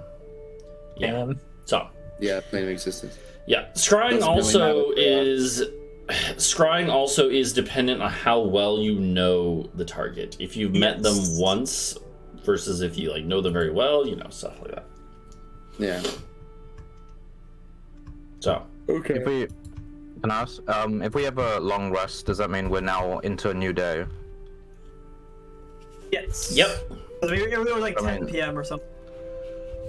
Yeah. So. Yeah, plane of existence. Yeah, scrying also is dependent on how well you know the target. If you've met them once, versus if you know them very well, stuff like that. Yeah. So. Okay. Can I ask, if we have a long rest, does that mean we're now into a new day? Yes. Yep. It was like 10 p.m. or something.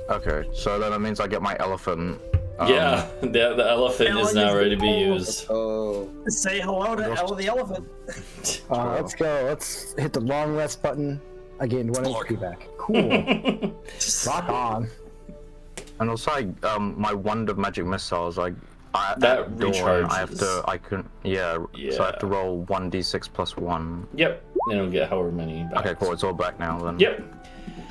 Okay, so then that means I get my elephant. Yeah, the elephant is now ready to be used. Oh. Say hello to El the elephant. Let's go. Let's hit the long rest button. I gained 1 HP back. Cool. Rock on. And also, my wand of magic missiles, that recharges. recharges. So I have to roll 1d6 plus 1. Yep, and it'll get however many back. Okay, cool, it's all back now then. Yep.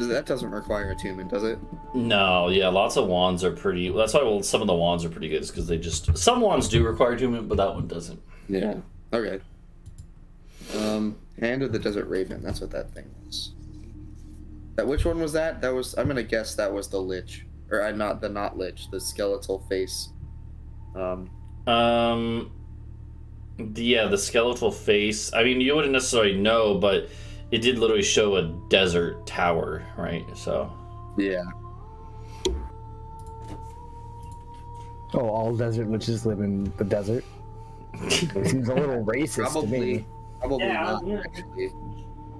That doesn't require attunement, does it? No, yeah, lots of wands are pretty. That's why some of the wands are pretty good, because some wands do require attunement, but that one doesn't. Yeah. Okay. Hand of the Desert Raven. That's what that thing was. Which one was that? That was. I'm gonna guess that was the Lich, or not Lich, the skeletal face. Yeah, the skeletal face. I mean, you wouldn't necessarily know, but it did literally show a desert tower, right? So. Yeah. Oh, all desert witches live in the desert. Seems a little racist to me. Probably not, actually.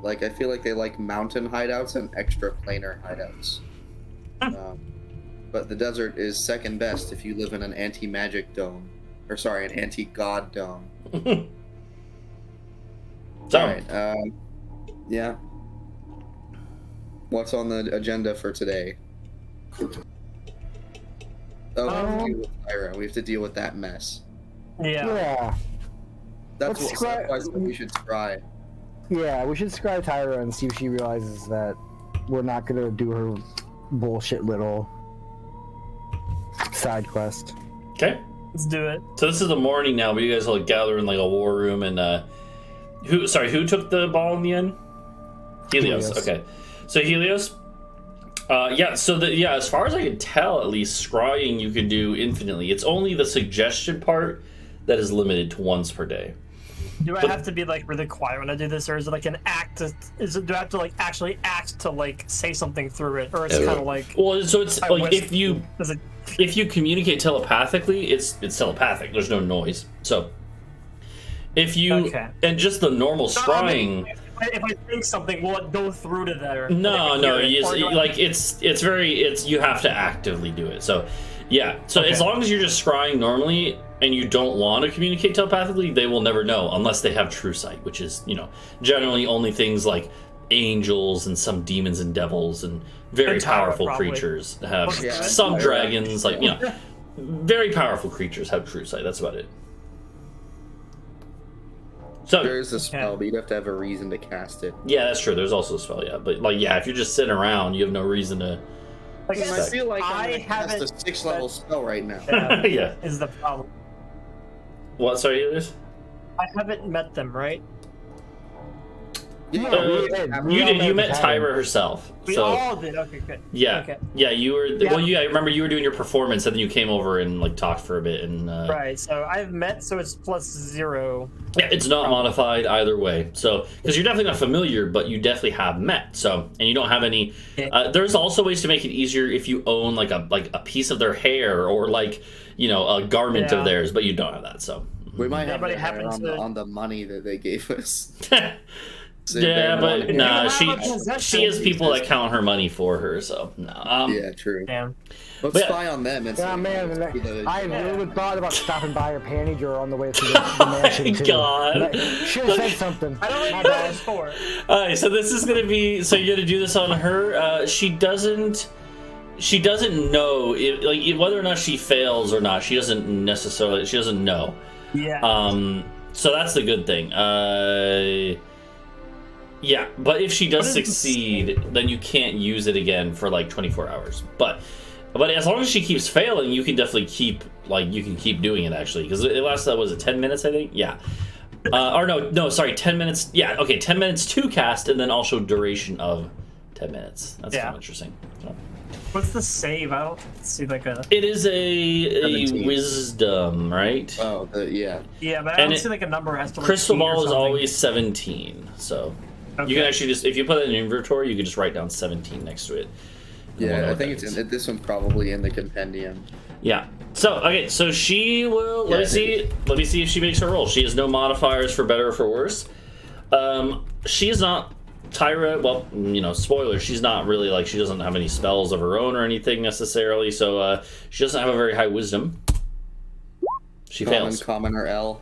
I feel like they like mountain hideouts and extra planar hideouts. But the desert is second best if you live in an anti-magic dome. Or sorry, an anti-god dome. Alright, yeah. What's on the agenda for today? Oh, we have to deal with Tyra. We have to deal with that mess. Yeah. That's why we should scry. Yeah, we should scry Tyra and see if she realizes that we're not gonna do her bullshit little side quest. Okay. Let's do it. So this is the morning now, but you guys all gather in like a war room, and who took the ball in the end? Helios. Okay. So Helios. As far as I can tell, at least scrying you can do infinitely. It's only the suggestion part that is limited to once per day. Do I have to be like really quiet when I do this, or is it like an act? Do I have to like actually act to like say something through it, or it's kind of like? Well, so it's like if you Does it? if you communicate telepathically, it's telepathic. There's no noise. So if you and just the normal scrying. If I think something, will it go through to there? No, you have to actively do it. So, yeah. So as long as you're just scrying normally and you don't want to communicate telepathically, they will never know unless they have true sight, which is, generally only things like angels and some demons and devils and very powerful creatures have some dragons, very powerful creatures have true sight. That's about it. So there's a spell, but you'd have to have a reason to cast it. Yeah, that's true. There's also a spell, but if you're just sitting around, you have no reason to. I feel like I cast a 6th-level spell right now. Yeah, is the problem. What? Sorry, Helios? I haven't met them, right? You met Tyra herself. We all did. Okay, good. Yeah. Okay. Yeah, you were. Yeah. Well, I remember you were doing your performance, and then you came over and talked for a bit. And right. So I've met. So it's +0. Yeah, it's not modified either way. So because you're definitely not familiar, but you definitely have met. So and you don't have any. There's also ways to make it easier if you own a piece of their hair or a garment of theirs, but you don't have that. So we might have on the money that they gave us. But she has people that count her money for her, so no. Yeah, true. Damn. Let's spy on them. I even thought about stopping by her panty drawer on the way to the mansion too. God. Should have said something. I don't know what it's for. Alright, so this is gonna be. So you're gonna do this on her. She doesn't know whether or not she fails or not. She doesn't know. Yeah. So that's the good thing. Yeah, but if she does succeed, then you can't use it again for 24 hours. But as long as she keeps failing, you can definitely keep doing it actually, because it lasts 10 minutes, I think. Yeah. Or no, sorry, 10 minutes. Yeah, okay, 10 minutes to cast, and then also duration of 10 minutes. That's kind of interesting. So. What's the save? I don't see It is a wisdom, right? Oh, yeah. Yeah, but I don't see a number has to. Crystal ball is always 17, so. Okay. You can actually if you put it in your inventory, you can just write down 17 next to it. Yeah, I think this one's probably in the compendium. Yeah. So she will. Let me see if she makes her roll. She has no modifiers for better or for worse. She is not Tyra. Well, spoiler. She's not really she doesn't have any spells of her own or anything necessarily. So she doesn't have a very high wisdom. She fails. Common or L.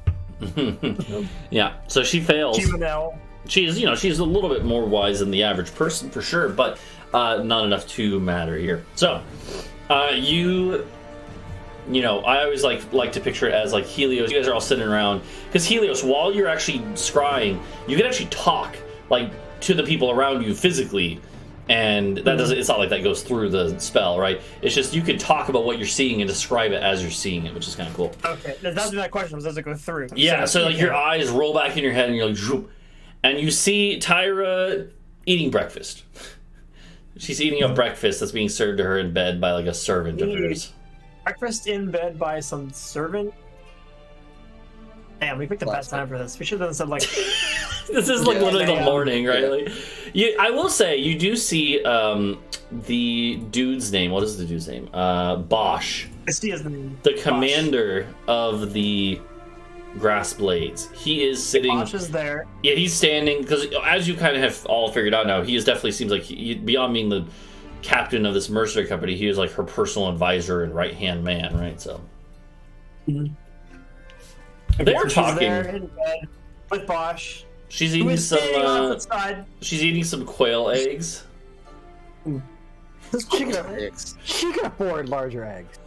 Yeah. So she fails. L. She's a little bit more wise than the average person for sure, but not enough to matter here. So, I always like to picture it as Helios. You guys are all sitting around because Helios, while you're actually scrying, you can actually talk to the people around you physically, and that doesn't. It's not like that goes through the spell, right? It's just you can talk about what you're seeing and describe it as you're seeing it, which is kind of cool. Okay, that's my question. Does it go through? Yeah. So your eyes roll back in your head, and you're Zoop. And you see Tyra eating breakfast. She's eating a breakfast that's being served to her in bed by a servant of hers. Breakfast in bed by some servant? Damn, we picked a bad time for this. We should have said This is literally the morning, right? Yeah. I will say, you do see the dude's name. What is the dude's name? Bosch. I see his name. The commander of the Grass Blades. He is sitting. Bosch is there. Yeah, he's standing because, as you kind of have all figured out now, he definitely seems like beyond being the captain of this mercenary company, he is her personal advisor and right hand man, right? So they're talking. There in bed with Bosch. She's eating some. She's eating some quail eggs. She can afford larger eggs.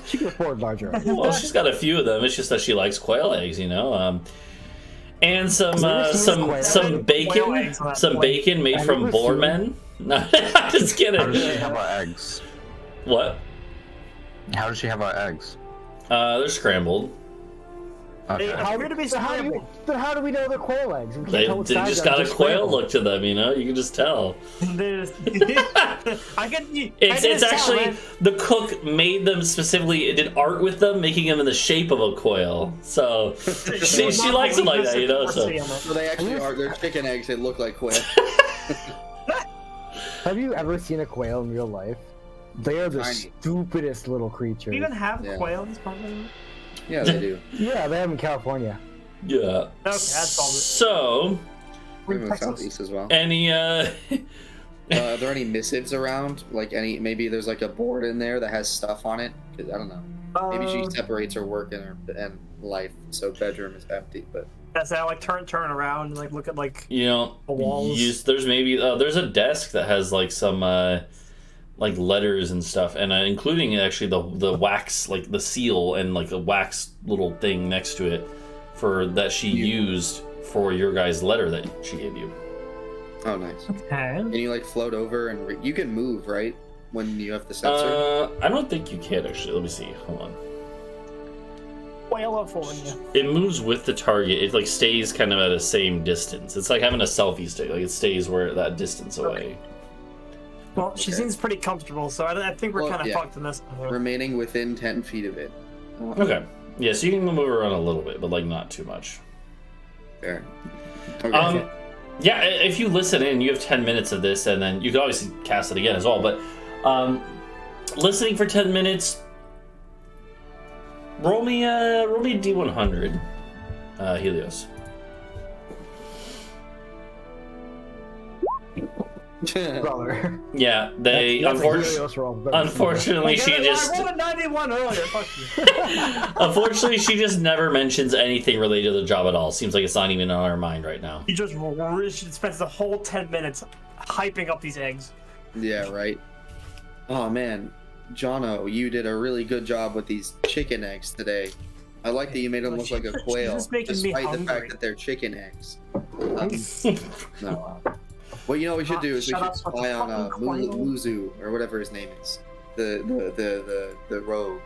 She can afford larger eggs. Well, she's got a few of them. It's just that she likes quail eggs, and some bacon made from Boarman. No, just kidding. How about eggs? What? How does she have her eggs? They're scrambled. They Okay. appear to be scrambled. Then how do we know they're quail eggs? We can't They tell what just size got they're, a quail scrambled. look to them, you know. You can just tell. I can. It's actually the cook made them specifically. Did art with them, making them in the shape of a quail. So she likes it like that, you know. So So they actually are. They're chicken eggs. They look like quail. Have you ever seen a quail in real life? They are the Tiny. stupidest little creatures. Do you even have Yeah. quail in this part of the world? Yeah, they do. Yeah, they have them in California. yeah. Okay, that's all. So We have in Texas. Southeast as well. any Are there any missives around? Like any? Maybe there's like a board in there that has stuff on it. 'Cause I don't know. Maybe she separates her work and life, so bedroom is empty. But That's how like turn around and like look at like you know, The walls. there's maybe there's a desk that has like some like letters and stuff, and including actually the wax, like the seal and like a wax little thing next to it for that she used for your guys' letter that she gave you. oh, nice. okay. And you like float over and you can move, right? When you have the sensor. I don't think you can actually. Let me see. Hold on. California. It moves with the target. It like stays kind of at a same distance. It's like having a selfie stick. Like it stays where that distance away. Well, she Okay. seems pretty comfortable, so I think we're Well, kind of yeah. fucked in this. Remaining within 10 feet of it. Okay. Yeah, so you can move around a little bit, but like not too much. Fair. Okay. Yeah, if you listen in, you have 10 minutes of this, and then you can obviously cast it again as well. But listening for 10 minutes, roll me a D100, Helios. Brother. Yeah, they That's a unfortunately. Helios roll, but- Unfortunately, she just. I rolled a 91 earlier. Fuck you. Unfortunately, she just never mentions anything related to the job at all. Seems like it's not even on her mind right now. He just spends the whole 10 minutes hyping up these eggs. Yeah, right. Oh man, Jono, you did a really good job with these chicken eggs today. I like that you made them look like a quail, just making me despite the hungry. fact that they're chicken eggs. No. What you know what we should do is we Shut should up, spy on fucking quail. Muzu or whatever his name is, the rogue.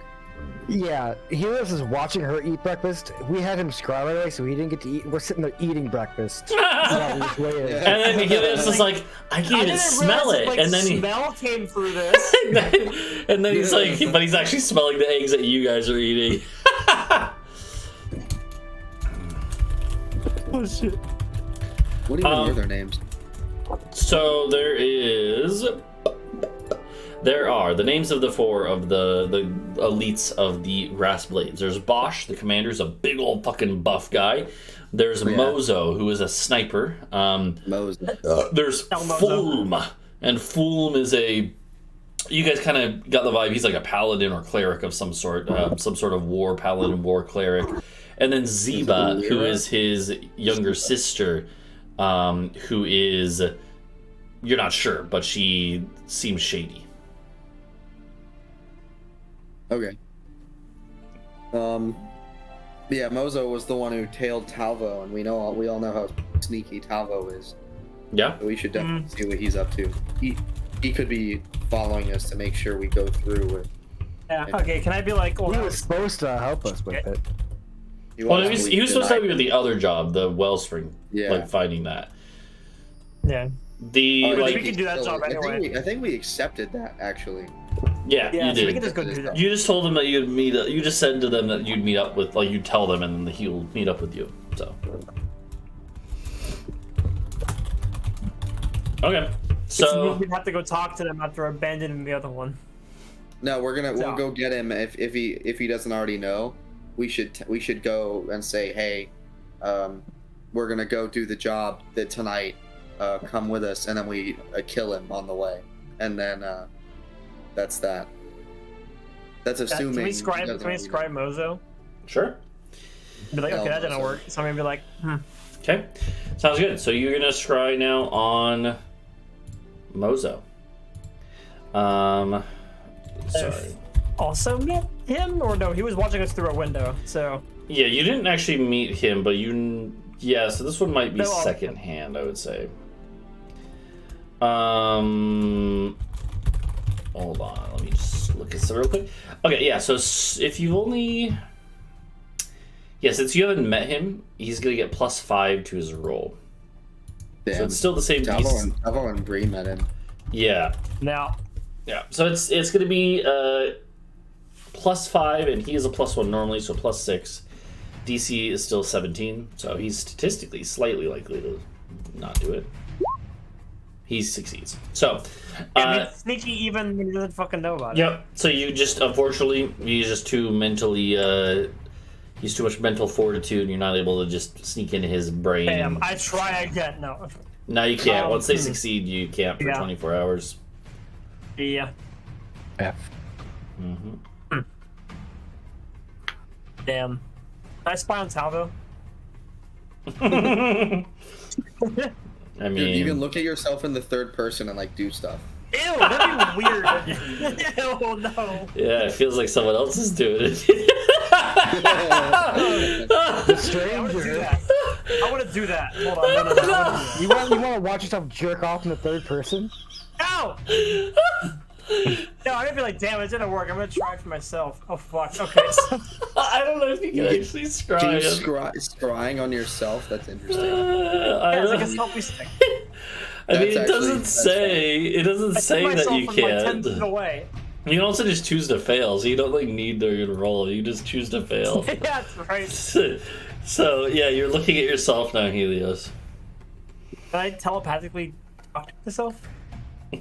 Yeah, Helios is watching her eat breakfast. We had him scry right away, so he didn't get to eat. We're sitting there eating breakfast. While he's waiting. Yeah. And then Helios is like, I can't even smell it. Like, And then he. smell came through this. and then he's like, but he's actually smelling the eggs that you guys are eating. Oh shit. What even are their names? So there are the names of the four of the elites of the Grass Blades. There's Bosch, the commander's a big old fucking buff guy. There's Mozo, who is a sniper. Moses. There's Mozo. Fulm, and Fulm is a. You guys kind of got the vibe. He's like a paladin or cleric of some sort of war paladin, war cleric. And then Ziba, who is his younger sister, who is, you're not sure, but she seems shady. Okay. Yeah, Mozo was the one who tailed Talvo, and we all know how sneaky Talvo is. Yeah. So we should definitely see what he's up to. He could be following us to make sure we go through with. Yeah. Okay. Can I be like? He was supposed to help us with it. Well, he was supposed to help you with the other job, the wellspring, Yeah. like finding that. Yeah. The Oh, like, we can do that job anyway. I think we accepted that actually. yeah, Yeah. you So we did. can just go do that. You just told them that you'd meet. You just said to them that you'd meet up with, like, you'd tell them, and then he'll meet up with you. So. Okay. So. We'd have to go talk to them after abandoning the other one. No, we'll So- go get him if he doesn't already know. We should go and say, hey, we're gonna go do the job tonight. Come with us, and then we kill him on the way, and then that's that. That's assuming. Can we he scribe doesn't already know. Mozo? Sure. Be like, okay, that didn't Mozo. work. So I'm gonna be like, Okay. Sounds good. So you're gonna scry now on Mozo. Sorry. also meet him or no? He was watching us through a window, so Yeah, you didn't actually meet him, but you. Yeah, so this one might be No, second hand, I would say. hold on, let me just look at some real quick. Okay, yeah, so if you've only... Yeah, since you haven't met him, he's going to get +5 to his roll. Damn. So it's still the same... Talvo and Bree met him. Yeah. Now. Yeah, so it's going to be +5, and he is a +1 normally, so +6. DC is still 17, so he's statistically slightly likely to not do it. He succeeds. So, sneaky even when he doesn't fucking know about it. yep. So you just, unfortunately, he's just too mentally, he's too much mental fortitude, and you're not able to just sneak into his brain. Damn, I try again. No. No, you can't. Once they succeed, you can't for 24 hours. Yeah. F. Mm-hmm. Damn. Can I spy on Talvo? I mean, Dude, you can look at yourself in the third person and like do stuff. Ew, that'd be weird. Ew, no. yeah, it feels like someone else is doing it. The stranger. I want to do that. Hold on, no. You want to watch yourself jerk off in the third person? Ow! No, I'm gonna be like, damn, it didn't work. I'm gonna try it for myself. Oh fuck. Okay. So, I don't know if you can actually scry. Do you him. scrying on yourself? That's interesting. I yeah, it's don't- like a selfie stick. I mean, it That's doesn't actually- say. It doesn't I say took that myself you from like 10 can't. feet away. You can also just choose to fail, so you don't like need to roll. You just choose to fail. Yeah, that's right. So yeah, you're looking at yourself now, Helios. Can I telepathically talk to myself? No,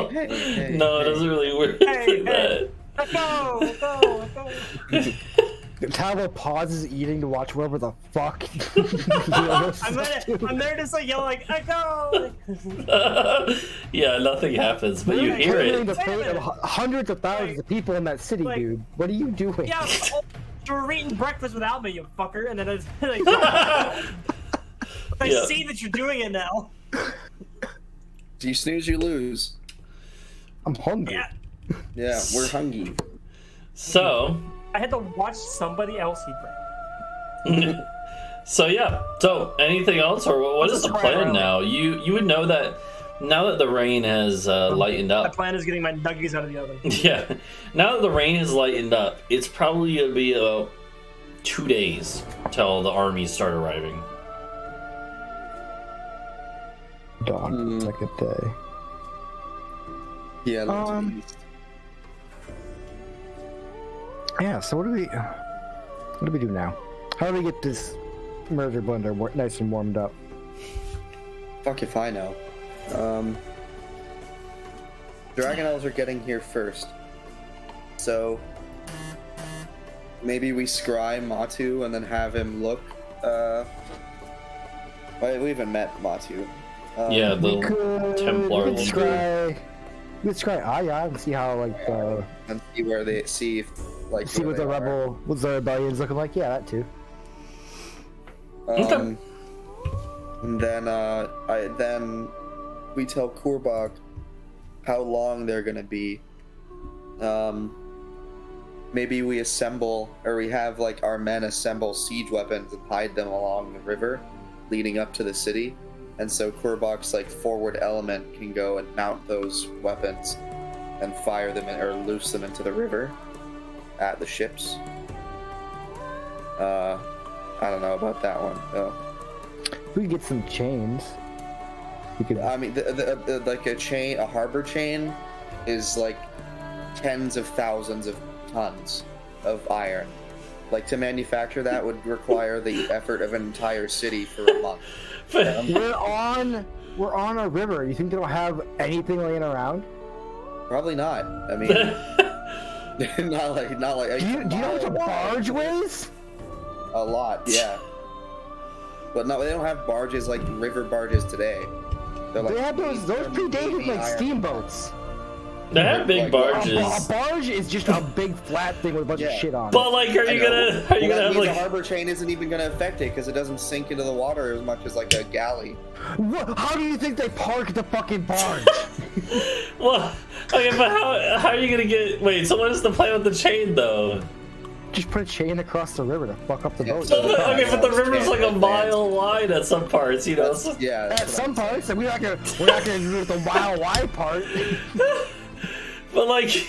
Hey, no, it doesn't really work Hey, like that. Go. Talvo pauses eating to watch wherever the fuck. I'm there just like yelling like, Echo! Yeah, nothing happens, but you hear Determining the it. fate of hundreds of thousands of people in that city, Like- dude. What are you doing? Yeah, you were eating breakfast without me, you fucker, and then it's like, I Yeah. see that you're doing it now. Do you snooze, you lose. I'm hungry. Yeah. Yeah, we're hungry. So, I had to watch somebody else eat breakfast. so yeah. So, anything else, or what is the Let's try plan around. now? You would know that now that the rain has lightened My up. plan is getting my nuggies out of the oven. Yeah. Now that the rain has lightened up, it's probably gonna be about 2 days till the armies start arriving. Dawn, second day. Yeah, that's Yeah, so what do we do now? How do we get this murder blender nice and warmed up? fuck if I know. Dragon Elves are getting here first. So maybe we scry Matu and then have him look we haven't met Matu. Yeah, the Templar we could leader. scry Aya and see how And see where they see if see what the rebellion's looking like. Yeah, that too. Okay. And then we tell Kurbak how long they're gonna be. Maybe we assemble, or we have like our men assemble siege weapons and hide them along the river, leading up to the city. And so Kurbak's like forward element can go and mount those weapons and fire them or loose them into the river at the ships. I don't know about that one though. We could get some chains. We could. I mean, like a harbor chain is like tens of thousands of tons of iron. Like to manufacture that would require the effort of an entire city for a month. We're on a river. You think they don't have anything laying around? Probably not. I mean, not like. Do you know what a barge weighs? A lot, yeah. But no, they don't have barges like river barges today. They're like They have those predated like iron. steamboats. They have big Like, A barges. barge is just a big flat thing with a bunch of Yeah. shit on it. But like, are I you know. gonna Well, have that means like? a harbor chain isn't even going to affect it because it doesn't sink into the water as much as like a galley. How do you think they park the fucking barge? Well, okay, but how are you gonna get? Wait, so what is the plan with the chain though? Just put a chain across the river to fuck up the Yeah. boat. Okay, but the river's like a Advanced. mile wide at some parts, you know. So, Yeah. At that's what some parts, and we're not gonna do the mile wide part. but like,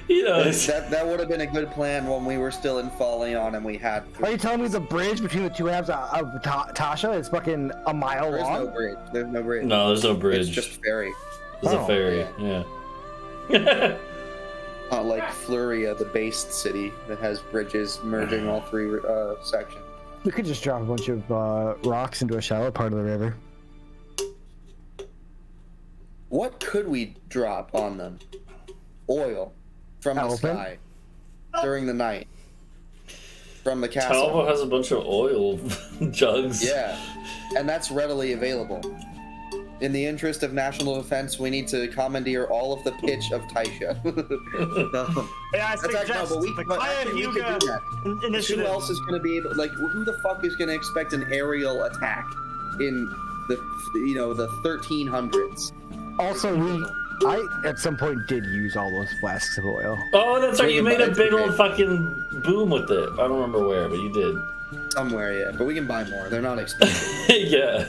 you know, that would have been a good plan when we were still in Faleon and we had. Are you telling me the bridge between the two halves of Tasha is fucking a mile There's long? no bridge. There's no bridge. no, there's no bridge. It's just ferry. There's a Oh, ferry. Yeah. Not like Fluria, the based city that has bridges merging all three sections. We could just drop a bunch of rocks into a shallow part of the river. What could we drop on them? Oil from the Elephant? sky during the night from the castle. Talvo has a bunch of oil jugs. Yeah, and that's readily available. In the interest of national defense, we need to commandeer all of the pitch of Taisha. Yeah, I That's actually, no, suggest but we, the but Clan actually, we could Yuga do that. Who initiative. else is going to be able? Like, who the fuck is going to expect an aerial attack in the, you know, the 1300s? Also, I at some point did use all those flasks of oil. Oh, that's right. You We can made a buy big it old fucking boom with it. I don't remember where, but you did. Somewhere, yeah. But we can buy more. They're not expensive. Yeah.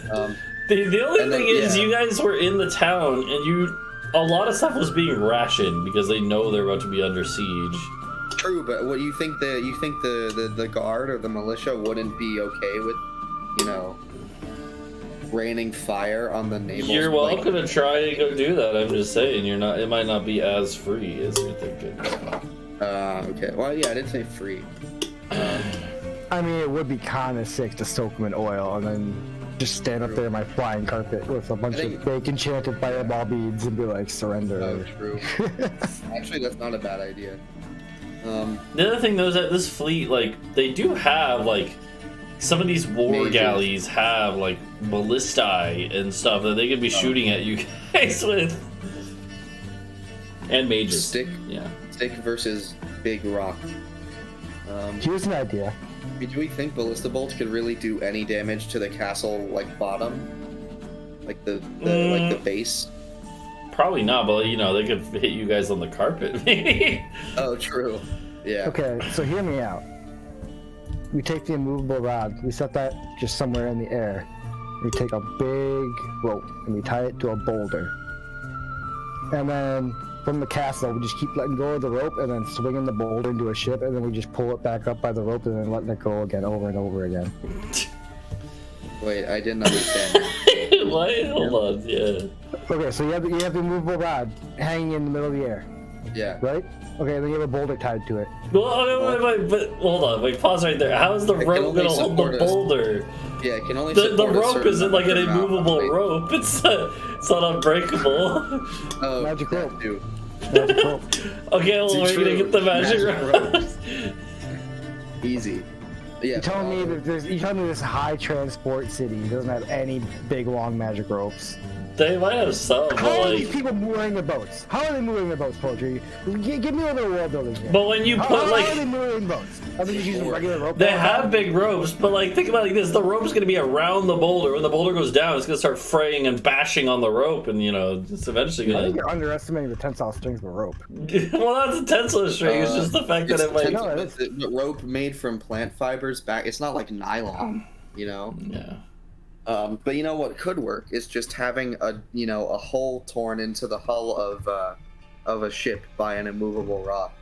The only And then- thing is, yeah. you guys were in the town, and a lot of stuff was being rationed because they know they're about to be under siege. True, but what you think the guard or the militia wouldn't be okay with, you know, raining fire on the naval? You're welcome to try and go do that. I'm just saying, you're not. It might not be as free as you're thinking. Okay. Well, yeah, I did say free. I mean, it would be kind of sick to soak them in oil and then just stand up there in my flying carpet with a bunch of fake enchanted fireball beads and be like, surrender. Oh, true. Actually, that's not a bad idea. The other thing though is that this fleet, like, they do have like some of these war Mages. galleys have like ballistae and stuff that they could be shooting at you guys with, and mages. Stick Yeah. versus big rock. Here's an idea. Do we think ballista bolts could really do any damage to the castle, like bottom, like the like the base? Probably not, but you know they could hit you guys on the carpet, maybe. Oh, true. Yeah. Okay, so hear me out. We take the immovable rod, we set that just somewhere in the air. We take a big rope and we tie it to a boulder. And then from the castle, we just keep letting go of the rope and then swinging the boulder into a ship, and then we just pull it back up by the rope and then letting it go again over and over again. Wait, I didn't understand. What? Hold on, yeah. Okay, so you have the immovable rod hanging in the middle of the air, Yeah. right? Okay, then you have a boulder tied to it. Well, wait, but hold on, wait, pause right there. How is the It can rope only gonna hold the support us. boulder? Yeah, it can only The support a rope certain isn't like an amount of immovable weight. rope. It's not unbreakable. Oh, Magic that rope. too. Magic rope. Okay, well, we're True. gonna get the magic Magic rope. Easy. Yeah. You're telling me that this high transport city doesn't have any big long magic ropes? They might have some, How but are these like, people mooring the boats? How are they mooring the boats, Poetry? Give me a little world building here. but when you How put are they like, mooring boats? Are they just using regular rope? they have big ropes, but like, think about it like this: the rope's gonna be around the boulder. When the boulder goes down, it's gonna start fraying and bashing on the rope, and you know, it's eventually I think gonna. you're underestimating the tensile strength of a rope. Well, that's a tensile string. It's just the fact that it might. No, it is. the rope made from plant fibers back. It's not like nylon, you know. Yeah. But you know what could work is just having a hole torn into the hull of a ship by an immovable rock,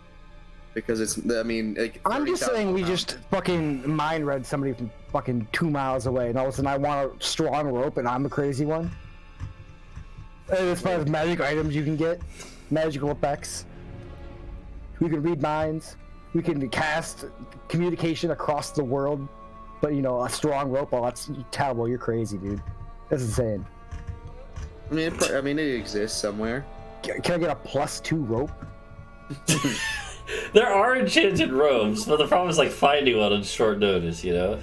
because it's like I'm just 30,000 saying we pounds. just fucking mind read somebody from fucking 2 miles away, and all of a sudden I want a strong rope, and I'm the crazy one. And as far as magic items you can get, magical effects, we can read minds, we can cast communication across the world, but you know, a strong rope, oh, that's Talvo, you're crazy, dude. That's insane. I mean, it exists somewhere. Can I get a +2 rope? There are enchanted ropes, but the problem is like finding one on short notice, you know?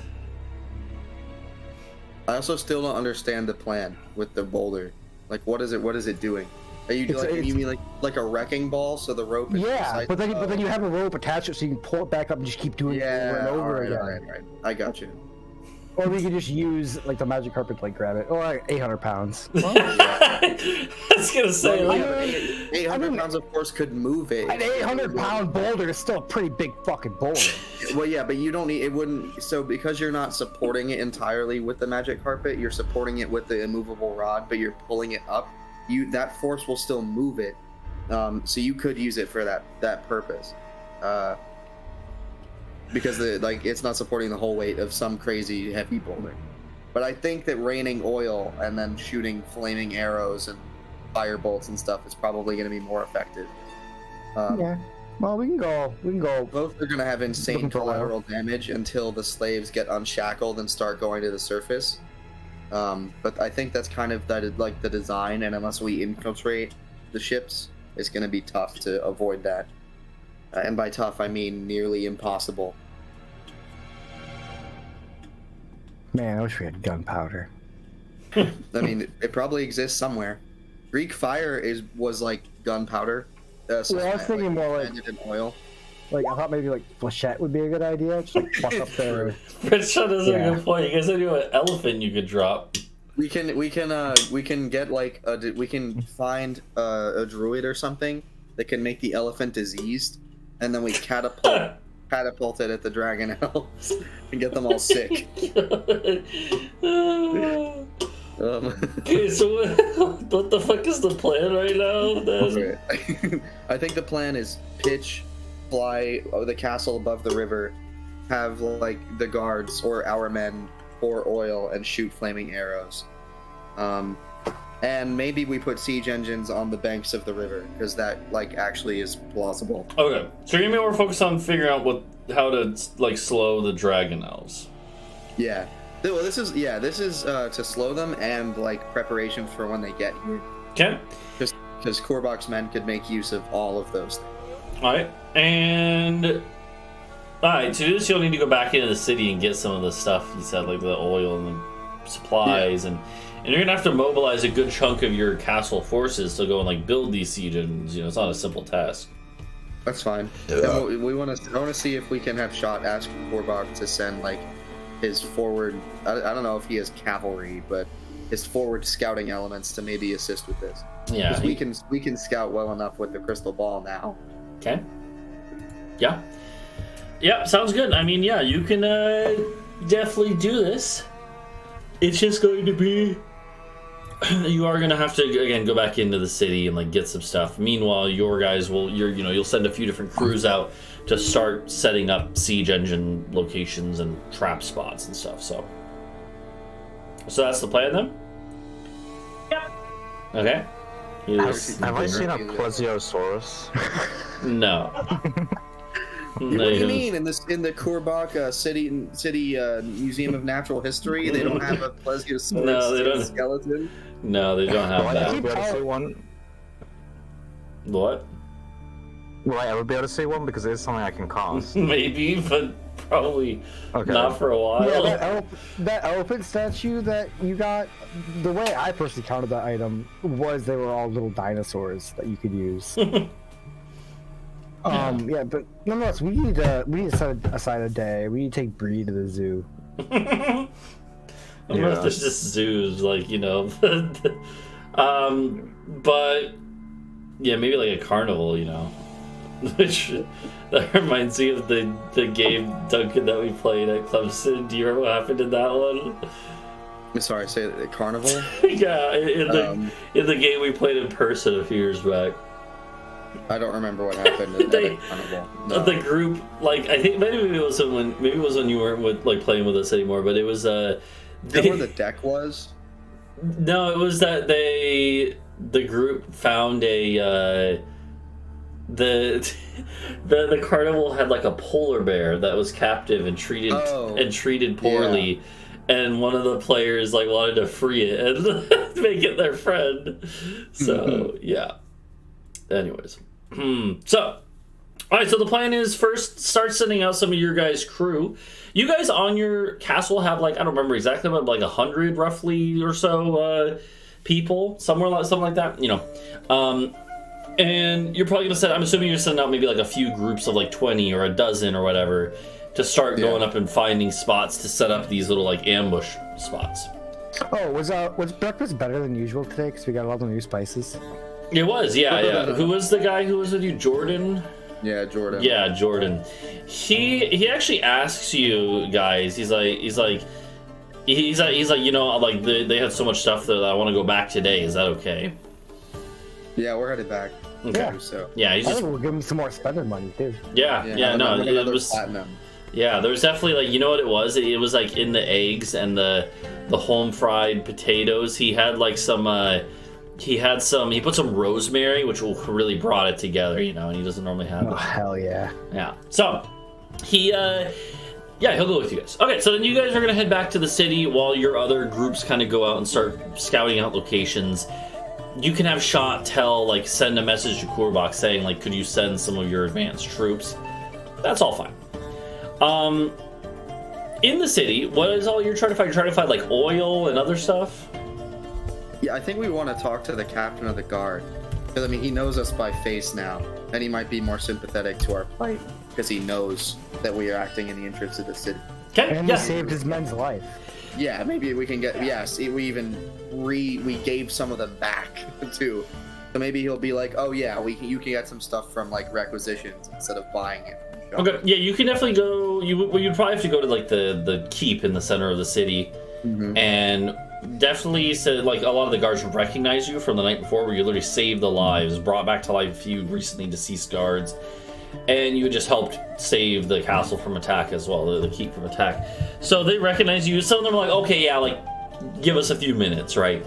I also still don't understand the plan with the boulder. Like, what is it doing? Are you you mean like a wrecking ball? So the rope is Yeah, just like, but then you have a rope attached to it so you can pull it back up and just keep doing it over and over again. All right. I got you. Or we could just use like the magic carpet to like grab it, or like 800 pounds. I was gonna say, Well, like, yeah, but 800 pounds, of course, could move it. An 800-pound boulder is still a pretty big fucking boulder. Well, yeah, but you don't need it. Wouldn't so because you're not supporting it entirely with the magic carpet. You're supporting it with the immovable rod, but you're pulling it up. That force will still move it. So you could use it for that purpose. Because it's not supporting the whole weight of some crazy heavy boulder. But I think that raining oil and then shooting flaming arrows and fire bolts and stuff is probably going to be more effective. Yeah. Well, we can go. Both are going to have insane Looking for oil. collateral damage until the slaves get unshackled and start going to the surface. But I think that's kind of the design, and unless we infiltrate the ships, it's going to be tough to avoid that. And by tough, I mean nearly impossible. Man, I wish we had gunpowder. I mean, it probably exists somewhere. Greek fire was like gunpowder. So I was thinking more like in oil. Like I thought maybe like flechette would be a good idea. Just like pluck up there. Britsha does a good point. You guys knew an elephant you could drop. We can get like we can find a druid or something that can make the elephant diseased, and then we catapult it at the dragon elves and get them all sick. Okay, so what the fuck is the plan right now, then? Okay. I think the plan is pitch, fly the castle above the river, have like the guards or our men pour oil and shoot flaming arrows. And maybe we put siege engines on the banks of the river, because that actually is plausible. Okay, so you're gonna be more focused on figuring out how to slow the dragon elves. Yeah. Well, this is to slow them and preparation for when they get here. Okay. Because Korbach's men could make use of all of those things. Alright, to do this you'll need to go back into the city and get some of the stuff you said, like the oil and the supplies, and you're gonna have to mobilize a good chunk of your castle forces to go and build these siege engines. It's not a simple task. That's fine. Yeah. I want to see if we can have Shot ask Korbach to send his forward. I don't know if he has cavalry, but his forward scouting elements to maybe assist with this. Yeah, because we can scout well enough with the crystal ball now. Okay. Yeah, sounds good. I mean, yeah, you can definitely do this. It's just going to be you are going to have to again go back into the city and get some stuff. Meanwhile, your guys you'll send a few different crews out to start setting up siege engine locations and trap spots and stuff. So that's the plan then? Yep. Okay. Have I seen a plesiosaurus? No. What do you mean? In the Korbach City Museum of Natural History, they don't have a plesiosaurus No, they don't. skeleton? No, they don't have Will I that. ever be able to see one? What? Will I ever be able to see one? Because it is something I can cast. Maybe, but probably Okay. not for a while. Yeah, that elephant statue that you got, the way I personally counted that item was they were all little dinosaurs that you could use. Yeah, but nonetheless, we need to set aside a day. We need to take Bree to the zoo. I don't know if there's just zoos, but yeah, maybe a carnival, Which that reminds me of the game Duncan that we played at Clemson. Do you remember what happened in that one? I'm sorry, say the carnival. Yeah, in the game we played in person a few years back. I don't remember what happened at the carnival. No. The group, I think maybe it was when you weren't playing with us anymore, but it was Is that where the deck was? No, it was that the group found the carnival had a polar bear that was captive and treated poorly, and one of the players wanted to free it and make it their friend. So yeah. Anyways, so all right. So the plan is first start sending out some of your guys' crew. You guys on your castle have I don't remember exactly, but 100 roughly or so people, something like that. And you're probably gonna send. I'm assuming you're sending out maybe a few groups of 20 or a dozen or whatever to start going up and finding spots to set up these little like ambush spots. Oh, was breakfast better than usual today? Because we got all the new spices. It was, yeah. Who was the guy who was with you, Jordan? Yeah, Jordan. Yeah, Jordan. He actually asks you guys. He's like, you know, like they had so much stuff that I want to go back today. Is that okay? Yeah, we're headed back. Okay. Yeah. So. Yeah, he's I just. think we'll give him some more spending money too. Yeah, no, it was. Platinum. Yeah, there was definitely like, you know what it was? It was like in the eggs and the home fried potatoes. He had like some. He put some rosemary, which really brought it together, you know, and he doesn't normally have Oh it. hell yeah! Yeah. So he'll go with you guys. Okay, so then you guys are gonna head back to the city while your other groups kind of go out and start scouting out locations. You can have Shot send a message to Kurbach saying like, could you send some of your advanced troops? That's all fine. In the city, what is all you're trying to find? You're trying to find like oil and other stuff? Yeah, I think we want to talk to the captain of the guard. Because, I mean, he knows us by face now. And he might be more sympathetic to our plight. Because he knows that we are acting in the interest of the city. Okay, And he saved his men's life. Yeah, maybe we can get... Yes, we even... We gave some of them back, too. So maybe he'll be like, oh yeah, you can get some stuff from, like, requisitions instead of buying it. Okay, yeah, you can definitely go... You'd probably have to go to, like, the keep in the center of the city. Mm-hmm. And... definitely said like a lot of the guards would recognize you from the night before, where you literally saved the lives, brought back to life a few recently deceased guards, and you just helped save the castle from attack as well, the keep from attack. So they recognize you. Some of them are like, okay, yeah, like give us a few minutes, right?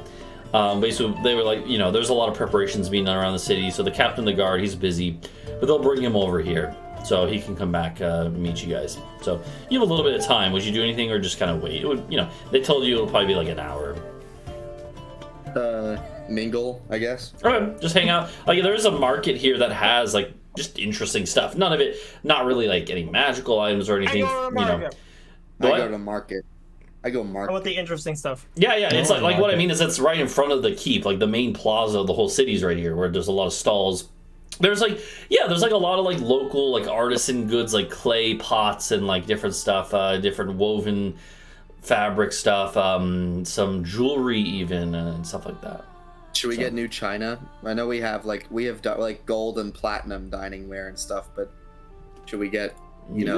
Basically, they were like, you know, there's a lot of preparations being done around the city, so the captain of the guard, he's busy, but they'll bring him over here so he can come back meet you guys. So you have a little bit of time. Would you do anything or just kind of wait? It would, you know, they told you it'll probably be like an hour. Mingle, I guess. Okay, just hang out. Like there is a market here that has like just interesting stuff. None of it, not really like any magical items or anything. I go to market. I go How market. about the interesting stuff? Yeah, it's like what I mean is that's right in front of the keep, like the main plaza of the whole city's right here, where there's a lot of stalls. There's like a lot of like local like artisan goods, like clay pots and like different stuff, different woven fabric stuff, some jewelry even and stuff like that. Should we get new china? I know we have like gold and platinum dining ware and stuff, but should we get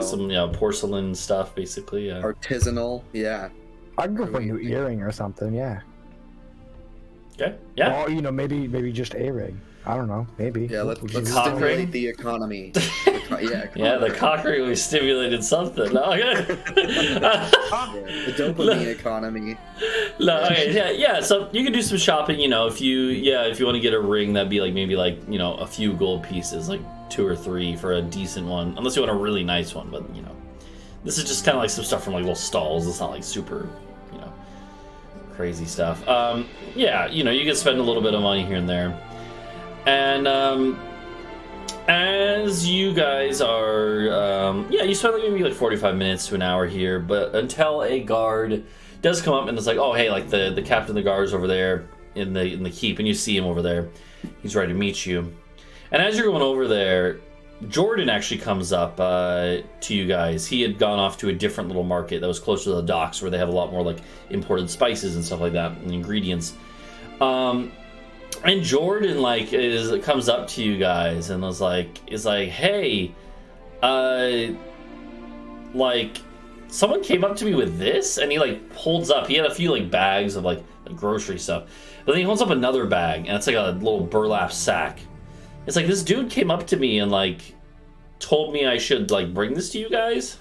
some porcelain stuff basically? Yeah. Artisanal, yeah. I'd go for a new earring or something. Yeah. Okay. Yeah. Or maybe just a ring. I don't know. Maybe. Yeah, let's cock stimulate ring? the economy. The cock ring we stimulated something. No, okay. The dopamine economy. No, okay, yeah. So you can do some shopping. You know, if you want to get a ring, that'd be like maybe like a few gold pieces, like 2 or 3 for a decent one. Unless you want a really nice one, but this is just kind of like some stuff from like little stalls. It's not like super, crazy stuff. You can spend a little bit of money here and there. And as you guys are, you spend like maybe like 45 minutes to an hour here, but until a guard does come up and it's like, oh hey, like the captain of the guard is over there in the keep, and you see him over there. He's ready to meet you. And as you're going over there, Jordan actually comes up to you guys. He had gone off to a different little market that was closer to the docks, where they have a lot more like imported spices and stuff like that, and ingredients. And Jordan comes up to you guys and is like, hey, someone came up to me with this, and he holds up. He had a few bags of like grocery stuff, but then he holds up another bag, and it's like a little burlap sack. It's like this dude came up to me and told me I should bring this to you guys.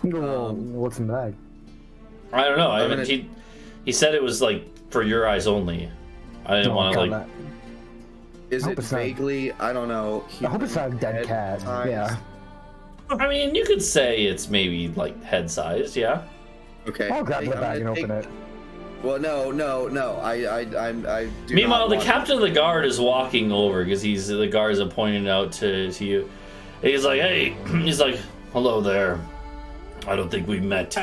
What's in the bag? I don't know. He said it was for your eyes only. I didn't want to Is it vaguely? I don't know. I hope it's not a dead cat. Yeah. I mean, you could say it's maybe head sized. Yeah. Okay. I'll grab the bag and open it. Well, no. I do. Meanwhile, the captain of the guard is walking over because the guards are pointing out to you. He's like, hey, he's like, hello there. I don't think we met.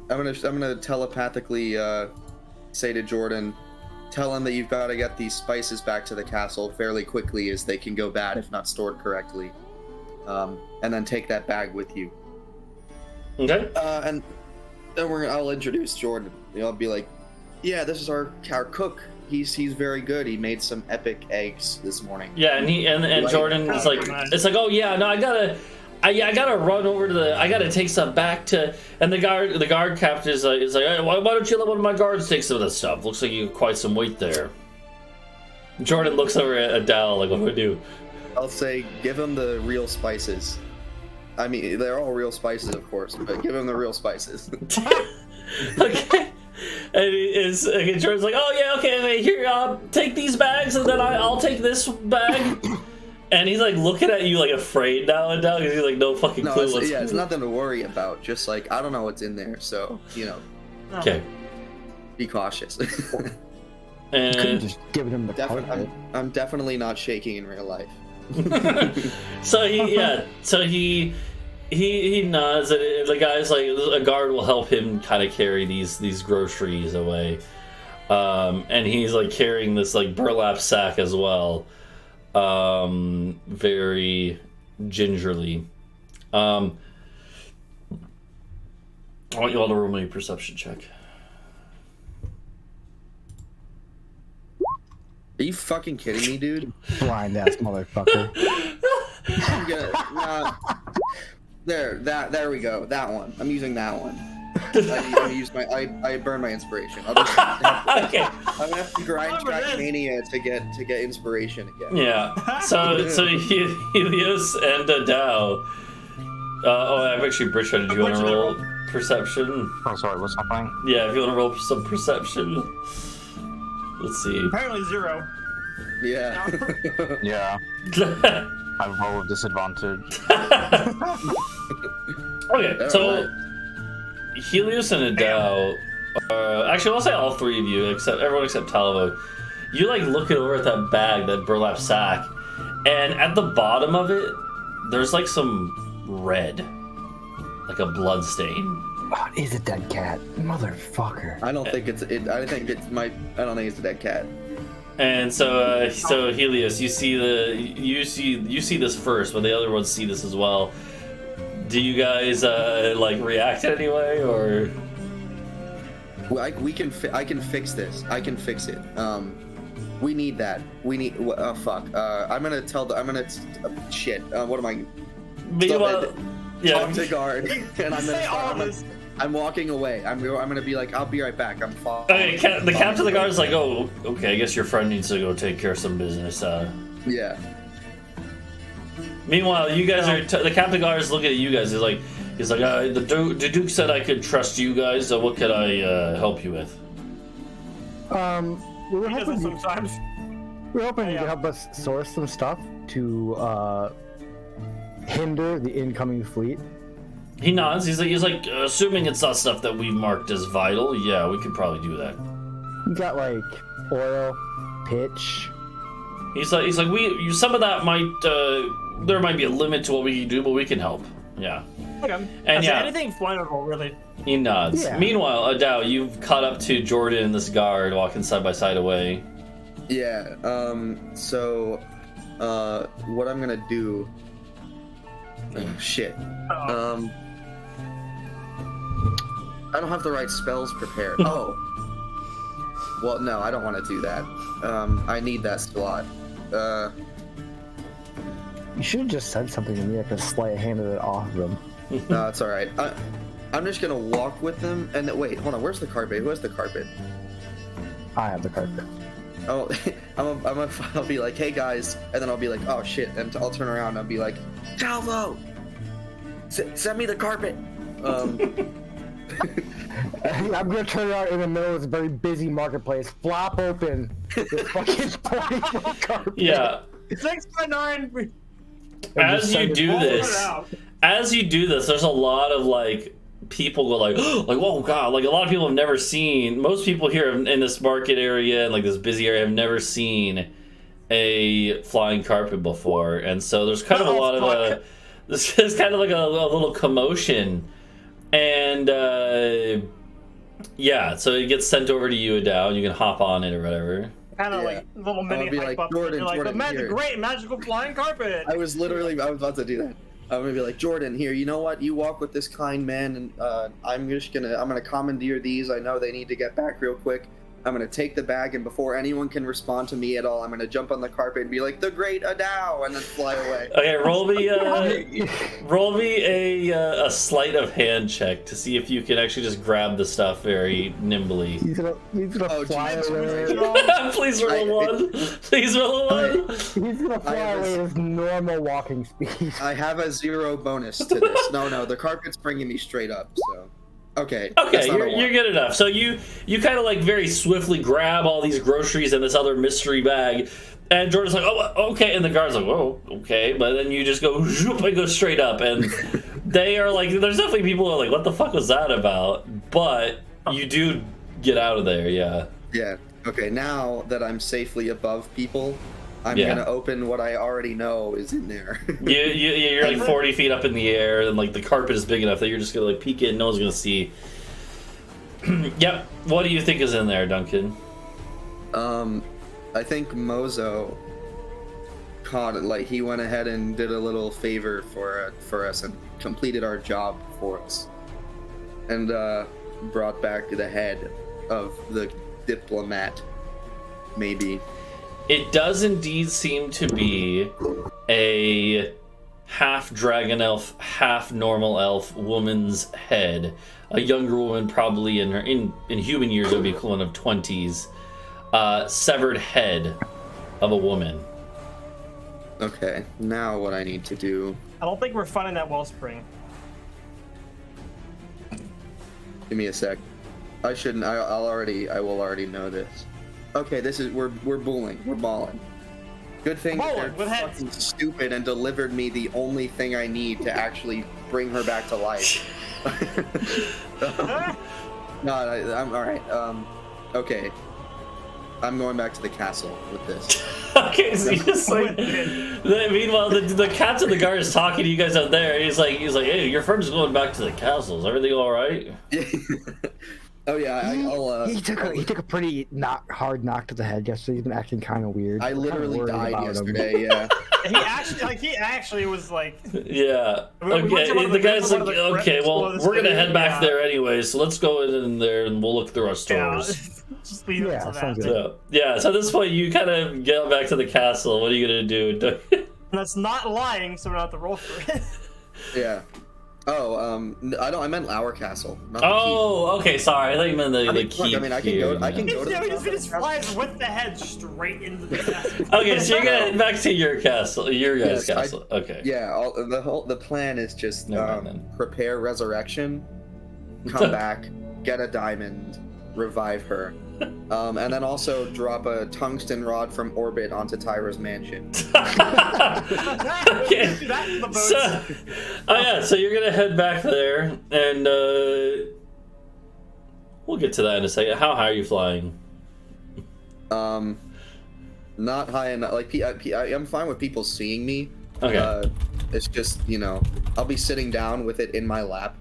I'm gonna telepathically say to Jordan, tell him that you've got to get these spices back to the castle fairly quickly, as they can go bad if not stored correctly. and then take that bag with you. Okay. And then I'll introduce Jordan. I'll be like, yeah, this is our cook. He's very good. He made some epic eggs this morning. Yeah, and Jordan is like, it's like, oh yeah, no, I gotta run over to I gotta take some back to, and the guard captain is like, hey, why don't you let one of my guards take some of this stuff? Looks like you got quite some weight there. Jordan looks over at Adau like, what do I do? I'll say, give him the real spices. I mean, they're all real spices, of course, but give him the real spices. Okay. And Jordan's like, oh yeah, okay, here, take these bags, and then I'll take this bag. And he's like looking at you like afraid now and now because he's like no fucking clue what's. Yeah, it's nothing to worry about. Just like I don't know what's in there, so Okay. Be cautious. And just giving him the carpet. I'm definitely not shaking in real life. so he nods, and the guy's like, a guard will help him kind of carry these groceries away, and he's like carrying this like burlap sack as well, very gingerly. I want you all to roll me a perception check. Are you fucking kidding me, dude? Blind ass motherfucker. There we go. That one. I'm using that one. I burned my inspiration. Okay. I'm gonna have to grind Trackmania to get inspiration again. Yeah. So Helios and Adau. I'm actually Britsha. Did you want to roll perception? Oh, sorry, what's happening? Yeah, if you want to roll some perception. Let's see. Apparently 0. Yeah. Yeah. I roll with disadvantage. Okay, so Helios and Adau, actually I'll say all three of you, everyone except Talvo, you like looking over at that bag, that burlap sack, and at the bottom of it, there's like some red, like a blood stain. Oh, it is a dead cat, motherfucker. I don't think it's a dead cat. And so Helios, you see this first, but the other ones see this as well. Do you guys like react in any way, or? Well, I can fix this. I can fix it. We need that. We need. Fuck. I'm gonna shit. What am I? Meanwhile, yeah. Talk to guard, and I'm walking away. I'm gonna be like, I'll be right back. I'm following. Okay, the captain of the guard is like, oh, okay. I guess your friend needs to go take care of some business. Yeah. Meanwhile, you guys are the captain of the guard is looking at you guys. He's like, the Duke said I could trust you guys. So what could I help you with? We were hoping sometimes. you could help us source some stuff to hinder the incoming fleet. He nods. He's like, assuming it's not stuff that we've marked as vital. Yeah, we could probably do that. We got like oil, pitch. He's like, some of that might. There might be a limit to what we can do, but we can help. Yeah. Okay. And yeah, anything flammable, really. He nods. Yeah. Meanwhile, Adau, you've caught up to Jordan and this guard walking side by side away. Yeah. So, what I'm gonna do? Oh, shit. I don't have the right spells prepared. Oh. Well, no, I don't want to do that. I need that slot. You should have just said something to me. I could slightly handed it off them. No, it's all right. I'm just gonna walk with them. And wait, hold on. Where's the carpet? Who has the carpet? I have the carpet. Oh, I'll be like, hey guys, and then I'll be like, oh shit, and I'll turn around and I'll be like, Talvo, send me the carpet. I'm gonna turn around in the middle of this very busy marketplace, flop open this fucking 40-foot carpet. Yeah. 6x9. As you do this, there's a lot of like people go like whoa god, like a lot of people have never seen. Most people here in this market area and like this busy area have never seen a flying carpet before, and so there's kind of a lot of this is kind of like a little commotion, and yeah, so it gets sent over to you, Adau, and you can hop on it or whatever. Kind of like little mini be hype like, up. Jordan, Like Jordan, the here. great magical flying carpet. I was about to do that. I'm gonna be like, Jordan, here, you know what? You walk with this kind man, and I'm gonna commandeer these. I know they need to get back real quick. I'm gonna take the bag, and before anyone can respond to me at all, I'm gonna jump on the carpet and be like, the great Adau, and then fly away. Okay, roll me a sleight of hand check to see if you can actually just grab the stuff very nimbly. He's gonna fly away. Please roll one. Please roll one. He's gonna fly away at his normal walking speed. I have a 0 bonus to this. No, the carpet's bringing me straight up, so... Okay, you're good enough. So you kind of like very swiftly grab all these groceries in this other mystery bag, and Jordan's like, oh, okay, and the guard's like, whoa, okay, but then you just go zoop and go straight up, and they are like, there's definitely people who are like, what the fuck was that about? But you do get out of there, yeah. Yeah. Okay, now that I'm safely above people, I'm gonna open what I already know is in there. You're like 40 feet up in the air, and like the carpet is big enough that you're just gonna like peek in, no one's gonna see. Yep. What do you think is in there, Duncan? I think Mozo caught it. Like he went ahead and did a little favor for us and completed our job for us, and brought back the head of the diplomat. Maybe. It does indeed seem to be a half dragon elf, half normal elf woman's head. A younger woman, probably in human years, it would be equivalent of 20s. Severed head of a woman. Okay, now what I need to do... I don't think we're finding that wellspring. Give me a sec. I shouldn't. I will already know this. Okay, we're bullying. We're balling. Good thing they're fucking stupid and delivered me the only thing I need to actually bring her back to life. No, I'm all right. Okay, I'm going back to the castle with this. Okay, so you just like. Meanwhile, the captain of the guard is talking to you guys out there. And he's like, hey, your friend's going back to the castle. Is everything all right? Oh yeah, he took a pretty hard knock to the head yesterday. He's been acting kind of weird. I literally died yesterday. Yeah. He actually was like. Yeah. Okay. The guy's like, okay, well, we're gonna head back there anyway, so let's go in there and we'll look through our stores. Just leave it to that. So at this point, you kind of get back to the castle. What are you gonna do? That's not lying, so we don't have to roll for it. Yeah. Oh, I meant our castle. Not the keep. Okay, sorry. I thought you meant the keep. I mean, I can go to he just flies with the head straight into the castle. Okay, so you're gonna head back to your castle, your guys' castle. Okay. Yeah, the plan is just prepare resurrection, come back, get a diamond, revive her, and then also drop a tungsten rod from orbit onto Tyra's mansion. Okay. So you're gonna head back there, and we'll get to that in a second. How high are you flying? Not high enough. Like I'm fine with people seeing me. Okay. It's just I'll be sitting down with it in my lap.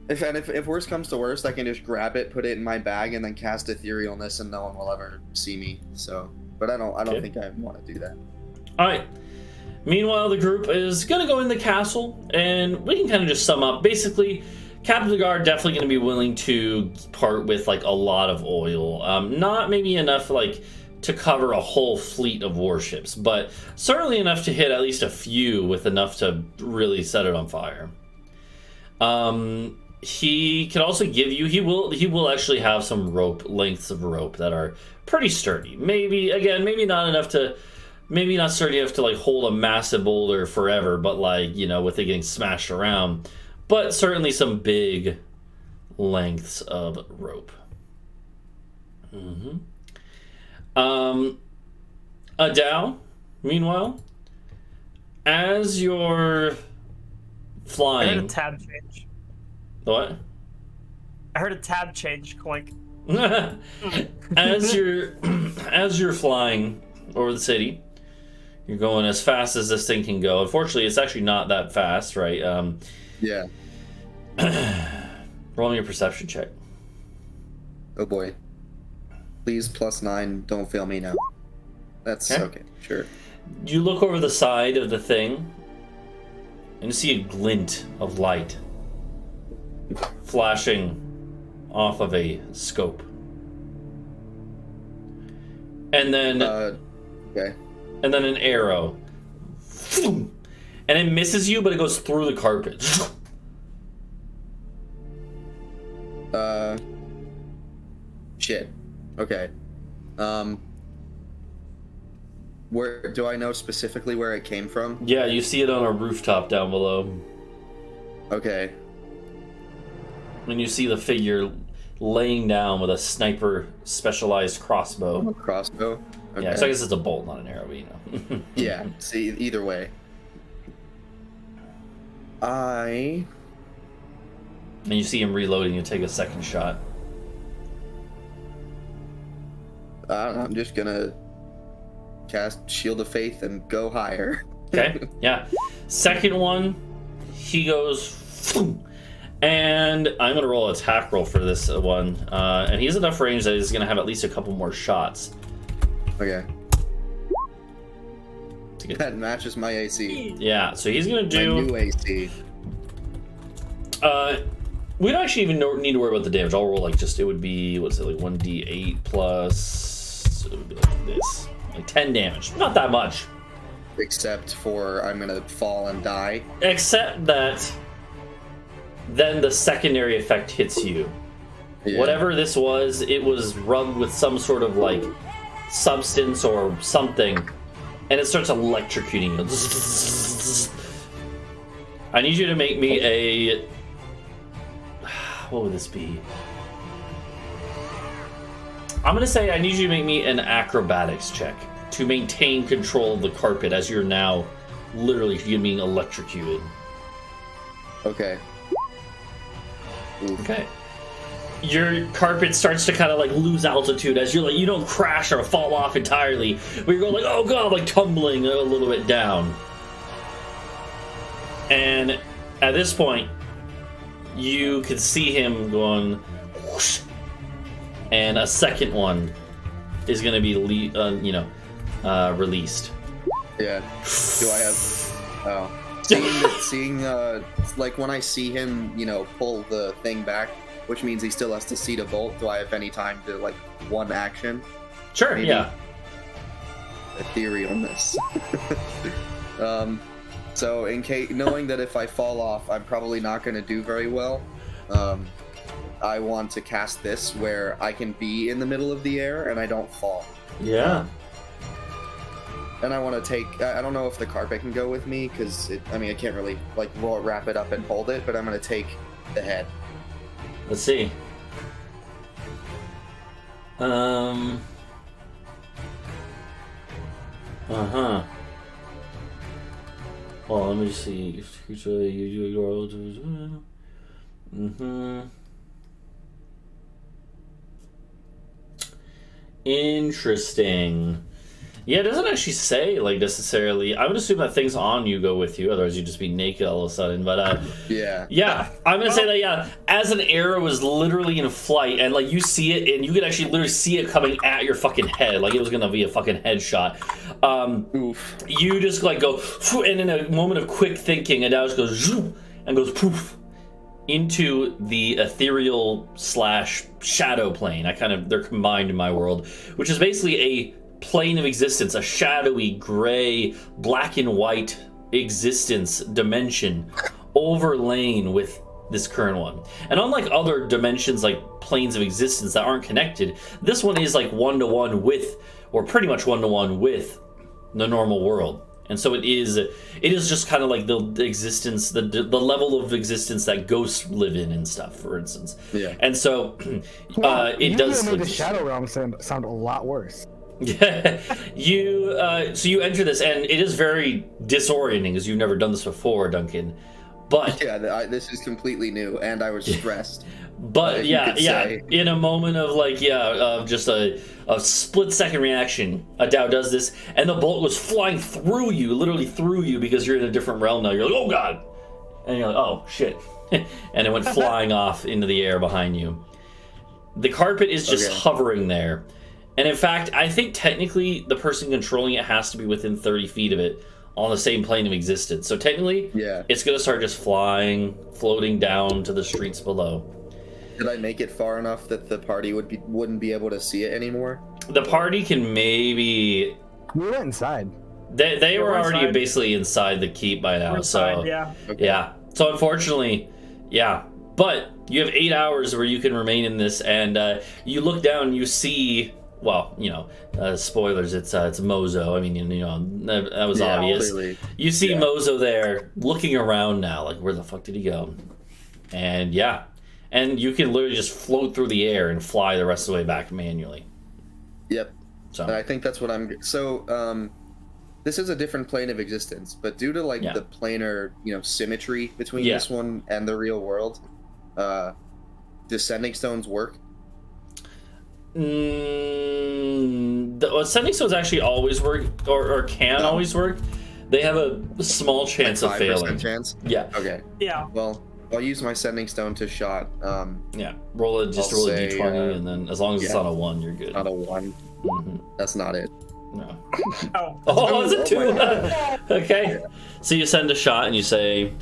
If worst comes to worst, I can just grab it, put it in my bag, and then cast etherealness, and no one will ever see me. So, but I don't think I want to do that. All right. Meanwhile, the group is gonna go in the castle, and we can kind of just sum up. Basically, Captain of the Guard definitely gonna be willing to part with like a lot of oil. Not maybe enough like to cover a whole fleet of warships, but certainly enough to hit at least a few with enough to really set it on fire. He can also give you, he will actually have some lengths of rope that are pretty sturdy. Maybe not sturdy enough to like hold a massive boulder forever, but like, with it getting smashed around, but certainly some big lengths of rope. Adau, meanwhile, as you're flying. I heard a tab change. What? I heard a tab change clink. As you're flying over the city, you're going as fast as this thing can go. Unfortunately, it's actually not that fast, right? Yeah. Roll me a perception check. Oh boy. Please +9. Don't fail me now. That's okay. Sure. You look over the side of the thing, and you see a glint of light flashing off of a scope. And then okay. And then an arrow. And it misses you, but it goes through the carpet. Shit. Okay. Where do I know specifically where it came from? Yeah, you see it on a rooftop down below. Okay. And you see the figure laying down with a sniper specialized crossbow. Crossbow? Okay. Yeah, so I guess it's a bolt, not an arrow, but you know. Yeah, see, either way. And you see him reloading and take a second shot. I don't know, I'm just gonna cast Shield of Faith and go higher. Okay, yeah. Second one, he goes, and I'm gonna roll an attack roll for this one. And he has enough range that he's gonna have at least a couple more shots. Okay. To get... That matches my AC. Yeah, so he's gonna do. My new AC. We don't actually even need to worry about the damage. I'll roll like just, it would be, what's it, like 1d8 plus, it would be like this. Like 10 damage. Not that much. Except for I'm gonna fall and die. Except that then the secondary effect hits you. Yeah. Whatever this was, it was rubbed with some sort of like substance or something, and it starts electrocuting you. I need you to make me a... What would this be? I'm gonna say I need you to make me an acrobatics check to maintain control of the carpet as you're now literally being electrocuted. Okay. Oof. Okay. Your carpet starts to kind of like lose altitude as you're like, you don't crash or fall off entirely, but you're going like, oh god, like tumbling a little bit down. And at this point, you can see him going whoosh, and a second one is going to be released. Yeah. Do I have? Oh, seeing like when I see him, pull the thing back, which means he still has to see the bolt. Do I have any time to like one action? Sure. Maybe? Yeah. A theory on this. So in case, knowing that if I fall off, I'm probably not going to do very well. I want to cast this where I can be in the middle of the air and I don't fall. Yeah. And I want to take, I don't know if the carpet can go with me, because I can't really like wrap it up and hold it, but I'm going to take the head. Let's see. Well, let me see. Interesting. Yeah, it doesn't actually say, like, necessarily. I would assume that things on you go with you, otherwise you'd just be naked all of a sudden, but, Yeah. Yeah, I'm gonna say that, yeah, as an arrow is literally in flight, and, like, you see it, and you can actually literally see it coming at your fucking head, like it was gonna be a fucking headshot. Oof. You just, like, go, and in a moment of quick thinking, Adau just goes, zoom, and goes, poof, into the ethereal / shadow plane. They're combined in my world, which is basically a plane of existence, a shadowy, gray, black and white existence dimension overlain with this current one. And unlike other dimensions, like planes of existence that aren't connected, this one is like one-to-one with, or pretty much one-to-one with, the normal world. And so it is just kind of like the existence, the level of existence that ghosts live in and stuff, for instance. Yeah. And so it does. Made the Shadow Realm sound a lot worse. Yeah, so you enter this, and it is very disorienting because you've never done this before, Duncan. But yeah, this is completely new, and I was stressed. But in a moment of like just a split-second reaction, Adau does this, and the bolt goes flying through you, literally through you, because you're in a different realm now. You're like, oh god, and you're like, oh shit, and it went flying off into the air behind you. The carpet is just hovering there. And in fact, I think technically the person controlling it has to be within 30 feet of it on the same plane of existence. So technically, Yeah. it's gonna start just flying, floating down to the streets below. Did I make it far enough that the party wouldn't be able to see it anymore? The party can maybe. We went inside. They were we're already inside. basically inside the keep by now. We're So inside, yeah. Okay. yeah. So unfortunately, yeah. But you have 8 hours where you can remain in this, and you look down, and you see. Well, you know, spoilers. It's Mozo. I mean, you know, that was Yeah, obvious. clearly. You see Yeah. Mozo there, looking around now, like where the fuck did he go? And yeah, and you can literally just float through the air and fly the rest of the way back manually. Yep. So And I think that's what I'm. So, this is a different plane of existence, but due to like Yeah. the planar, symmetry between Yeah. this one and the real world, descending stones work. The ascending stones actually always work, or can No. always work. They have a small chance of 5% failing. chance. Yeah, Okay. Yeah. Well, I'll use my sending stone to shot. yeah. Roll a I'll roll a say, d20, and then as long as it's yeah. on a 1, you're good. Not a 1. Mhm. That's not it. No. Oh. Oh, is it Oh 2? my God. Okay. So you send a shot, and you say,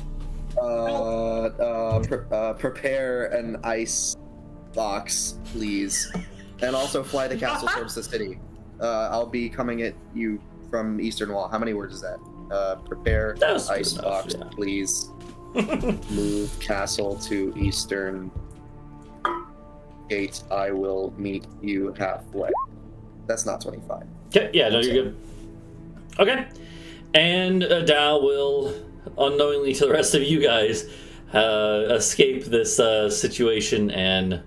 Prepare an ice box, please, and also fly the castle towards the city. I'll be coming at you from Eastern Wall. How many words is that? Prepare That was good ice enough, box, yeah. please. Move castle to Eastern Gate. I will meet you halfway. That's not 25. okay, yeah, no, you're good. Okay. And Adau will, unknowingly to the rest of you guys, escape this situation and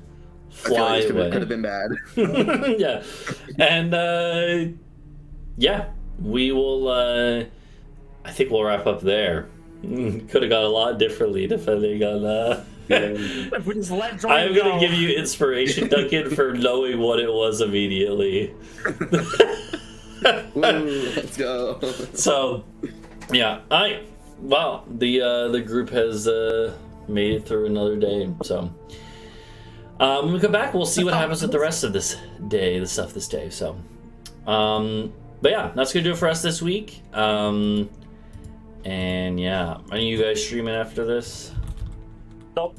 fly Could away. have been bad. Yeah. And yeah, we will I think we'll wrap up there. Could have gone a lot differently depending on If we just let Jordan I'm gonna go. give you inspiration, Duncan, for knowing what it was immediately. Woo, let's go. So yeah, the group has made it through another day. So when we come back, we'll see what happens with the rest of this day, this day. So but yeah, that's gonna do it for us this week. And yeah, are you guys streaming after this? Nope.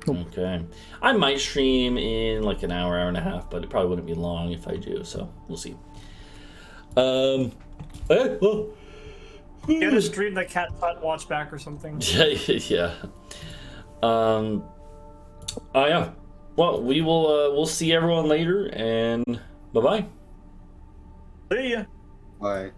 Okay. I might stream in like an hour and a half, but it probably wouldn't be long if I do, so we'll see. Okay, well. You gotta stream the Cat Hut watch back or something. Yeah. Yeah. Well, we'll see everyone later, and bye-bye. See ya. Bye.